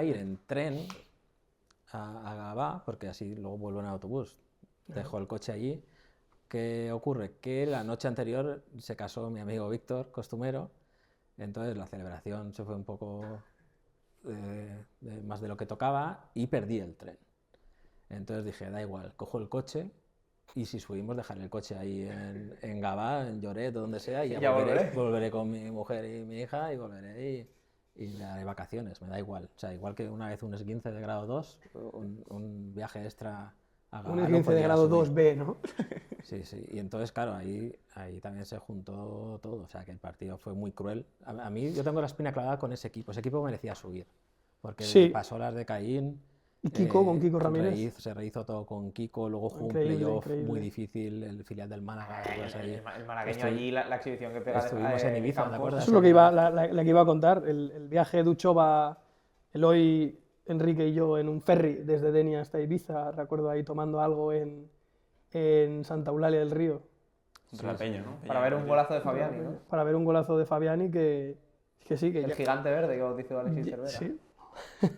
S2: ir en tren a Gabá, porque así luego vuelvo en autobús. Dejo el coche allí. ¿Qué ocurre? Que la noche anterior se casó mi amigo Víctor, costumero, entonces la celebración se fue un poco más de lo que tocaba y perdí el tren. Entonces dije, da igual, cojo el coche y si subimos dejaré el coche ahí en Gabá, en Lloret o donde sea y
S3: Ya
S2: volveré con mi mujer y mi hija y volveré y le haré vacaciones, me da igual. O sea, igual que una vez un esguince de grado 2, un viaje extra a Gabá.
S1: Un
S2: lo
S1: 15 de
S2: podía
S1: grado
S2: asumir.
S1: 2B, ¿no?
S2: Sí, sí, y entonces, claro, ahí también se juntó todo, o sea, que el partido fue muy cruel. A mí, yo tengo la espina clavada con ese equipo merecía subir, porque
S1: Sí.
S2: pasó las de Caín.
S1: Y Kiko, con Kiko Ramírez.
S2: Se rehizo todo con Kiko, luego jugó
S1: Increíble,
S2: un playoff
S1: increíble.
S2: muy difícil, el filial del Málaga. pues ahí.
S3: El malagueño
S2: Estoy-
S3: allí, la exhibición que pega
S2: estuvimos en Ibiza, ¿te
S3: Campos.
S2: acuerdas?
S1: Eso es lo que iba, la que iba a contar. El viaje de Uchova, Eloy, Enrique y yo en un ferry desde Denia hasta Ibiza. Recuerdo ahí tomando algo en Santa Eulalia del Río.
S4: Contra la Peña, ¿no?
S3: Para ver un golazo de Fabiani, ¿no?
S1: Para ver un golazo de Fabiani que sí, que
S3: El
S1: ya-
S3: gigante verde que bautizó Alexis Cervera.
S1: sí,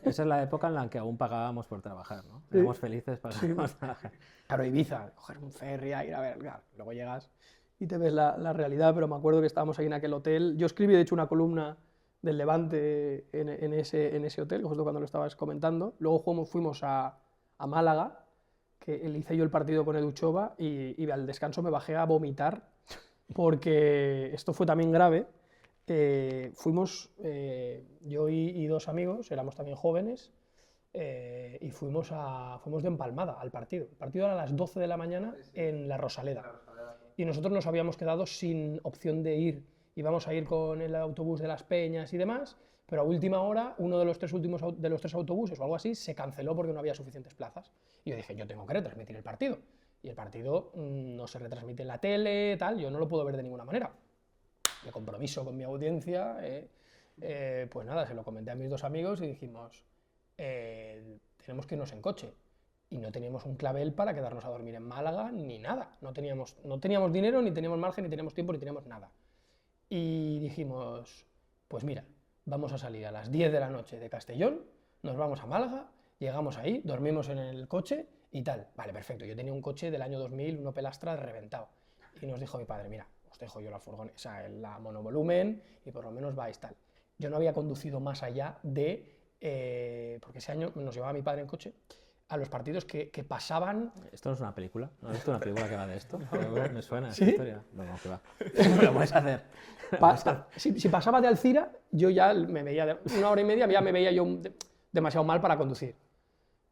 S2: Esa es la época en la que aún pagábamos por trabajar, ¿no? Éramos felices pagábamos por trabajar.
S1: Claro, Ibiza, coger un ferry, a ir a ver, claro, luego llegas y te ves la realidad, pero me acuerdo que estábamos ahí en aquel hotel. Yo escribí, de hecho, una columna del Levante en ese hotel, justo cuando lo estabas comentando. Luego fuimos a Málaga, que hice yo el partido con Educhova y al descanso me bajé a vomitar, porque esto fue también grave. Fuimos, yo y 2 amigos, éramos también jóvenes, y fuimos de empalmada al partido. El partido era a las 12 de la mañana en La Rosaleda. Y nosotros nos habíamos quedado sin opción de ir. Íbamos a ir con el autobús de Las Peñas y demás, pero a última hora uno de los 3 autobuses o algo así se canceló porque no había suficientes plazas. Y yo dije, yo tengo que retransmitir el partido. Y el partido no se retransmite en la tele, tal, yo no lo puedo ver de ninguna manera. De compromiso con mi audiencia, pues nada, se lo comenté a mis 2 amigos y dijimos, tenemos que irnos en coche. Y no teníamos un clavel para quedarnos a dormir en Málaga ni nada. No teníamos dinero, ni teníamos margen, ni teníamos tiempo, ni teníamos nada. Y dijimos, pues mira, vamos a salir a las 10 de la noche de Castellón, nos vamos a Málaga, llegamos ahí, dormimos en el coche y tal. Vale, perfecto, yo tenía un coche del año 2000, un Opel Astra reventado. Y nos dijo mi padre, mira, os dejo yo la furgoneta, o sea, la monovolumen y por lo menos vais tal. Yo no había conducido más allá de, porque ese año nos llevaba mi padre en coche, a los partidos que pasaban.
S2: ¿Esto no es una película? ¿No has visto una película que va de esto? Me suena
S1: ¿Sí?
S2: esa historia. No, que va. Me lo puedes hacer.
S1: Si pasaba de Alcira, yo ya me veía, 1 hora y media, ya me veía yo demasiado mal para conducir.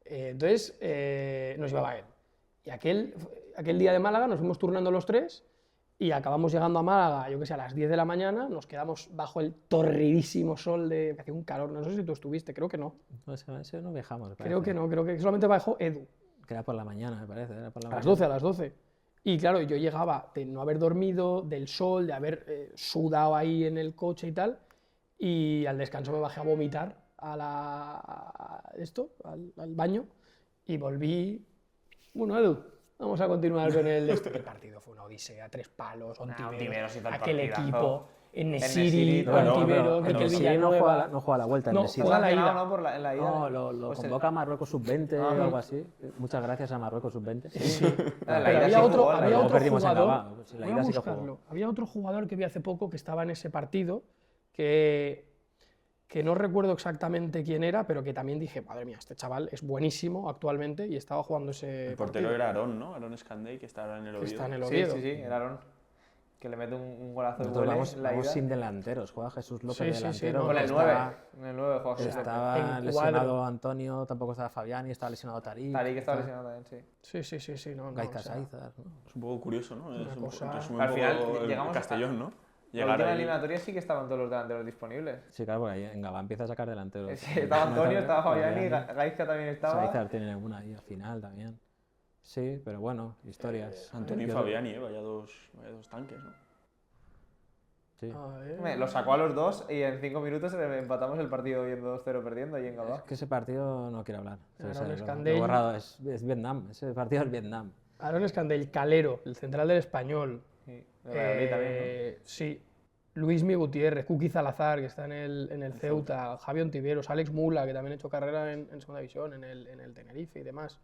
S1: Entonces nos llevaba él. Y aquel día de Málaga nos fuimos turnando los 3 y acabamos llegando a Málaga, yo que sé, a las 10 de la mañana, nos quedamos bajo el torridísimo sol que hacía un calor, no sé si tú estuviste, creo que no.
S2: No, ese no viajamos. me
S1: Creo
S2: parece.
S1: que no, creo que solamente bajó Edu.
S2: Que era por la mañana, me parece. Era por la
S1: A las
S2: mañana.
S1: 12, a las 12. Y claro, yo llegaba de no haber dormido, del sol, de haber sudado ahí en el coche y tal, y al descanso me bajé a vomitar al baño, y volví. Bueno, Edu, vamos a continuar con el partido fue una odisea, 3 palos,
S3: Ontiveros hizo el
S1: aquel
S3: partidazo.
S1: equipo, en
S3: Nesiri,
S1: Nesiri,
S3: bueno,
S1: Ontivero,
S2: Pero
S1: Mikel
S2: sí,
S1: Villanueva.
S2: no juega la vuelta.
S1: No,
S2: el Nesiri.
S1: juega la ida.
S3: No, por en la ida.
S2: No, lo
S3: Pues
S2: convoca Marruecos Sub-20 o
S3: Ah.
S2: algo así. Muchas gracias a Marruecos Sub-20.
S3: La
S1: Pero
S3: ida
S1: había
S3: sí
S1: otro,
S3: jugó,
S1: había
S2: luego
S1: otro
S2: perdimos en
S1: jugador,
S2: Gabá, pues, la
S1: voy a
S2: ida sí que
S1: buscarlo.
S2: jugó.
S1: Había otro jugador que vi hace poco que estaba en ese partido, que no recuerdo exactamente quién era, pero que también dije, madre mía, este chaval es buenísimo actualmente y estaba jugando ese
S4: El portero
S1: partido.
S4: era Aarón, ¿no? Aarón Escandey, que está ahora en el
S1: Que
S4: Oviedo.
S1: está en el
S3: Sí,
S1: Oviedo.
S3: sí, el Aarón. que le mete un golazo de
S2: Nosotros
S3: vuelta
S2: vamos,
S3: en la
S2: vamos
S3: ida.
S2: sin delanteros, juega Jesús López
S1: Sí, sí, sí,
S2: delantero.
S1: no,
S3: Con
S2: porque
S3: el 9,
S2: estaba-
S3: en el 9 juega Jesús López.
S2: Estaba
S1: En
S2: lesionado
S1: cuadro.
S2: Antonio, tampoco estaba Fabiani, estaba lesionado Tarik.
S3: Tarik estaba lesionado también, sí.
S1: Sí, no,
S2: Gaizka
S1: o sea,
S2: Sáizar, ¿no?
S4: Es un poco curioso, ¿no?
S1: Una
S4: Es un
S1: cosa-
S4: poco, resume
S3: Al
S4: un
S3: final
S4: poco el
S3: llegamos a-
S4: Castellón, ¿no?
S3: La
S4: Llegar
S3: última
S4: ahí.
S3: eliminatoria sí que estaban todos los delanteros disponibles.
S2: Sí, claro, porque ahí en Gabá empieza a sacar delanteros.
S3: Sí, estaba Antonio, estaba Fabiani, Gaizka también estaba.
S2: Sáizar tiene una ahí al final también. Sí, pero bueno, historias.
S4: Antonio y
S2: Yo-
S4: Fabiani, vaya dos tanques, ¿no?
S2: Sí.
S1: a ver.
S3: Hombre, Lo sacó a los dos y en 5 minutos empatamos el partido yendo 2-0 perdiendo ahí en
S2: Es
S3: Gabá.
S2: que ese partido no quiero hablar.
S1: Aaron
S2: Lo he
S1: Escandell.
S2: borrado, es Vietnam. Ese partido es Vietnam.
S1: Aaron Escandell, Calero, el central del Español.
S3: Sí, de Valladolid también,
S1: Sí. Luismi Gutiérrez, Kuki Zalazar, que está en el Ceuta, Javi Ontiveros, Alex Mula, que también ha hecho carrera en segunda división, en el Tenerife y demás.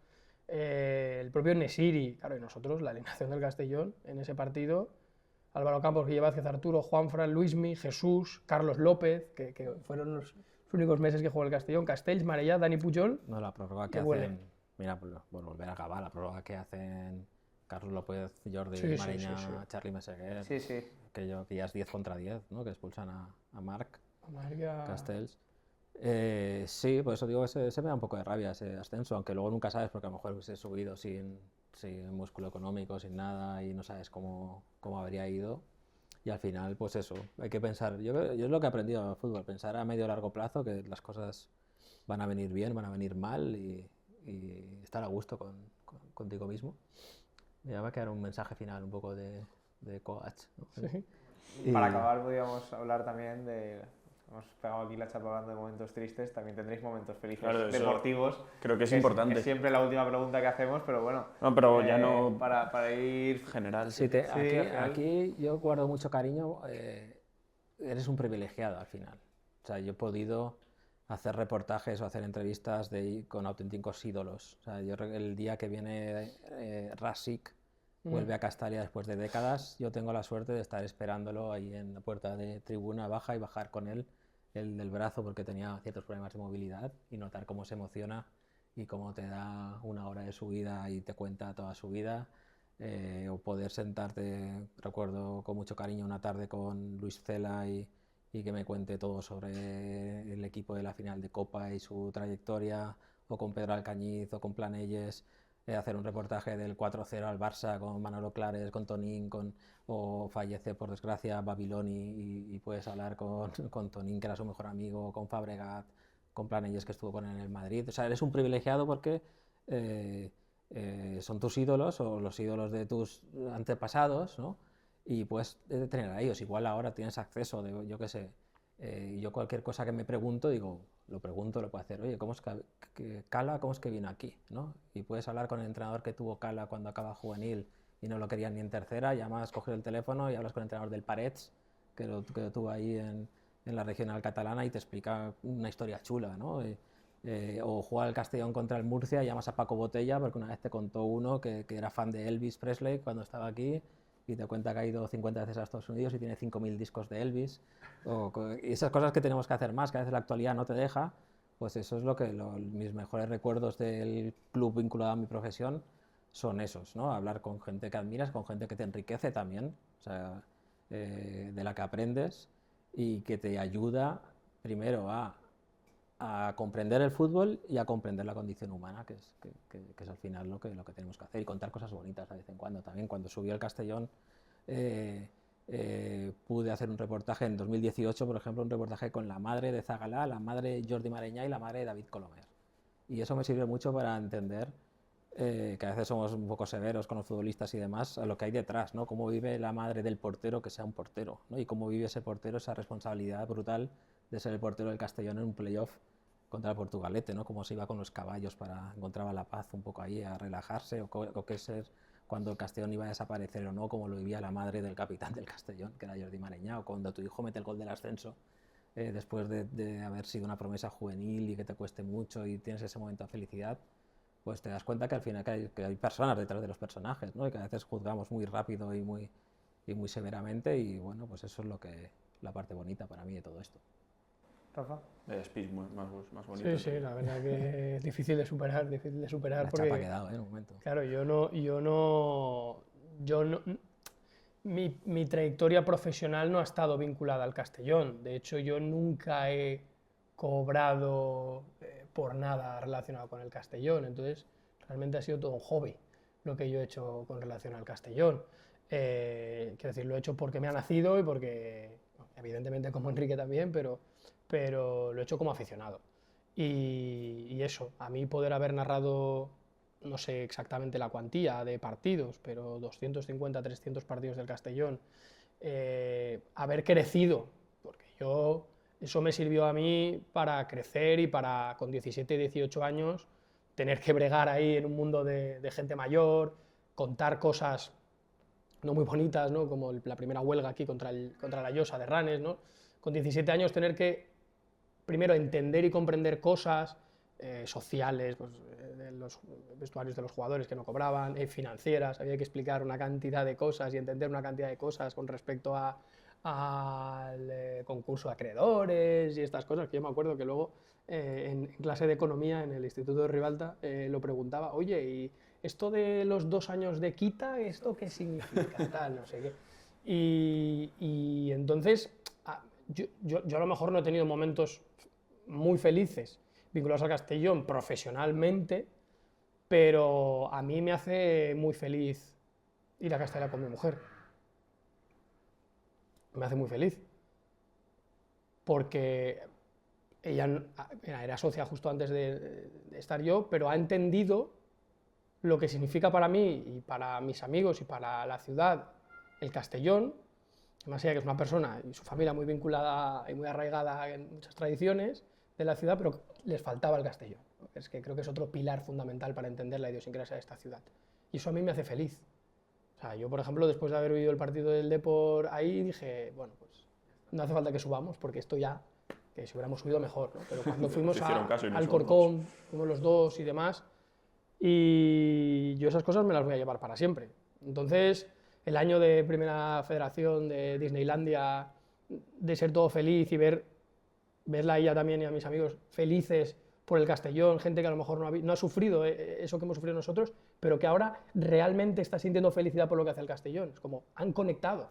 S1: El propio Nesiri, claro, y nosotros, la alineación del Castellón en ese partido. Álvaro Campos, Guille Vázquez, Arturo, Juanfran, Luismi, Jesús, Carlos López, que fueron los únicos meses que jugó el Castellón, Castells, Marellà, Dani Pujol.
S2: No, la prórroga que
S1: Le huele.
S2: hacen. Mira, por volver a acabar, la prórroga que hacen Carlos López, Jordi
S1: Sí, sí,
S2: Mareña,
S1: sí, sí.
S2: Charly Meseguer,
S3: Sí, sí.
S2: que ya es 10 contra 10, ¿no? Que expulsan a Marc
S1: Amarga-
S2: Castells. Sí, por eso digo que se me da un poco de rabia ese ascenso, aunque luego nunca sabes, porque a lo mejor hubiese subido sin músculo económico, sin nada, y no sabes cómo habría ido. Y al final, pues eso, hay que pensar. Yo es lo que he aprendido en fútbol, pensar a medio o largo plazo que las cosas van a venir bien, van a venir mal y estar a gusto contigo mismo. Ya va a quedar un mensaje final un poco de coach, ¿no?
S1: Sí.
S2: Y-
S3: Para acabar podríamos hablar también de... Hemos pegado aquí la chapa hablando de momentos tristes, también tendréis momentos felices
S4: Claro, eso
S3: deportivos.
S4: creo que es
S3: que
S4: importante.
S3: Es siempre la última pregunta que hacemos, pero bueno.
S4: No, pero ya no
S3: Para ir...
S4: general.
S2: Sí,
S3: Sí, al final.
S2: aquí yo guardo mucho cariño. Eres un privilegiado al final. O sea, yo he podido hacer reportajes o hacer entrevistas con auténticos ídolos. O sea, el día que viene Rasik vuelve a Castalia después de décadas, yo tengo la suerte de estar esperándolo ahí en la puerta de tribuna baja y bajar con él el del brazo porque tenía ciertos problemas de movilidad y notar cómo se emociona y cómo te da una hora de su vida y te cuenta toda su vida. O poder sentarte, recuerdo con mucho cariño una tarde con Luis Cela y que me cuente todo sobre el equipo de la final de Copa y su trayectoria, o con Pedro Alcañiz o con Planelles, hacer un reportaje del 4-0 al Barça con Manolo Clares, con Tonín, o fallece por desgracia Babiloni y puedes hablar con Tonín, que era su mejor amigo, con Fabregat, con Planelles, que estuvo con él en el Madrid. O sea, eres un privilegiado porque son tus ídolos o los ídolos de tus antepasados, ¿no? Y puedes tener a ellos. Igual ahora tienes acceso, yo qué sé. Yo cualquier cosa que me pregunto, digo, lo puedo hacer. Oye, ¿cómo es que Cala, cómo es que vino aquí? ¿No? Y puedes hablar con el entrenador que tuvo Cala cuando acaba juvenil y no lo querían ni en tercera, llamas, coges el teléfono y hablas con el entrenador del Parets, que lo tuvo ahí en la regional catalana y te explica una historia chula, ¿no? O jugar el Castellón contra el Murcia, llamas a Paco Botella, porque una vez te contó uno que era fan de Elvis Presley cuando estaba aquí y te cuenta que ha ido 50 veces a Estados Unidos y tiene 5.000 discos de Elvis. Y esas cosas que tenemos que hacer más, que a veces la actualidad no te deja, pues eso es mis mejores recuerdos del club vinculado a mi profesión son esos, ¿no? Hablar con gente que admiras, con gente que te enriquece también, o sea, de la que aprendes y que te ayuda primero a comprender el fútbol y a comprender la condición humana, que es al final lo que tenemos que hacer, y contar cosas bonitas de vez en cuando. También cuando subí al Castellón pude hacer un reportaje en 2018, por ejemplo, un reportaje con la madre de Zagalá, la madre de Jordi Mareñá y la madre de David Colomer. Y eso me sirve mucho para entender que a veces somos un poco severos con los futbolistas y demás, a lo que hay detrás, ¿no? Cómo vive la madre del portero que sea un portero, ¿no? Y cómo vive ese portero esa responsabilidad brutal de ser el portero del Castellón en un playoff contra el Portugalete, ¿no? Cómo se iba con los caballos encontraba la paz un poco ahí, a relajarse, o qué ser cuando el Castellón iba a desaparecer o no, como lo vivía la madre del capitán del Castellón, que era Jordi Mareñá, o cuando tu hijo mete el gol del ascenso después de haber sido una promesa juvenil y que te cueste mucho y tienes ese momento de felicidad, pues te das cuenta que al final que hay personas detrás de los personajes, ¿no? Y que a veces juzgamos muy rápido y muy severamente, y bueno, pues eso es la parte bonita para mí de todo esto.
S3: Rafa.
S4: Speech más bonito.
S1: Sí, la verdad que es difícil de superar
S2: La
S1: porque,
S2: chapa ha quedado, en un momento.
S1: claro, yo no mi trayectoria profesional no ha estado vinculada al Castellón. De hecho, yo nunca he cobrado por nada relacionado con el Castellón. Entonces, realmente ha sido todo un hobby lo que yo he hecho con relación al Castellón. Quiero decir, lo he hecho porque me ha nacido y porque, evidentemente como Enrique también, pero lo he hecho como aficionado. Y eso, a mí poder haber narrado, no sé exactamente la cuantía de partidos, pero 250, 300 partidos del Castellón, haber crecido, porque eso me sirvió a mí para crecer y para, con 17, 18 años, tener que bregar ahí en un mundo de gente mayor, contar cosas no muy bonitas, ¿no? Como la primera huelga aquí contra la Llosa de Ranes, ¿no? Con 17 años tener que, primero, entender y comprender cosas sociales, pues, de los vestuarios de los jugadores que no cobraban, financieras, había que explicar una cantidad de cosas y entender una cantidad de cosas con respecto al concurso de acreedores y estas cosas, que yo me acuerdo que luego en clase de economía en el Instituto de Ribalta lo preguntaba, oye, ¿y esto de los 2 años de quita, esto qué significa? Tal, no sé qué. Y entonces, yo a lo mejor no he tenido momentos muy felices vinculados al Castellón profesionalmente, pero a mí me hace muy feliz ir a Castellón con mi mujer. Me hace muy feliz. Porque ella era socia justo antes de estar yo, pero ha entendido lo que significa para mí y para mis amigos y para la ciudad el Castellón. Además, ella que es una persona y su familia muy vinculada y muy arraigada en muchas tradiciones de la ciudad, pero les faltaba el Castellón. Es que creo que es otro pilar fundamental para entender la idiosincrasia de esta ciudad. Y eso a mí me hace feliz. O sea, yo, por ejemplo, después de haber vivido el partido del Depor ahí, dije, bueno, pues no hace falta que subamos, porque esto ya, que si hubiéramos subido mejor, ¿no? Pero cuando fuimos al Corcón, fuimos los dos y demás, y yo esas cosas me las voy a llevar para siempre. Entonces, el año de Primera Federación de Disneylandia, de ser todo feliz y verla a ella también y a mis amigos felices por el Castellón, gente que a lo mejor no ha sufrido eso que hemos sufrido nosotros, pero que ahora realmente está sintiendo felicidad por lo que hace el Castellón. Es como, han conectado.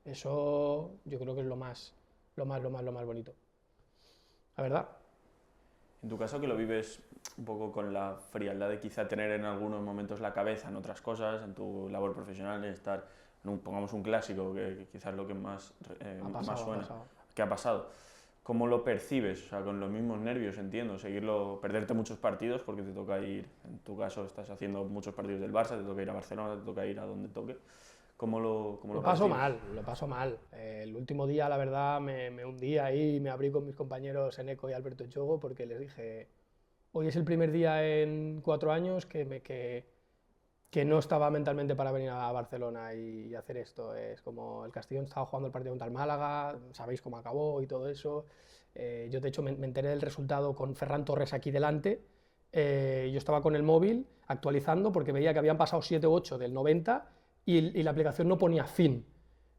S1: Eso yo creo que es lo más bonito. La verdad.
S4: En tu caso, que lo vives un poco con la frialdad de quizá tener en algunos momentos la cabeza en otras cosas, en tu labor profesional, en estar, pongamos un clásico, que quizás es lo que más suena, ¿qué ha pasado? ¿Cómo lo percibes? O sea, con los mismos nervios, entiendo, perderte muchos partidos, porque te toca ir, en tu caso estás haciendo muchos partidos del Barça, te toca ir a Barcelona, te toca ir a donde toque. ¿Cómo lo
S1: paso mal, lo paso mal. El último día, la verdad, me hundí ahí, me abrí con mis compañeros Eneco y Alberto Chogo, porque les dije, hoy es el primer día en 4 años que no estaba mentalmente para venir a Barcelona y hacer esto. Es como el Castellón estaba jugando el partido contra el Málaga, sabéis cómo acabó y todo eso. Yo, de hecho, me enteré del resultado con Ferran Torres aquí delante. Yo estaba con el móvil actualizando porque veía que habían pasado 7 u 8 del 90 y la aplicación no ponía fin.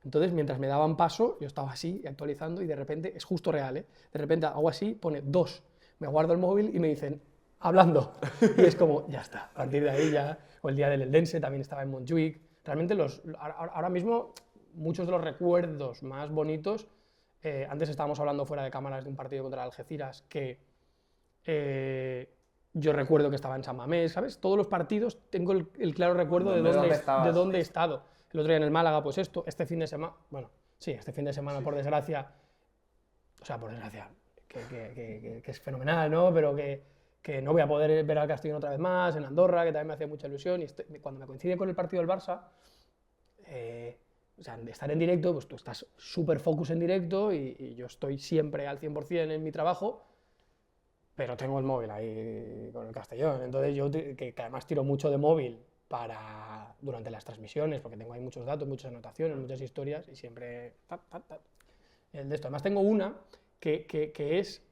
S1: Entonces, mientras me daban paso, yo estaba así actualizando y de repente, es justo real, de repente hago así, pone 2. Me guardo el móvil y me dicen, hablando. Y es como, ya está, a partir de ahí ya, o el día del Eldense, también estaba en Montjuic. Realmente ahora mismo muchos de los recuerdos más bonitos, antes estábamos hablando fuera de cámaras de un partido contra el Algeciras que yo recuerdo que estaba en San Mamés, ¿sabes? Todos los partidos tengo el claro recuerdo de dónde he estado. El otro día en el Málaga, pues este fin de semana, este fin de semana, por desgracia, que es fenomenal, ¿no? Pero que no voy a poder ver al Castellón otra vez más, en Andorra, que también me hacía mucha ilusión, y cuando me coincide con el partido del Barça, de estar en directo, pues tú estás súper focus en directo y yo estoy siempre al 100% en mi trabajo, pero tengo el móvil ahí con el Castellón. Entonces yo, que además tiro mucho de móvil durante las transmisiones, porque tengo ahí muchos datos, muchas anotaciones, muchas historias, y siempre el de esto. Además tengo una que es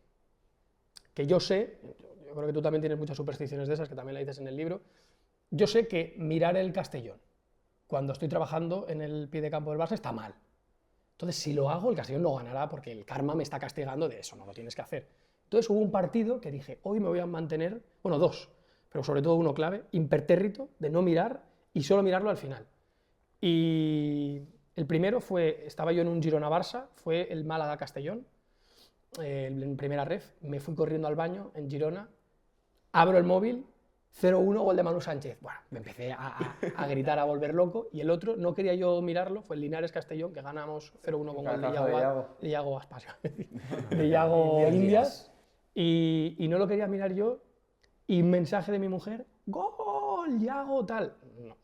S1: que yo sé, yo creo que tú también tienes muchas supersticiones de esas, que también la dices en el libro, yo sé que mirar el Castellón cuando estoy trabajando en el pie de campo del Barça está mal. Entonces, si lo hago, el Castellón no ganará porque el karma me está castigando de eso, no lo tienes que hacer. Entonces hubo un partido que dije, hoy me voy a mantener, bueno, 2, pero sobre todo uno clave, impertérrito, de no mirar y solo mirarlo al final. Y el primero estaba yo en un Girona-Barça, fue el Málaga-Castellón, en primera ref, me fui corriendo al baño en Girona, abro el móvil, 0-1, gol de Manu Sánchez. Bueno, me empecé a gritar, a volver loco, y el otro, no quería yo mirarlo, fue el Linares-Castellón, que ganamos 0-1 con gol de Iago Aspas, de Iago Indias, y no lo quería mirar yo, y un mensaje de mi mujer, ¡gol, Iago, tal! No,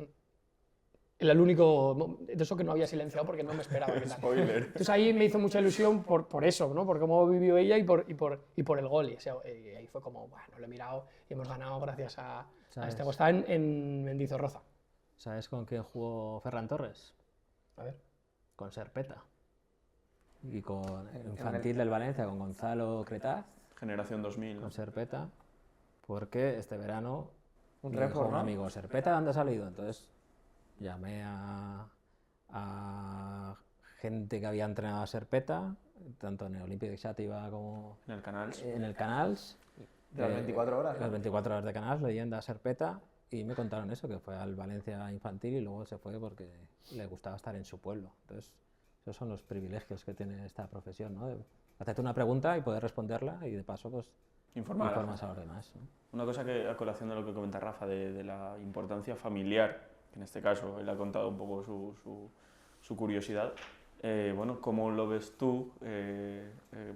S1: era el único de eso que no había silenciado porque no me esperaba.
S4: Spoiler.
S1: Entonces ahí me hizo mucha ilusión por eso, ¿no? Por cómo vivió ella y por el gol. Y ahí fue como, bueno, lo he mirado y hemos ganado gracias a este gol. Estaba en Mendizorroza.
S2: ¿Sabes con quién jugó Ferran Torres?
S1: A ver.
S2: Con Serpeta. Y con el infantil del Valencia, con Gonzalo Cretaz.
S4: Generación 2000.
S2: Con Serpeta. Porque este verano
S3: Un
S2: me dijo
S3: récord,
S2: un
S3: ¿no?
S2: amigo, ¿Serpeta dónde ha salido? Entonces llamé a gente que había entrenado a Serpeta, tanto en el Olympique de Xàtiva como
S4: En el canal.
S2: en el Canals.
S3: De las 24 horas.
S2: Las 24 horas de Canals, leyenda Serpeta, y me contaron eso, que fue al Valencia infantil y luego se fue porque le gustaba estar en su pueblo. Entonces, esos son los privilegios que tiene esta profesión, ¿no? De hacerte una pregunta y poder responderla y de paso, pues, informas a los demás, ¿no?
S4: Una cosa que, a colación de lo que comenta Rafa, de la importancia familiar, que en este caso él ha contado un poco su curiosidad, bueno, ¿cómo lo ves tú?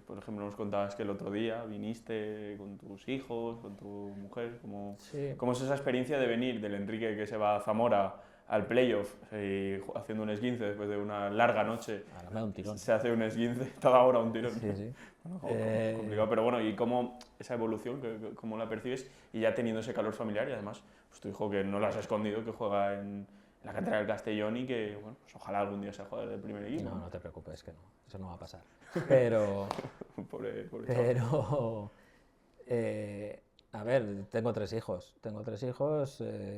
S4: Por ejemplo, nos contabas que el otro día viniste con tus hijos, con tu mujer,
S2: Sí.
S4: ¿cómo es esa experiencia de venir del Enrique que se va a Zamora al playoff haciendo un esguince después de una larga noche?
S2: Ahora me da un tirón.
S4: Se hace un esguince, toda hora un tirón.
S2: Sí, sí.
S4: Bueno, complicado, pero bueno, ¿y cómo esa evolución, cómo la percibes? Y ya teniendo ese calor familiar y además, pues tu hijo que no lo has escondido, que juega en la cantera del Castellón y que, bueno, pues ojalá algún día sea jugador del primer equipo.
S2: No, no te preocupes, que no, eso no va a pasar. Pero,
S4: Pobre chaval.
S2: pero a ver, tengo tres hijos,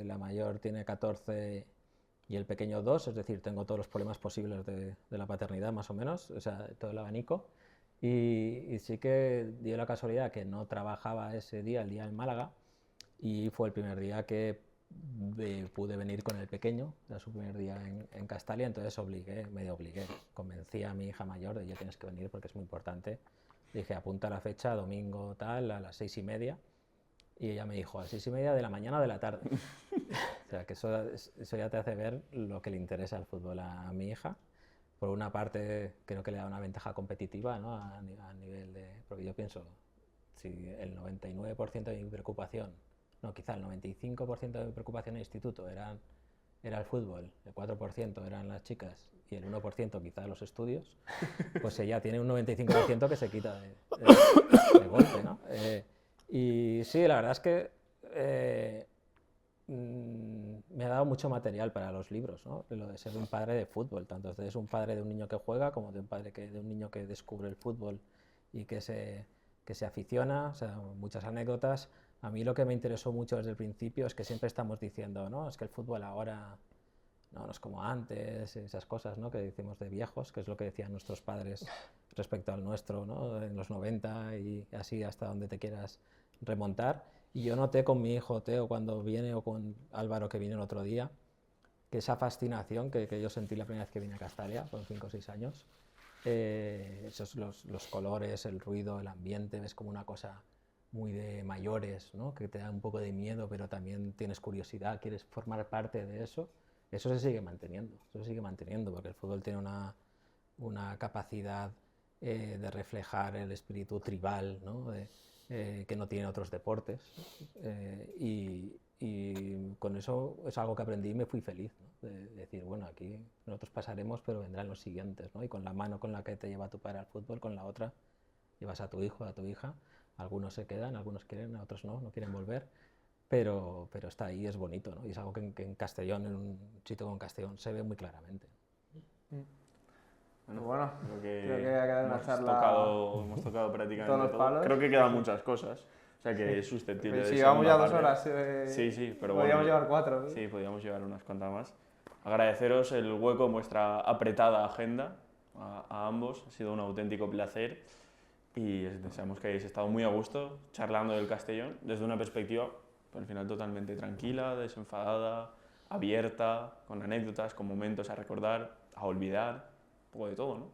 S2: la mayor tiene 14 y el pequeño 2, es decir, tengo todos los problemas posibles de la paternidad, más o menos, o sea, todo el abanico. Y sí que dio la casualidad que no trabajaba ese día, el día en Málaga, y fue el primer día que pude venir con el pequeño, era su primer día en Castalia, entonces medio obligué, convencí a mi hija mayor de ya tienes que venir porque es muy importante. Dije, apunta la fecha, domingo tal, a las 6:30, y ella me dijo, a las 6:30 de la mañana o de la tarde. O sea, que eso ya te hace ver lo que le interesa el fútbol a mi hija. Por una parte, creo que le da una ventaja competitiva, ¿no? a nivel de... Porque yo pienso, si el 99% de mi preocupación, no, quizá el 95% de mi preocupación en el instituto era el fútbol, el 4% eran las chicas y el 1% quizá los estudios, pues ella tiene un 95% que se quita de golpe, ¿no? Y sí, la verdad es que me ha dado mucho material para los libros, ¿no? Lo de ser un padre de fútbol, tanto de ser un padre de un niño que juega como de un niño que descubre el fútbol y que se aficiona, o sea, muchas anécdotas. A mí lo que me interesó mucho desde el principio es que siempre estamos diciendo, ¿no? Es que el fútbol ahora no es como antes, esas cosas, ¿no? Que decimos de viejos, que es lo que decían nuestros padres respecto al nuestro, ¿no? En los 90 y así hasta donde te quieras remontar. Y yo noté con mi hijo Teo cuando viene, o con Álvaro que vino el otro día, que esa fascinación que yo sentí la primera vez que vine a Castalia, con 5 o 6 años, esos los colores, el ruido, el ambiente, ves como una cosa muy de mayores, ¿no? Que te da un poco de miedo, pero también tienes curiosidad, quieres formar parte de eso. Eso se sigue manteniendo, porque el fútbol tiene una capacidad de reflejar el espíritu tribal, ¿no? Que no tienen otros deportes, y con eso es algo que aprendí y me fui feliz, ¿no? De decir, bueno, aquí nosotros pasaremos, pero vendrán los siguientes, ¿no? Y con la mano con la que te lleva tu padre al fútbol, con la otra llevas a tu hijo, a tu hija. Algunos se quedan, algunos quieren, otros no quieren volver, pero está ahí, es bonito, ¿no? Y es algo que en Castellón, en un sitio como Castellón, se ve muy claramente.
S3: Bueno,
S4: creo
S3: que ha quedado una charla.
S4: Hemos tocado prácticamente
S3: todos los
S4: todo.
S3: palos.
S4: Creo que quedan muchas cosas. O sea que es susceptible
S3: Pero
S4: de
S3: si llevamos ya
S4: segunda
S3: 2
S4: parte.
S3: horas.
S4: Sí, pero
S3: podríamos
S4: bueno,
S3: llevar 4.
S4: Sí, podríamos llevar unas cuantas más. Agradeceros el hueco en vuestra apretada agenda a ambos. Ha sido un auténtico placer y deseamos que hayáis estado muy a gusto charlando del Castellón desde una perspectiva, al final, totalmente tranquila, desenfadada, abierta, con anécdotas, con momentos a recordar, a olvidar, un poco de todo, ¿no?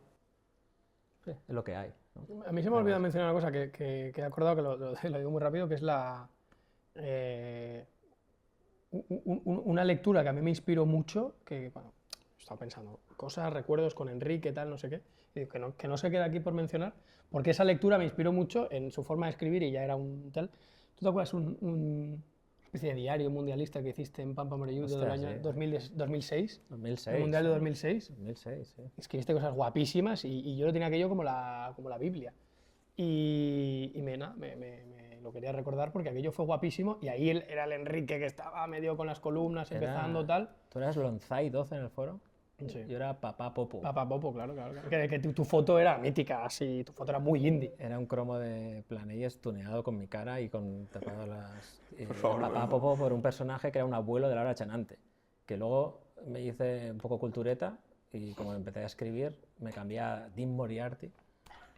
S2: Sí, es lo que hay, ¿no?
S1: A mí se me ha olvidado mencionar una cosa que he acordado, que lo digo muy rápido, que es una lectura que a mí me inspiró mucho, que, bueno, he estado pensando, cosas, recuerdos con Enrique, tal, no sé qué, y que no se queda aquí por mencionar, porque esa lectura me inspiró mucho en su forma de escribir y ya era un tal. ¿Tú te acuerdas una especie de diario mundialista que hiciste en Pampa Morelludo del
S2: Ostras,
S1: año
S2: sí.
S1: 2006?
S2: 2006.
S1: El Mundial de 2006.
S2: 2006, sí.
S1: Escribiste cosas guapísimas y yo lo tenía aquello como la Biblia. Y me lo quería recordar porque aquello fue guapísimo y ahí era el Enrique que estaba medio con las columnas empezando tal.
S2: ¿Tú eras Lonzai 12 en el foro?
S1: Sí.
S2: Yo era Papá Popo.
S1: Papá Popo, claro. Que tu foto era mítica, así, tu foto era muy indie.
S2: Era un cromo de Planelles tuneado con mi cara y con tapado las...
S4: Por favor,
S2: Papá
S4: bueno.
S2: Popo por un personaje que era un abuelo de Laura Chanante, que luego me hice un poco cultureta y como empecé a escribir me cambié a Dean Moriarty,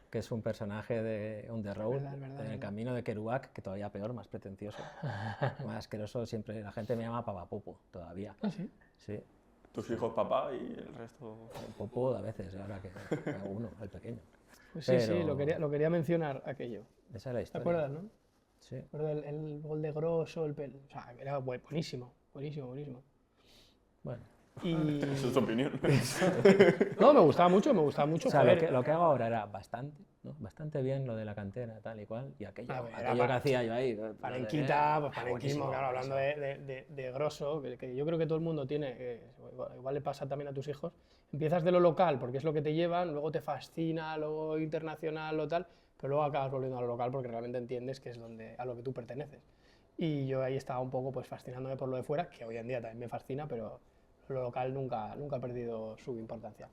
S2: que es un personaje de On the Road, en el camino de Kerouac, que todavía peor, más pretencioso, más asqueroso, siempre la gente me llama Papá Popo, todavía.
S1: ¿Ah, sí?
S2: Sí,
S4: Tus hijos papá y el resto...
S2: Popo a veces, ahora que uno, el pequeño.
S1: Pues sí, sí,
S2: Pero-
S1: lo quería mencionar aquello.
S2: Esa es la
S1: ¿Te
S2: historia.
S1: acuerdas, no?
S2: Sí.
S1: Me acuerdo el gol de Grosso, o sea, era buenísimo. Buenísimo.
S2: Bueno,
S1: Y...
S4: Esa es tu opinión.
S1: No, me gustaba mucho.
S2: o sea,
S1: joder.
S2: lo que hago ahora era bastante bien lo de la cantera, tal y cual, y aquello,
S1: A ver, era
S2: aquello que hacía yo ahí.
S1: Parenquita, pues panenquismo,
S2: buenísimo,
S1: claro, hablando
S2: buenísimo.
S1: de Grosso, que yo creo que todo el mundo tiene, igual le pasa también a tus hijos, empiezas de lo local porque es lo que te llevan, luego te fascina lo internacional o tal, pero luego acabas volviendo a lo local porque realmente entiendes que es a lo que tú perteneces. Y yo ahí estaba un poco pues fascinándome por lo de fuera, que hoy en día también me fascina, pero lo local nunca ha perdido su importancia.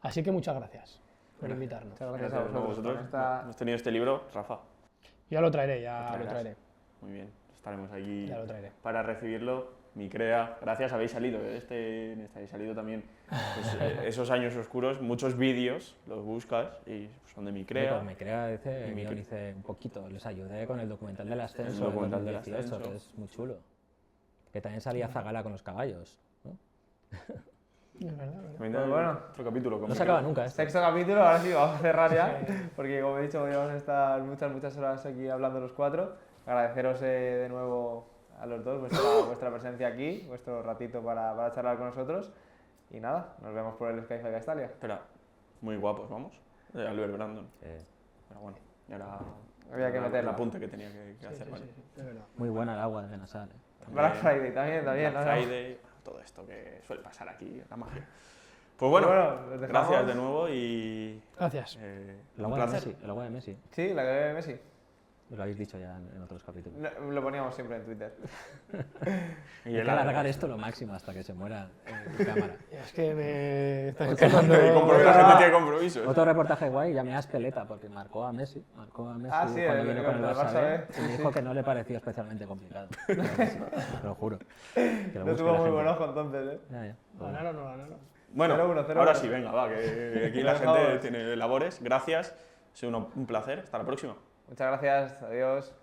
S1: Así que muchas gracias por invitarnos.
S3: Muchas gracias a vosotros. Con esta-
S4: Hemos tenido este libro, Rafa.
S1: Ya lo traeré, ya
S4: ¿Lo
S1: lo
S4: traerás?
S1: traeré.
S4: Muy bien, estaremos aquí
S1: Ya lo traeré.
S4: para recibirlo. Micrea, gracias, habéis salido habéis salido también pues, esos años oscuros, muchos vídeos, los buscas y son de Micrea.
S2: Pues me crea, dice,
S4: Y mi-
S2: guionicé un poquito, les ayudé con el documental del ascenso,
S4: El documental
S2: del
S4: del
S2: 2018,
S4: ascenso.
S2: que es muy chulo. Que también salía Zagala con los caballos, ¿no?
S1: Es verdad.
S4: También
S3: Pues
S4: hay
S3: bueno.
S4: otro capítulo con
S2: No se
S4: Micrea.
S2: acaba nunca esto.
S3: Sexto capítulo, ahora sí, vamos a cerrar ya, porque como he dicho, podríamos estar muchas horas aquí hablando los cuatro. Agradeceros de nuevo a los dos vuestra presencia aquí, vuestro ratito para charlar con nosotros. Y nada, nos vemos por el Skype de Castalia.
S4: Espera, muy guapos, vamos. De Albert Brandon.
S2: Eh,
S4: Pero bueno, era
S3: Había que meterla.
S4: el apunte que tenía que hacer. Vale.
S1: Es verdad.
S2: muy buena el agua de Benasal.
S3: Black Friday también,
S4: Black
S3: ¿no?
S4: Friday, todo esto que suele pasar aquí, la magia. Pues bueno,
S3: los dejamos.
S4: gracias de nuevo y...
S1: Gracias.
S2: El
S4: un
S2: agua de
S4: placer.
S2: Messi, el agua de Messi.
S3: Sí, la que ve Messi.
S2: Lo habéis dicho ya en otros capítulos.
S3: Lo poníamos siempre en Twitter.
S4: Y
S2: Hay
S4: el
S2: que alargar esto lo máximo hasta que se muera en cámara.
S1: Es que me estás
S4: La
S1: quemando.
S4: gente tiene compromisos.
S2: Otro reportaje guay, llamé a Speleta porque marcó a Messi
S3: Ah, sí,
S2: cuando
S3: el
S2: vino con el
S3: Barça
S2: Barça B,
S3: B,
S2: y me dijo que no le pareció especialmente complicado. Te lo juro. Que lo
S3: No
S2: busque
S3: tuvo
S2: la
S3: muy
S2: gente.
S3: buen ojo entonces, ¿eh?
S2: Ya, ya.
S1: Ganaron o no ganaron.
S4: Bueno,
S3: 0-1, 0-1.
S4: ahora sí, venga, va, que aquí la
S3: Por
S4: gente
S3: favor.
S4: tiene labores. Gracias, ha sido un placer. Hasta la próxima.
S3: Muchas gracias, adiós.